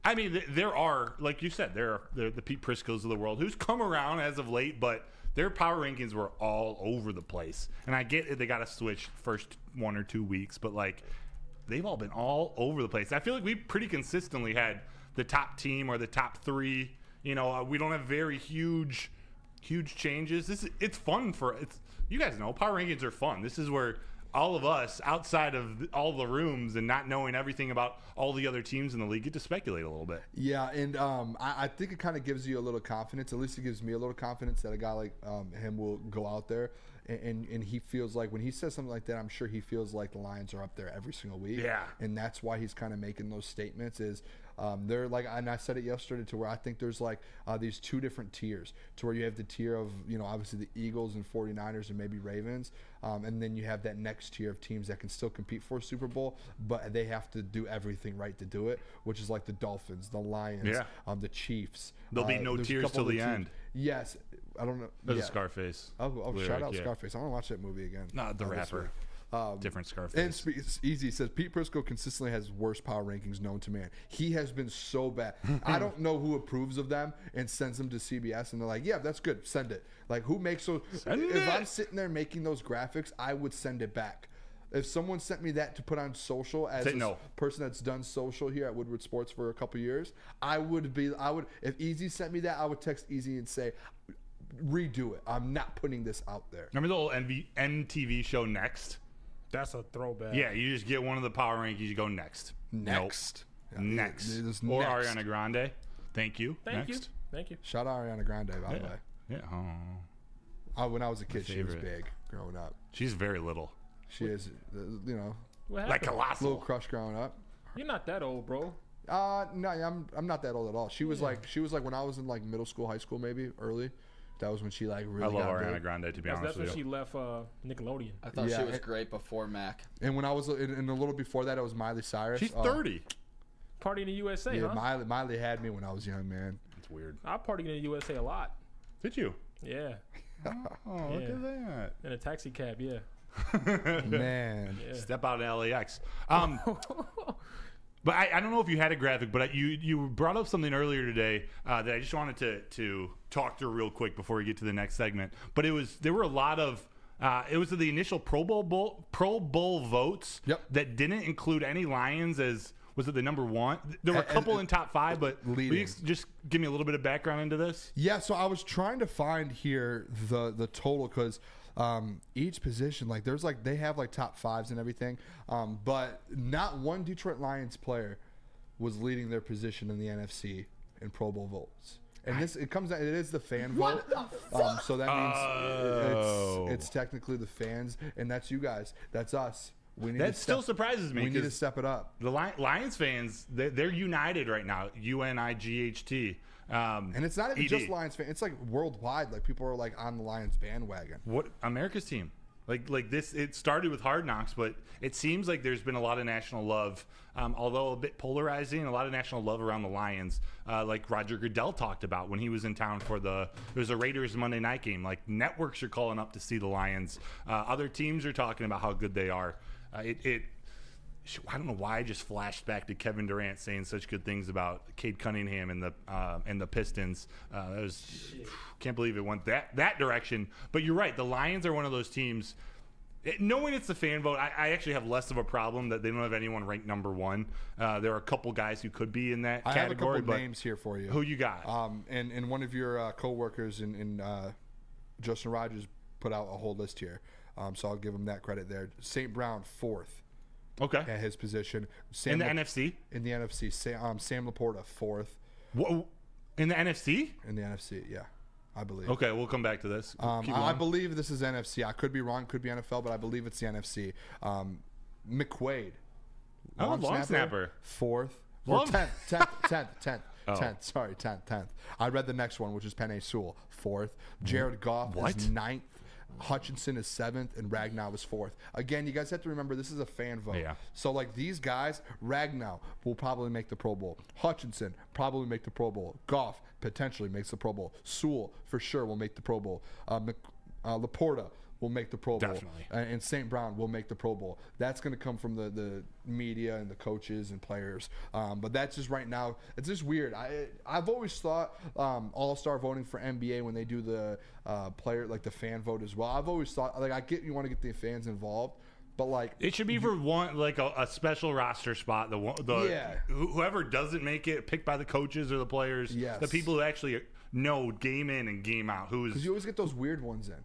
I mean, there are, like you said, there are the Pete Priscos of the world who's come around as of late, but their power rankings were all over the place. And I get it, they got to switch first 1 or 2 weeks, but, like, they've all been all over the place. I feel like we pretty consistently had the top team or the top three. You know, we don't have very huge changes. It's fun you guys know, power rankings are fun. This is where all of us, outside of all the rooms and not knowing everything about all the other teams in the league, get to speculate a little bit. Yeah, and I think it kind of gives you a little confidence. At least it gives me a little confidence that a guy like him will go out there and he feels like when he says something like that, I'm sure he feels like the Lions are up there every single week. Yeah. And that's why he's kind of making those statements is they're like, and I said it yesterday, to where I think there's like these two different tiers, to where you have the tier of, you know, obviously the Eagles and 49ers and maybe Ravens, and then you have that next tier of teams that can still compete for a Super Bowl, but they have to do everything right to do it, which is like the Dolphins, the Lions, the Chiefs. There'll be no tiers till the end. Yes. I don't know. There's a Scarface. Oh, shout out Scarface. I want to watch that movie again. Not the rapper. Different Scarface. And it's easy. It says Pete Prisco consistently has worst power rankings known to man. He has been so bad. I don't know who approves of them and sends them to CBS, and they're like, yeah, that's good. Send it. Like, who makes those? If I'm sitting there making those graphics, I would send it back. If someone sent me that to put on social as a person that's done social here at Woodward Sports for a couple years, I would, if Easy sent me that, I would text Easy and say, redo it. I'm not putting this out there. Remember the old MTV show Next? That's a throwback. Yeah, you just get one of the power rankings, you go next. Next. Nope. Next. Or Ariana Grande. Thank you. Thank next. you. Shout out Ariana Grande, by the way. Yeah. When I was a kid, she was big growing up. She's very little. She is, you know, like colossal. Little crush growing up. You're not that old, bro. No, I'm not that old at all. She was like when I was in like middle school, high school, maybe early. That was when she like really. I love Ariana Grande, to be honest with you. That's when she left Nickelodeon. I thought she was great before Mac. And when I was in a little before that, it was Miley Cyrus. She's 30. Partying in the USA, yeah, huh? Miley had me when I was young, man. It's weird. I partied in the USA a lot. Did you? Yeah. Look at that. In a taxi cab, yeah. Man. Yeah. Step out of LAX. But I don't know if you had a graphic, but you brought up something earlier today that I just wanted to talk through real quick before we get to the next segment. But there were a lot of it was the initial Pro Bowl votes that didn't include any Lions as was it the number one? There were a couple in top five, but will you just give me a little bit of background into this? Yeah, so I was trying to find here the total because each position, like there's like they have like top fives and everything, but not one Detroit Lions player was leading their position in the NFC in Pro Bowl votes. And it is the fan vote. So that means it's technically the fans, and that's you guys. That's us. That still surprises me. We need to step it up. The Lions fans, they're united right now. UNIGHT. And it's not even just Lions fans. It's like worldwide. Like people are like on the Lions bandwagon. What America's team? Like this, it started with Hard Knocks, but it seems like there's been a lot of national love, although a bit polarizing. A lot of national love around the Lions, like Roger Goodell talked about when he was in town for there was a Raiders Monday night game. Like networks are calling up to see the Lions. Other teams are talking about how good they are. I don't know why I just flashed back to Kevin Durant saying such good things about Cade Cunningham and the Pistons. Can't believe it went that direction. But you're right. The Lions are one of those teams. Knowing it's the fan vote, I actually have less of a problem that they don't have anyone ranked number one. There are a couple guys who could be in that category. I have a couple names here for you. Who you got? And one of your coworkers in Justin Rogers put out a whole list here. So I'll give him that credit there. St. Brown, 4th. Okay. At his position. In the NFC? In the NFC. Sam Laporta, 4th. What? In the NFC? In the NFC, yeah. I believe. Okay, we'll come back to this. I believe this is NFC. I could be wrong. Could be NFL, but I believe it's the NFC. McQuaide. Long snapper. 4th. Or 10th. Sorry, 10th. I read the next one, which is Penei Sewell, 4th. Jared Goff is 9th. Hutchinson is 7th, and Ragnow is 4th. Again, you guys have to remember this is a fan vote. Yeah. So like these guys, Ragnow will probably make the Pro Bowl. Hutchinson probably make the Pro Bowl. Goff potentially makes the Pro Bowl. Sewell for sure will make the Pro Bowl. Laporta will make the Pro Bowl. Definitely. And St. Brown will make the Pro Bowl. That's going to come from the media and the coaches and players. But that's just right now. It's just weird. I've always thought all-star voting for NBA when they do the player, like the fan vote as well. I've always thought, like, I get you want to get the fans involved, but like it should be for one, like a special roster spot. Whoever doesn't make it, picked by the coaches or the players. Yes. The people who actually know game in and game out. Because you always get those weird ones in.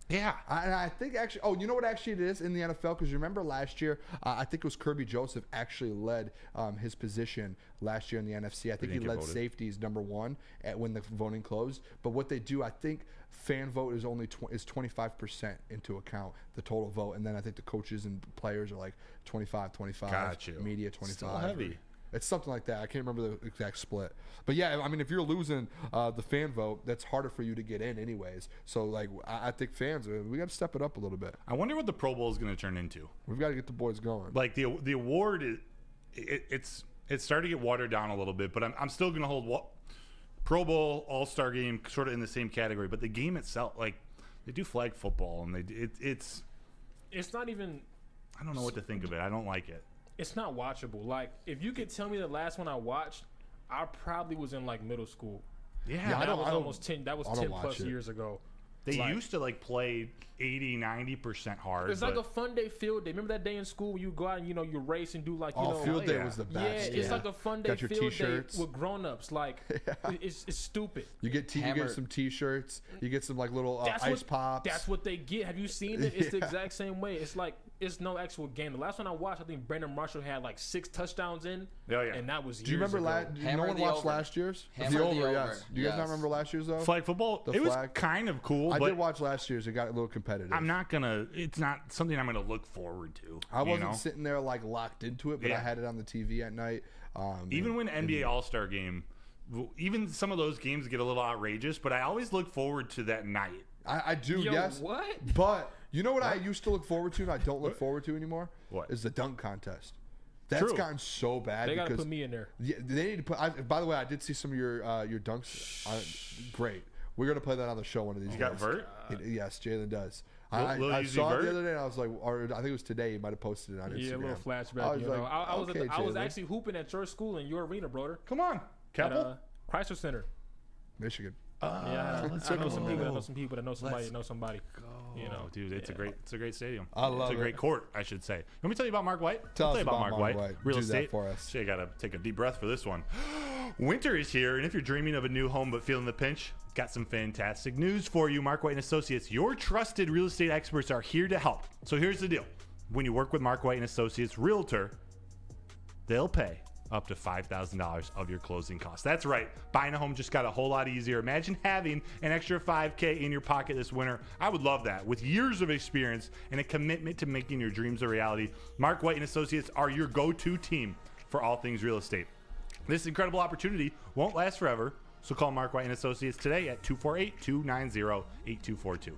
Yeah. I think actually, you know what actually it is in the NFL? Because you remember last year, I think it was Kirby Joseph actually led his position last year in the NFC. I think he led safeties number 1 when the voting closed. But what they do, I think fan vote is only is 25% into account, the total vote. And then I think the coaches and players are like 25. Got you. Media 25. Still heavy. It's something like that. I can't remember the exact split. But yeah, I mean, if you're losing the fan vote, that's harder for you to get in anyways. So, like, I think fans, we got to step it up a little bit. I wonder what the Pro Bowl is going to turn into. We've got to get the boys going. Like, the award, it's starting to get watered down a little bit, but I'm still going to hold Pro Bowl, All-Star Game sort of in the same category. But the game itself, like, they do flag football, and it's not even... I don't know what to think of it. I don't like it. It's not watchable. Like, if you could tell me the last one I watched, I probably was in like middle school. Yeah, that was 10 plus years ago. They used to like play 80-90% hard. It's like a fun day field day. Remember that day in school where you go out and you race and do like field day was the best. Yeah, it's like a fun day field day with grown-ups. Like it's stupid. You get some t-shirts. You get some like little ice pops. That's what they get. Have you seen it? It's the exact same way. It's like it's no actual game. The last one I watched, I think Brandon Marshall had like 6 touchdowns in. Oh, yeah. And that was years Do you remember ago. no one watched last year's? The over, yes. Do you guys not remember last year's though? Flag football. It was kind of cool. I did watch last year's. It got a little competitive. It's not something I'm gonna look forward to. I wasn't sitting there like locked into it, but I had it on the TV at night. Even when NBA All-Star Game, even some of those games get a little outrageous, but I always look forward to that night. I do, yes. What? But you know what I used to look forward to and I don't look forward to anymore? What? Is the dunk contest. That's gotten so bad. They gotta put me in there. Yeah, they need to put. By the way, I did see some of your dunks. Great. We're gonna play that on the show one of these days. You got Vert? Yes, Jalen does. I saw it the other day and I was like, or I think it was today. You might have posted it on Instagram. Yeah, a little flashback. I was actually hooping at your school in your arena, brother. Come on, Capitol Chrysler Center, Michigan. I know some people. I know some people that know somebody. Know somebody. Dude, it's a great stadium. I love it. It's a great court, I should say. Let me tell you about Mark White. Tell us about Mark White. Real Do estate that for us. So you got to take a deep breath for this one. Winter is here, and if you're dreaming of a new home but feeling the pinch, got some fantastic news for you. Mark White and Associates, your trusted real estate experts, are here to help. So here's the deal: when you work with Mark White and Associates Realtor, they'll pay up to $5,000 of your closing costs. That's right. Buying a home just got a whole lot easier. Imagine having an extra $5K in your pocket this winter. I would love that. With years of experience and a commitment to making your dreams a reality, Mark White & Associates are your go-to team for all things real estate. This incredible opportunity won't last forever, so call Mark White & Associates today at 248-290-8242.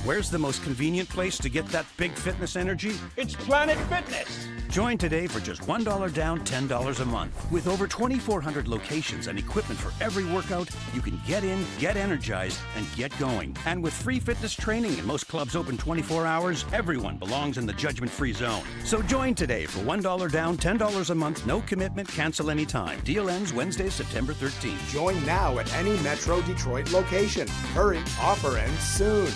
Where's the most convenient place to get that big fitness energy? It's Planet Fitness. Join today for just $1 down, $10 a month. With over 2,400 locations and equipment for every workout, you can get in, get energized, and get going. And with free fitness training and most clubs open 24 hours, everyone belongs in the judgment-free zone. So join today for $1 down, $10 a month, no commitment, cancel anytime. Deal ends Wednesday, September 13th. Join now at any Metro Detroit location. Hurry, offer ends soon.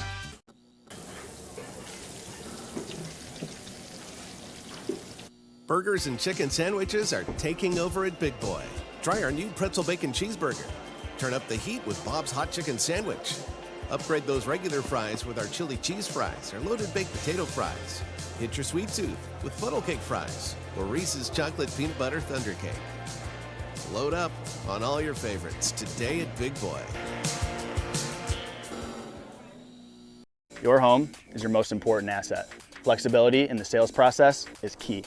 Burgers and chicken sandwiches are taking over at Big Boy. Try our new pretzel bacon cheeseburger. Turn up the heat with Bob's Hot Chicken Sandwich. Upgrade those regular fries with our chili cheese fries or loaded baked potato fries. Hit your sweet tooth with funnel cake fries or Reese's chocolate peanut butter thunder cake. Load up on all your favorites today at Big Boy. Your home is your most important asset. Flexibility in the sales process is key.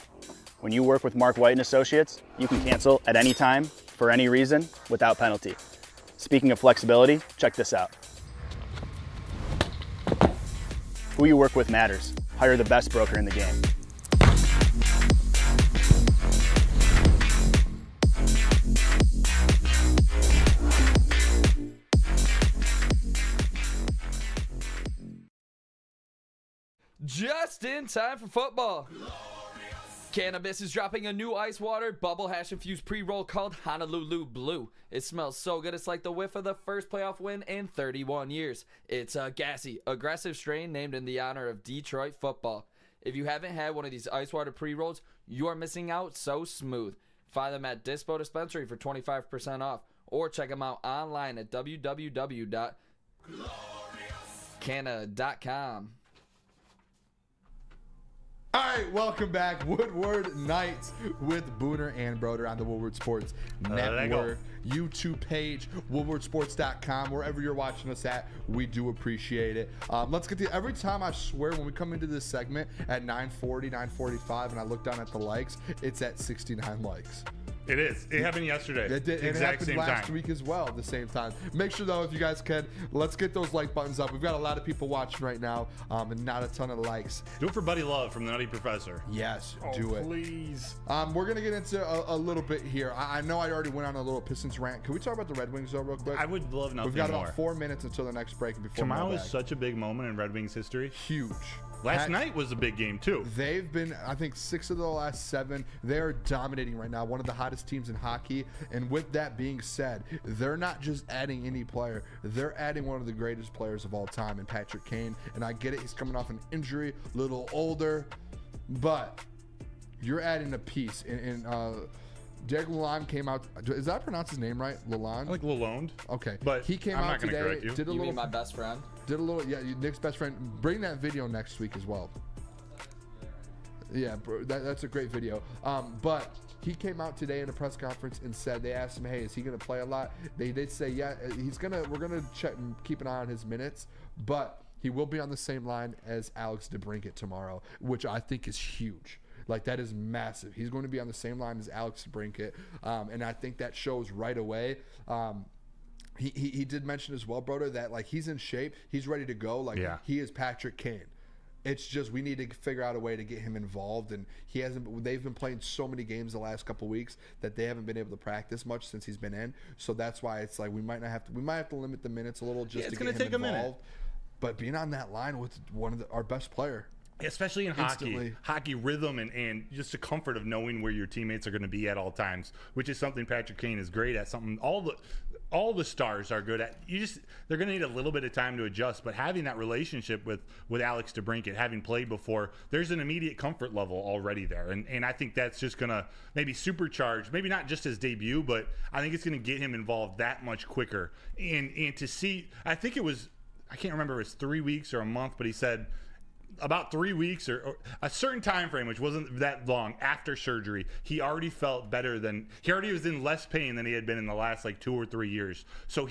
When you work with Mark White & Associates, you can cancel at any time, for any reason, without penalty. Speaking of flexibility, check this out. Who you work with matters. Hire the best broker in the game. Just in time for football. Cannabis is dropping a new ice water bubble hash infused pre-roll called Honolulu Blue. It smells so good it's like the whiff of the first playoff win in 31 years. It's a gassy, aggressive strain named in the honor of Detroit football. If you haven't had one of these ice water pre-rolls, you are missing out so smooth. Find them at Dispo Dispensary for 25% off or check them out online at www.canna.com. All right, welcome back. Woodward Nights with Booner and Broder on the Woodward Sports Network. YouTube page, woodwardsports.com, wherever you're watching us at, we do appreciate it. Let's get to every time, I swear, when we come into this segment at 9:40, 9:45, and I look down at the likes, it's at 69 likes. It is. It happened yesterday. It did. It happened last week as well at the same time. Make sure, though, if you guys can, let's get those like buttons up. We've got a lot of people watching right now and not a ton of likes. Do it for Buddy Love from the Nutty Professor. Yes, do it. Please. We're going to get into a little bit here. I know I already went on a little Pistons rant. Can we talk about the Red Wings, though, real quick? I would love nothing more. We've got about 4 minutes until the next break. Before tomorrow is such a big moment in Red Wings history. Huge. Last night was a big game, too. They've been, I think, 6 of the last 7. They're dominating right now, one of the hottest teams in hockey. And with that being said, they're not just adding any player. They're adding one of the greatest players of all time in Patrick Kane. And I get it. He's coming off an injury, a little older. But you're adding a piece. Derek Lalonde came out. Is that pronounce his name right? Lalonde? I like Lalonde. Okay. But he came I'm out not gonna today. correct you. Did a You little, mean my best friend? Did a little, yeah, Nick's best friend. Bring that video next week as well. Yeah, bro, that's a great video. But he came out today in a press conference and said, they asked him, hey, is he going to play a lot? They did say, yeah, we're going to check and keep an eye on his minutes, but he will be on the same line as Alex DeBrincat tomorrow, which I think is huge. Like, that is massive. He's going to be on the same line as Alex DeBrincat, and I think that shows right away. He did mention as well, Broder, that like he's in shape, he's ready to go. Like he is Patrick Kane. It's just we need to figure out a way to get him involved, and he hasn't. They've been playing so many games the last couple weeks that they haven't been able to practice much since he's been in. So that's why it's like we might have to limit the minutes a little just to get him involved. But being on that line with one of our best player. Especially in hockey rhythm and just the comfort of knowing where your teammates are going to be at all times, which is something Patrick Kane is great at. Something all the stars are good at. They're going to need a little bit of time to adjust, but having that relationship with Alex DeBrincat, having played before, there's an immediate comfort level already there, and I think that's just going to maybe supercharge, maybe not just his debut, but I think it's going to get him involved that much quicker. And to see, I think it was, I can't remember if it was 3 weeks or a month, but he said, about 3 weeks or a certain time frame, which wasn't that long after surgery, he already felt better he already was in less pain than he had been in the last like 2 or 3 years. So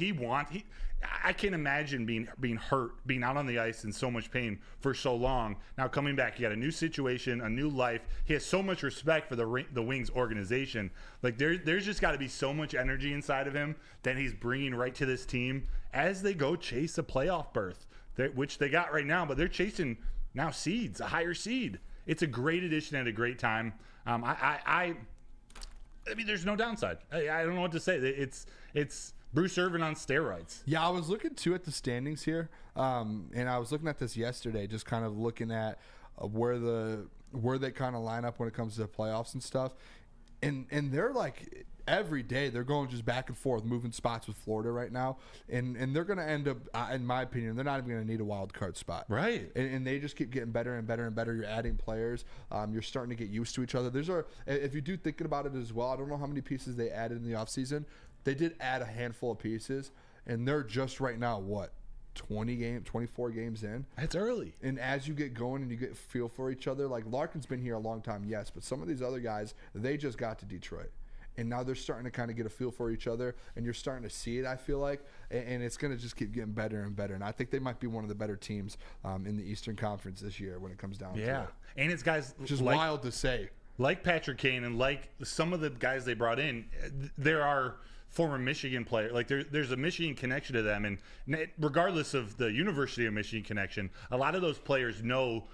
I can't imagine being hurt, being out on the ice in so much pain for so long. Now coming back, he got a new situation, a new life. He has so much respect for the Wings organization. Like there's just got to be so much energy inside of him that he's bringing right to this team as they go chase a playoff berth, which they got right now. But they're chasing now seeds, a higher seed. It's a great addition at a great time. I mean, there's no downside. I don't know what to say. It's Bruce Irvin on steroids. Yeah, I was looking too at the standings here, and I was looking at this yesterday, just kind of looking at where they kind of line up when it comes to the playoffs and stuff, and they're like every day they're going just back and forth, moving spots with Florida right now, and they're going to end up, in my opinion, they're not even going to need a wild card spot. Right. And they just keep getting better and better and better. You're adding players. You're starting to get used to each other. If you do thinking about it as well, I don't know how many pieces they added in the offseason. They did add a handful of pieces, and they're just right now, 24 games in. That's early. And as you get going and you get a feel for each other, like Larkin's been here a long time, yes, but some of these other guys, they just got to Detroit. And now they're starting to kind of get a feel for each other, and you're starting to see it, I feel like, and it's going to just keep getting better and better. And I think they might be one of the better teams in the Eastern Conference this year when it comes down to it. Yeah, and it's guys which is wild to say. Like Patrick Kane and like some of the guys they brought in, there are former Michigan player. Like there's a Michigan connection to them, and regardless of the University of Michigan connection, a lot of those players know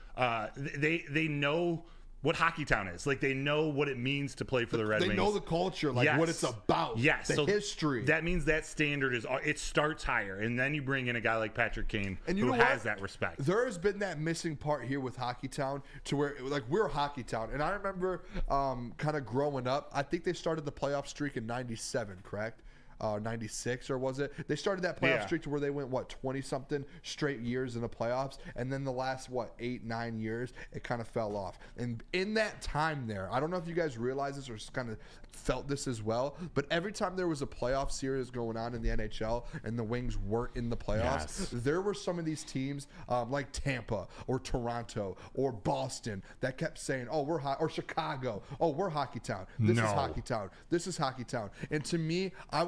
they know what Hockey Town is. Like they know what it means to play for the Red Wings. They know the culture, like what it's about. Yes, the history. That means that standard it starts higher, and then you bring in a guy like Patrick Kane who has that respect. There has been that missing part here with Hockey Town, to where like we're Hockey Town, and I remember kind of growing up. I think they started the playoff streak in '97, correct? 96, or was it? They started that playoff streak to where they went 20-something straight years in the playoffs, and then the last 8-9 years it kind of fell off. And in that time there, I don't know if you guys realize this or just kind of felt this as well, but every time there was a playoff series going on in the NHL and the Wings weren't in the playoffs, there were some of these teams like Tampa or Toronto or Boston that kept saying, "Oh, we're or Chicago, oh, we're Hockey Town. This is Hockey Town. This is Hockey Town." And to me, I'm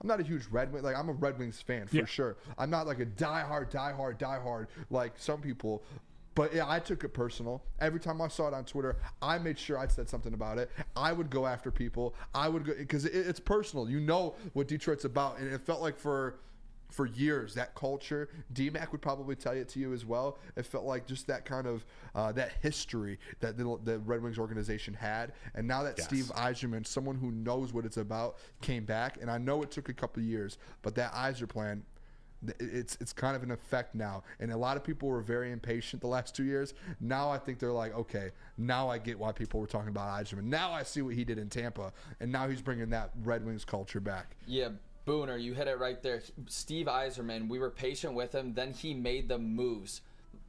not a huge Red Wings, like I'm a Red Wings fan for sure. I'm not like a diehard like some people. But yeah, I took it personal. Every time I saw it on Twitter, I made sure I said something about it. I would go after people. I would go because it's personal. You know what Detroit's about, and it felt like for years that culture. D-Mac would probably tell it to you as well. It felt like just that kind of that history that the Red Wings organization had, and now that Steve Yzerman, someone who knows what it's about, came back, and I know it took a couple of years, but that Yzer plan. It's kind of an effect now, and a lot of people were very impatient the last 2 years. Now I think they're like, okay, now I get why people were talking about Yzerman. Now I see what he did in Tampa, and now he's bringing that Red Wings culture back. Yeah, Booner, you hit it right there. Steve Yzerman, we were patient with him, then he made the moves.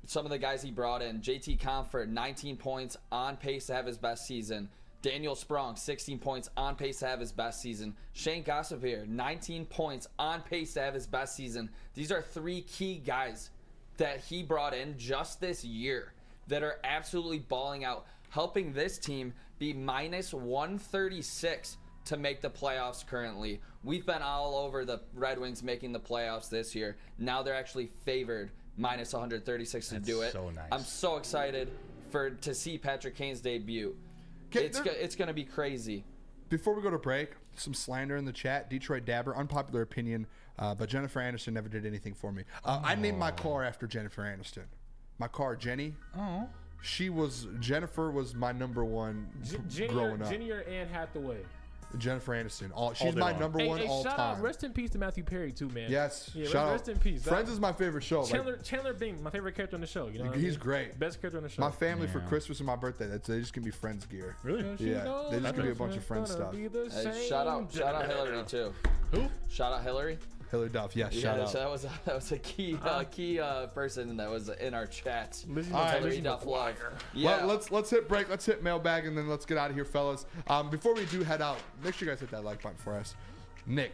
Some of the guys he brought in, JT Comfort, 19 points, on pace to have his best season. Daniel Sprong, 16 points, on pace to have his best season. Shane Gossipere, 19 points, on pace to have his best season. These are three key guys that he brought in just this year that are absolutely balling out, helping this team be minus 136 to make the playoffs currently. We've been all over the Red Wings making the playoffs this year. Now they're actually favored minus 136 to do it. So nice. I'm so excited to see Patrick Kane's debut. It's going to be crazy. Before we go to break, some slander in the chat. Detroit Dabber, unpopular opinion, but Jennifer Aniston never did anything for me. I named my car after Jennifer Aniston. My car, Jenny. Oh. Jennifer was my number one growing up. Jenny or Anne Hathaway? Jennifer Aniston. She's my number one all shout time. Out, rest in peace to Matthew Perry too, man. Yes. Yeah, shout rest out. in peace. Friends is my favorite show. Chandler Bing, my favorite character on the show. You know, he's great. Best character on the show. My family for Christmas and my birthday, they just give me Friends gear. Really? Yeah. They just give me a bunch of Friends stuff. Hey, shout out Hillary too. Who? Shout out Hillary. Hillary Duff, yes. Shout out. That was a key person that was in our chat. Hillary Duff love. Yeah. Well, let's hit break. Let's hit mailbag, and then let's get out of here, fellas. Before we do head out, make sure you guys hit that like button for us. Nick,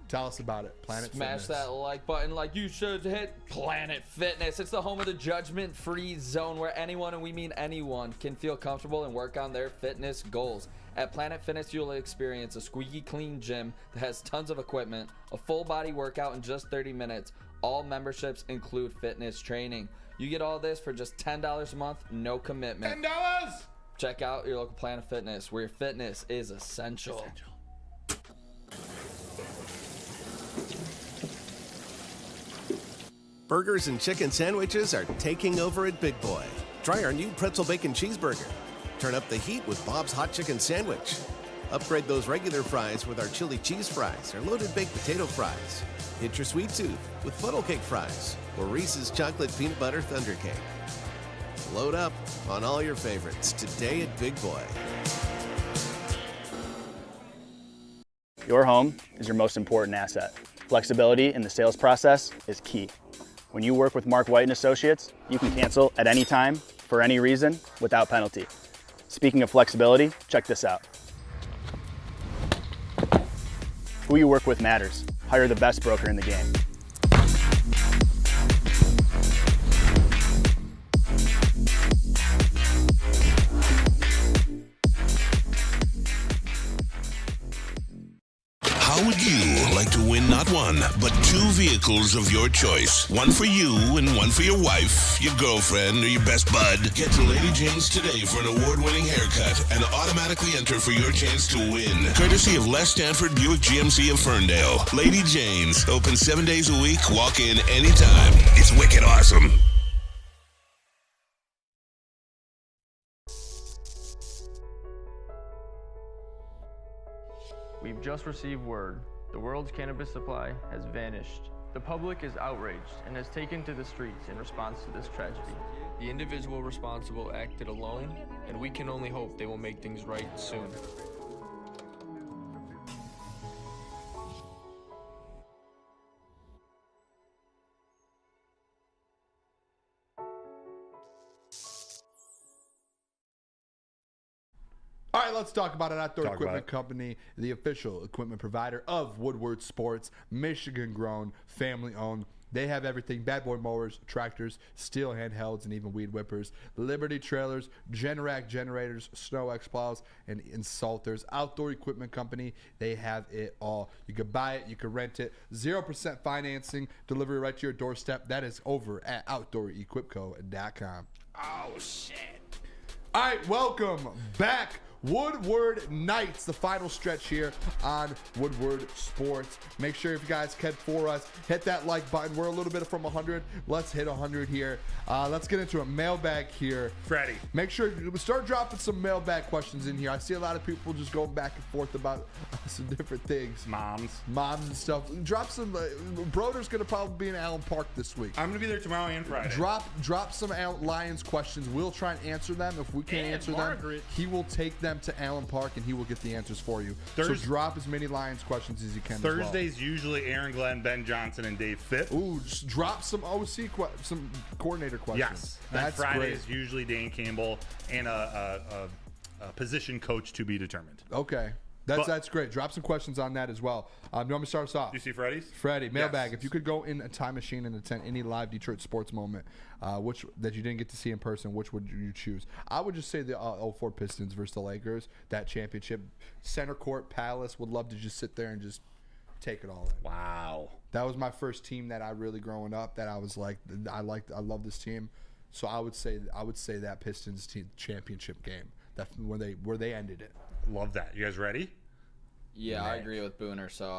Tell us about it. Planet Smash Fitness. that like button like you should hit Planet Fitness. It's the home of the judgment-free zone where anyone, and we mean anyone, can feel comfortable and work on their fitness goals. At Planet Fitness, you'll experience a squeaky clean gym that has tons of equipment, a full body workout in just 30 minutes. All memberships include fitness training. You get all this for just $10 a month, no commitment. $10! Check out your local Planet Fitness, where your fitness is essential. Burgers and chicken sandwiches are taking over at Big Boy. Try our new pretzel bacon cheeseburger. Turn up the heat with Bob's Hot Chicken Sandwich. Upgrade those regular fries with our chili cheese fries or loaded baked potato fries. Hit your sweet tooth with funnel cake fries or Reese's chocolate peanut butter thunder cake. Load up on all your favorites today at Big Boy. Your home is your most important asset. Flexibility in the sales process is key. When you work with Mark White and Associates, you can cancel at any time, for any reason, without penalty. Speaking of flexibility, check this out. Who you work with matters. Hire the best broker in the game. How would you like to win not one, but two vehicles of your choice? One for you and one for your wife, your girlfriend, or your best bud. Get to Lady Jane's today for an award-winning haircut and automatically enter for your chance to win. Courtesy of Les Stanford Buick GMC of Ferndale. Lady Jane's, open 7 days a week, walk in anytime. It's wicked awesome. We've just received word. The world's cannabis supply has vanished. The public is outraged and has taken to the streets in response to this tragedy. The individual responsible acted alone, and we can only hope they will make things right soon. All right, let's talk about an outdoor equipment company, the official equipment provider of Woodward Sports, Michigan-grown, family-owned. They have everything: bad boy mowers, tractors, steel handhelds, and even weed whippers, Liberty trailers, Generac generators, Snow X plows, and Insulters. Outdoor equipment company, they have it all. You can buy it, you can rent it, 0% financing, delivery right to your doorstep. That is over at OutdoorEquipco.com. Oh, shit. All right, welcome back. Woodward Nights, the final stretch here on Woodward Sports. Make sure if you guys can for us, hit that like button. We're a little bit from 100. Let's hit 100 here. Let's get into a mailbag here. Freddie. Make sure you start dropping some mailbag questions in here. I see a lot of people just going back and forth about some different things. Moms and stuff. Drop some. Broder's going to probably be in Allen Park this week. I'm going to be there tomorrow and Friday. Drop some Lions questions. We'll try and answer them. If we can't answer them, he will take them to Allen Park and he will get the answers for you. So drop as many Lions questions as you can. Thursday's usually Aaron Glenn, Ben Johnson, and Dave Fitt. Ooh, just drop some OC some coordinator questions. Yes. That's Friday great. is usually Dan Campbell and a position coach to be determined. Okay. That's great. Drop some questions on that as well. You want me to start us off? Do you see Freddie's? Freddie, mailbag. If you could go in a time machine and attend any live Detroit sports moment, which that you didn't get to see in person, which would you choose? I would just say the 04 Pistons versus the Lakers. That championship, center court, Palace. Would love to just sit there and just take it all in. Wow. That was my first team that I really growing up. That I was like, I love this team. So I would say that Pistons team championship game. That where they ended it. Love that. You guys ready? Yeah, I agree with Booner. So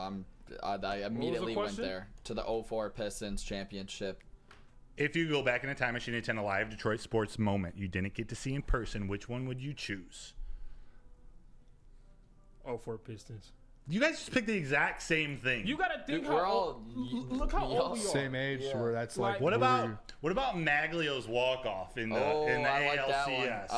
I immediately went there to the 04 Pistons championship. If you go back in a time machine and attend a live Detroit sports moment you didn't get to see in person, which one would you choose? 04 Pistons. You guys just picked the exact same thing. You gotta think Dude, look how old we are. Same age, where that's like. What about Maglio's walk off in the ALCS?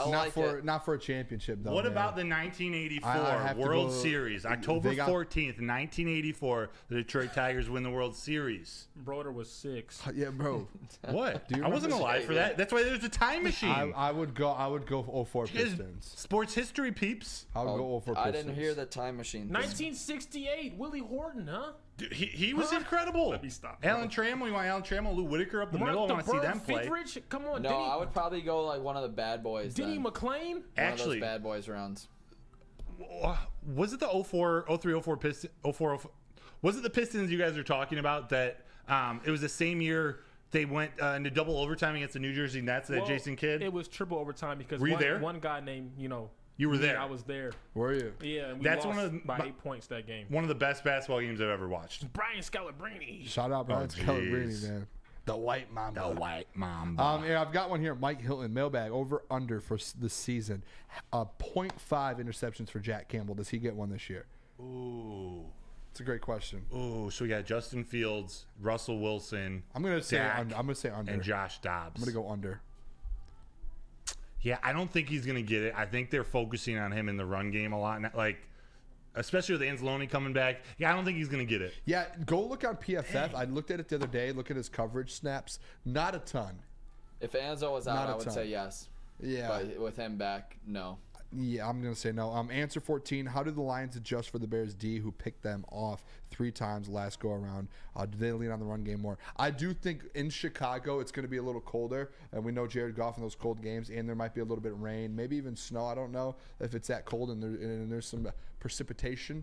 Not for a championship though. What about the 1984 World Series? October 14th, 1984, the Detroit Tigers win the World Series. Broder was 6. Yeah, bro. What? I wasn't alive for that. That's why there's a time machine. I would go 04 Pistons. Sports history peeps. I would go 04 Pistons. I didn't hear the time machine. 1960 168. Willie Horton, huh? Dude, he was incredible. Let me stop. Alan Trammell, you want Alan Trammell, Lou Whitaker up the middle? I want to see them play. Fithrich? Come on, No, I would probably go like one of the bad boys. Denny then. McClain? One Actually, of those bad boys rounds. Was it the 04, 03, 04 Pistons? 04, was it the Pistons you guys are talking about that it was the same year they went into double overtime against the New Jersey Nets, that Jason Kidd? It was triple overtime because Were you there? one guy named, You were there. I was there. Were you? Yeah, and we That's lost one of the, by 8 points that game. One of the best basketball games I've ever watched. Brian Scalabrine. Shout out Brian Scalabrine, man. The White Mamba. The White Mamba. Yeah, I've got one here. Mike Hilton, mailbag, over under for the season. 0.5 interceptions for Jack Campbell. Does he get one this year? Ooh. It's a great question. Ooh, so we got Justin Fields, Russell Wilson. I'm gonna say Dak, under. I'm gonna say under. And Josh Dobbs. I'm gonna go under. Yeah, I don't think he's gonna get it. I think they're focusing on him in the run game a lot. Like, especially with Anzalone coming back. Yeah, I don't think he's gonna get it. Yeah, go look on PFF. I looked at it the other day. Look at his coverage snaps. Not a ton. If Anzo was out, Not a I would ton. say yes. Yeah. But with him back, no. Yeah, I'm going to say no. Answer 14. How did the Lions adjust for the Bears D, who picked them off 3 times last go around? Do they lean on the run game more? I do think in Chicago it's going to be a little colder, and we know Jared Goff in those cold games, and there might be a little bit of rain, maybe even snow. I don't know if it's that cold and there's some precipitation.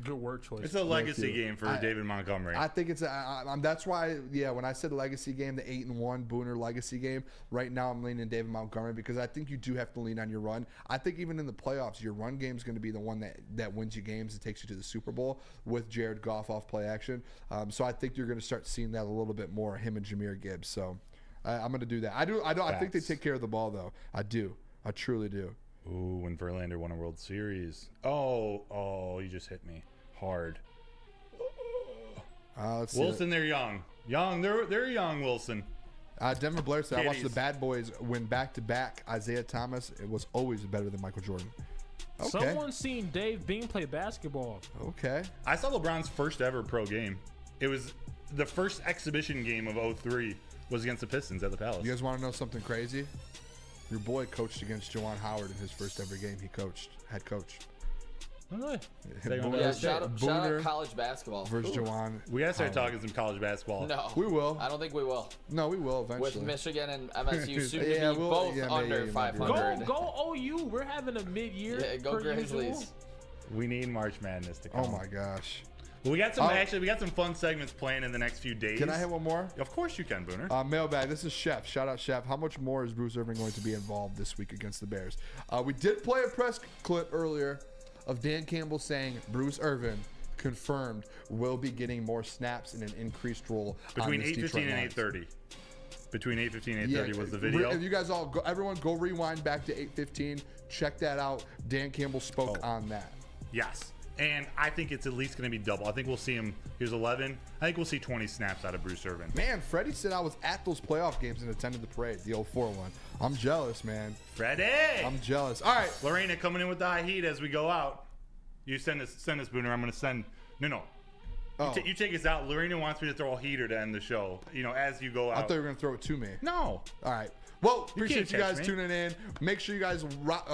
Good word choice. It's a legacy game for David Montgomery. I think it's that's why, when I said legacy game, the 8-1 Booner legacy game, right now I'm leaning David Montgomery because I think you do have to lean on your run. I think even in the playoffs, your run game is going to be the one that wins you games and takes you to the Super Bowl with Jared Goff off play action. So I think you're going to start seeing that a little bit more, him and Jahmyr Gibbs. So I'm going to do that. I think they take care of the ball, though. I do. I truly do. Ooh, when Verlander won a World Series. Oh, you just hit me hard. Let's see Wilson, they're young. They're young, Wilson. Denver Blair said, I watched the Kitties. Bad Boys win back-to-back. Isaiah Thomas, it was always better than Michael Jordan. Okay. Someone's seen Dave Bean play basketball. Okay. I saw LeBron's first ever pro game. It was the first exhibition game of 03 was against the Pistons at the Palace. You guys want to know something crazy? Your boy coached against Juwan Howard in his first ever game. He head coach. Really? Yeah, shout out college basketball. Versus Juwan. We gotta start talking some college basketball. No. We will. I don't think we will. No, we will eventually. With Michigan and MSU soon to Yeah, be we'll- both yeah, under maybe 500. Go OU. We're having a mid-year. Yeah, go per Grizzlies. usual. We need March Madness to come. Oh my gosh. Well, we got some fun segments planned in the next few days. Can I have one more? Of course you can, Booner. Mailbag. This is Chef. Shout out Chef. How much more is Bruce Irvin going to be involved this week against the Bears? We did play a press clip earlier of Dan Campbell saying Bruce Irvin confirmed will be getting more snaps in an increased role Between on this 8:15 Detroit and Lions. 8:30. Between 8:15 and 8:30 was the video. If you guys everyone go rewind back to 8:15. Check that out. Dan Campbell spoke on that. Yes. And I think it's at least going to be double. I think we'll see him. Here's 11. I think we'll see 20 snaps out of Bruce Irvin. Man, Freddie said I was at those playoff games and attended the parade, the 04 one. I'm jealous, man. Freddie! I'm jealous. All right. Lorena coming in with the high heat as we go out. You send us, Booner. I'm going to send. No. Oh. You take us out. Lorena wants me to throw a heater to end the show. As you go out. I thought you were going to throw it to me. No. All right. Well, You appreciate can't you guys catch me. tuning in. Make sure you guys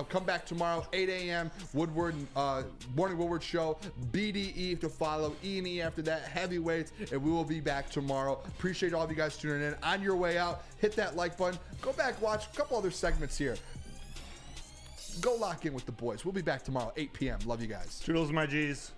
come back tomorrow, 8 a.m. Woodward, Morning Woodward Show. BDE to follow, E&E after that, heavyweights, and we will be back tomorrow. Appreciate all of you guys tuning in. On your way out, hit that like button. Go back, watch a couple other segments here. Go lock in with the boys. We'll be back tomorrow, 8 p.m. Love you guys. Toodles, my G's.